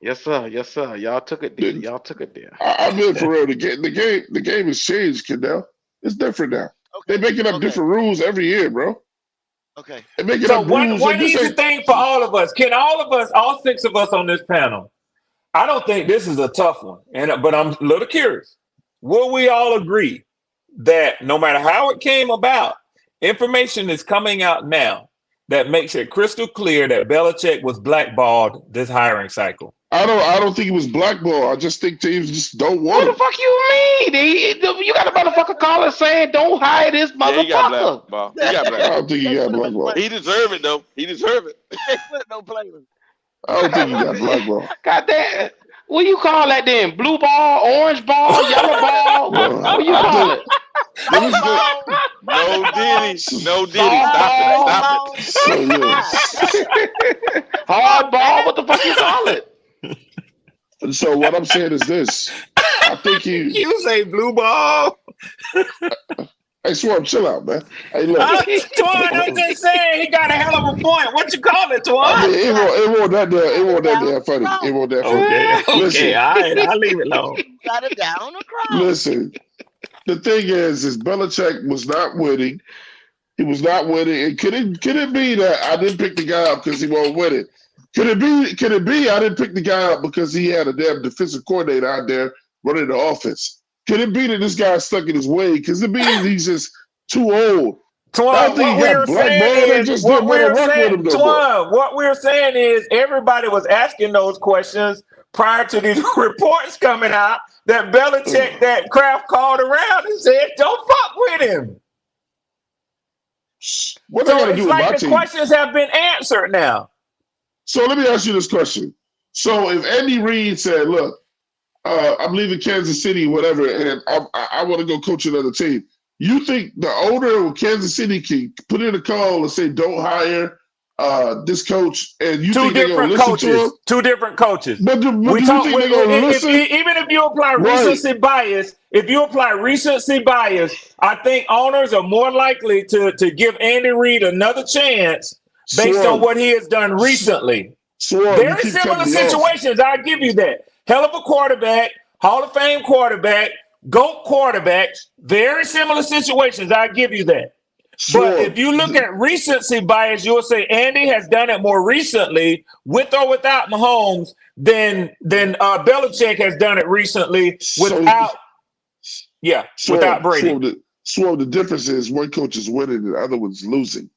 Yes, sir. Y'all took it there. I'm in for real. The game has changed, Kendall. It's different now. They're making up different rules every year, bro. Okay. They're making so up rules. One easy thing for all of us. Can all 6 of us on this panel? I don't think this is a tough one, but I'm a little curious. Will we all agree that no matter how it came about, information is coming out now that makes it crystal clear that Belichick was blackballed this hiring cycle? I don't think he was blackballed. I just think teams just don't want it. What the fuck you mean? You got a motherfucker caller saying don't hire this motherfucker. He got blackballed. I don't think he got blackballed. He deserve it though. He deserve it. I don't think he got blackballed. God damn. What you call that then? Blue ball, orange ball, yellow ball? What you call it? No Diddy. Stop it. Hard ball? What the fuck you call it? So what I'm saying is this. I think you say blue ball. Hey, Swarm, chill out, man. Hey, look. Twan, I'm just saying he got a hell of a point. What you call it, Twan? I mean, it won't that damn funny. It won't that funny. Okay, all right, I'll leave it alone. Got it down the crowd. Listen, the thing is Belichick was not winning. He was not winning. And could it be that I didn't pick the guy up because he won't win it? Could it be I didn't pick the guy up because he had a damn defensive coordinator out there running the offense? Could it be that this guy's stuck in his way? Because it means he's just too old. Twan, what we're saying is, what we're saying is everybody was asking those questions prior to these reports coming out that Belichick, that Kraft called around and said, don't fuck with him. What so it's like the questions have been answered now. So let me ask you this question. So if Andy Reid said, look, I'm leaving Kansas City, whatever, and I want to go coach another team, you think the owner of Kansas City can put in a call and say, don't hire this coach, and you think they're going to listen to him? Two different coaches. But do you think they're going to listen? Even if you apply recency bias, I think owners are more likely to give Andy Reid another chance based on what he has done recently. Very similar situations, I'll give you that. Hell of a quarterback, Hall of Fame quarterback, GOAT quarterback, very similar situations, I'll give you that. But if you look at recency bias, you'll say Andy has done it more recently with or without Mahomes than Belichick has done it recently without Brady. So the difference is one coach is winning and the other one's losing.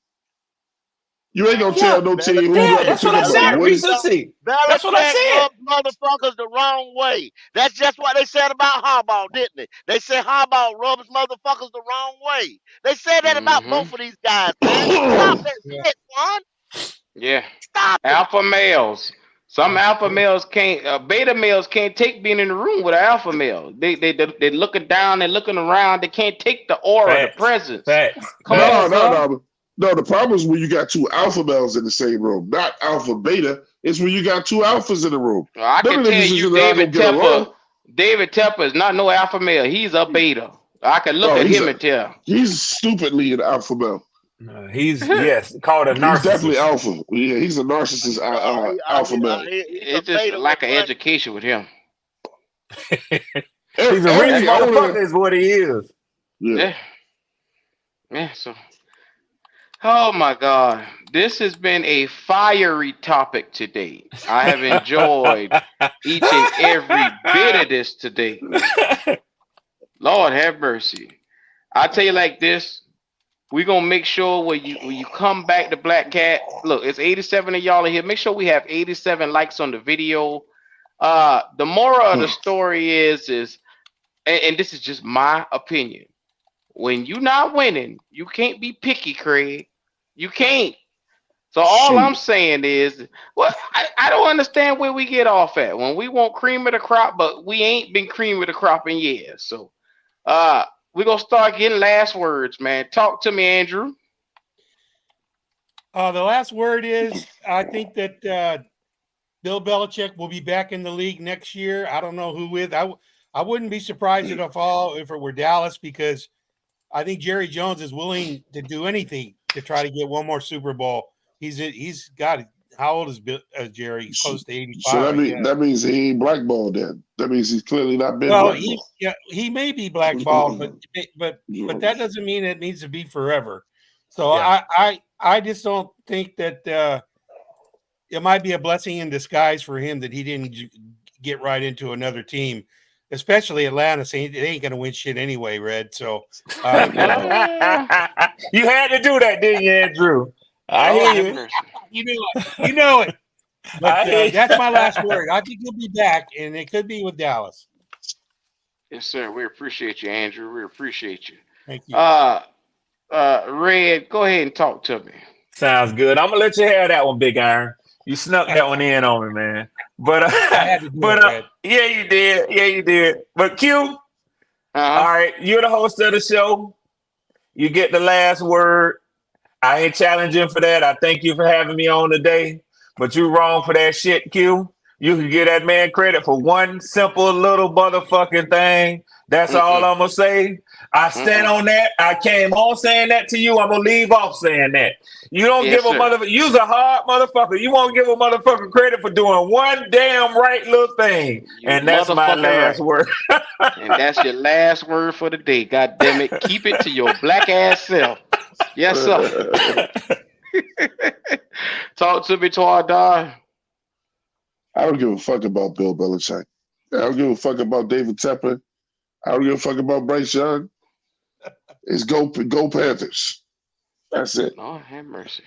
You ain't gonna tell no team who. That's what I said. Recency. That's what I said. Motherfuckers the wrong way. That's just what they said about Harbaugh, didn't they? They said Harbaugh rubs motherfuckers the wrong way. They said that about both of these guys, man. Stop that shit, Juan. Yeah. Stop it. Alpha males. Some alpha males can't. Beta males can't take being in the room with an alpha male. They're looking down. They're looking around. They can't take the aura, the presence. No, the problem is when you got two alpha males in the same room, not alpha beta. It's when you got two alphas in the room. I can tell you, David Tepper is not no alpha male. He's a beta. I can look at him and tell. He's stupidly an alpha male. He's called a narcissist. He's definitely alpha. Yeah, he's a narcissist alpha male. It's just a lack of education with him. He's a rich motherfucker is what he is. Yeah. So. Oh my God, this has been a fiery topic today. I have enjoyed each and every bit of this today. Lord have mercy. I tell you like this, we're gonna make sure when you come back to Black Cat, look, it's 87 of y'all in here. Make sure we have 87 likes on the video. The moral of the story is and this is just my opinion. When you're not winning, you can't be picky, Craig. You can't. So all I'm saying is, well, I don't understand where we get off at when we want cream of the crop, but we ain't been cream of the crop in years. So we're going to start getting last words, man. Talk to me, Andrew. The last word is, I think that Bill Belichick will be back in the league next year. I don't know who with. I wouldn't be surprised if it were Dallas, because I think Jerry Jones is willing to do anything to try to get one more Super Bowl. He's got, how old is Jerry? He's close to 85. So that means he ain't blackballed then. That means he's clearly not been blackballed. He may be blackballed, but that doesn't mean it needs to be forever. So I just don't think that it might be a blessing in disguise for him that he didn't get right into another team. Especially Atlanta, saying they ain't gonna win shit anyway, Red. So you had to do that, didn't you, Andrew? I hear you. You know it. But that's my last word. I think he'll be back, and it could be with Dallas. Yes, sir. We appreciate you, Andrew. We appreciate you. Thank you. Red, go ahead and talk to me. Sounds good. I'm gonna let you have that one, Big Iron. You snuck that one in on me, man. But yeah, you did. Yeah, you did. But Q, all right, you're the host of the show. You get the last word. I ain't challenging for that. I thank you for having me on today. But you wrong for that shit, Q. You can give that man credit for one simple little motherfucking thing. That's all I'm gonna say. I stand on that. I came on saying that to you. I'm gonna leave off saying that. You don't give a motherfucker. You's a hard motherfucker. You won't give a motherfucker credit for doing one damn right little thing. And that's my last word. And that's your last word for the day. God damn it. Keep it to your black ass self. Yes, sir. Talk to me, Twadar. I don't give a fuck about Bill Belichick. I don't give a fuck about David Tepper. I don't give a fuck about Bryce Young. It's go Panthers. That's it. Lord have mercy.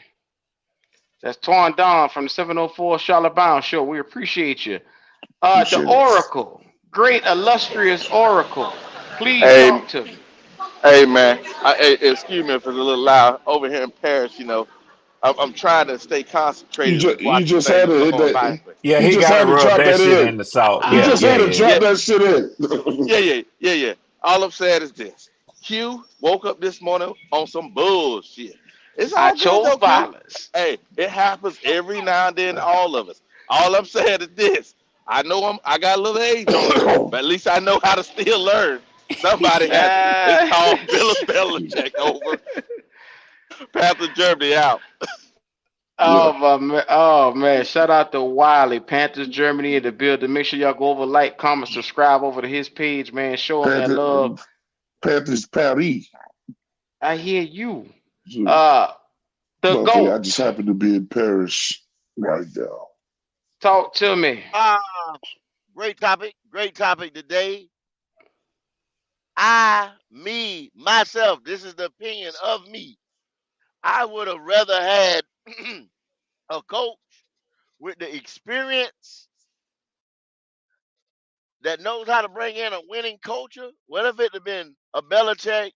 That's Twan Don from the 704 Charlotte Bound Show. We appreciate you. The Oracle, great illustrious Oracle. Please talk to me. Hey man, excuse me if it's a little loud over here in Paris. You know, I'm trying to stay concentrated with You watching just had things to going by. Yeah, he he just got had to to rub drop that shit in. in the salt. He just had to drop that shit in. Yeah. All I'm saying is this: Q woke up this morning on some bullshit. It's I all good chose though, Q. violence. Hey, it happens every now and then to all of us. All I'm saying is this: I know I got a little age on me, but at least I know how to still learn. Somebody has it. It's called Bill Belichick over. Panthers Germany out. Oh man! Shout out to Wiley, Panthers Germany in the building. Make sure y'all go over, like, comment, subscribe over to his page, man. Show him that love. Panthers Paris. I hear you. I GOAT. just happen to be in Paris right now. Talk to me. Great topic today. Myself, this is the opinion of me. I would have rather had a coach with the experience that knows how to bring in a winning culture. What if it had been a Belichick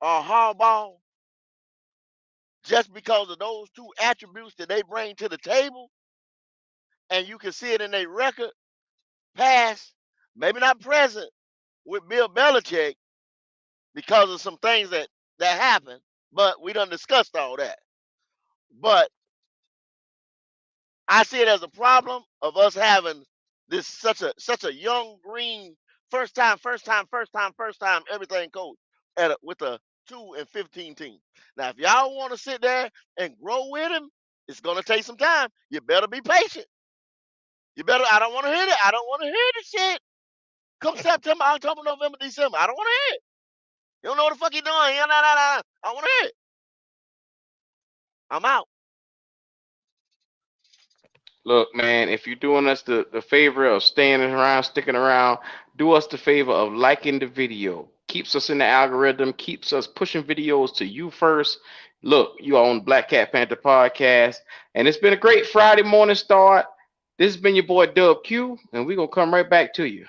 or Harbaugh? Just because of those two attributes that they bring to the table, and you can see it in their record, past, maybe not present, with Bill Belichick because of some things that happened. But we done discussed all that. But I see it as a problem of us having this such a young green first time everything coach with a 2-15 team. Now, if y'all want to sit there and grow with him, it's gonna take some time. You better be patient. I don't want to hear it. I don't want to hear this shit. Come September, October, November, December. I don't want to hear it. You don't know what the fuck you're doing. I don't want to hear it. I'm out. Look, man, if you're doing us the favor of staying around, sticking around, do us the favor of liking the video. Keeps us in the algorithm, keeps us pushing videos to you first. Look, you are on Black Cat Panther Podcast, and it's been a great Friday morning start. This has been your boy Dub Q, and we're going to come right back to you.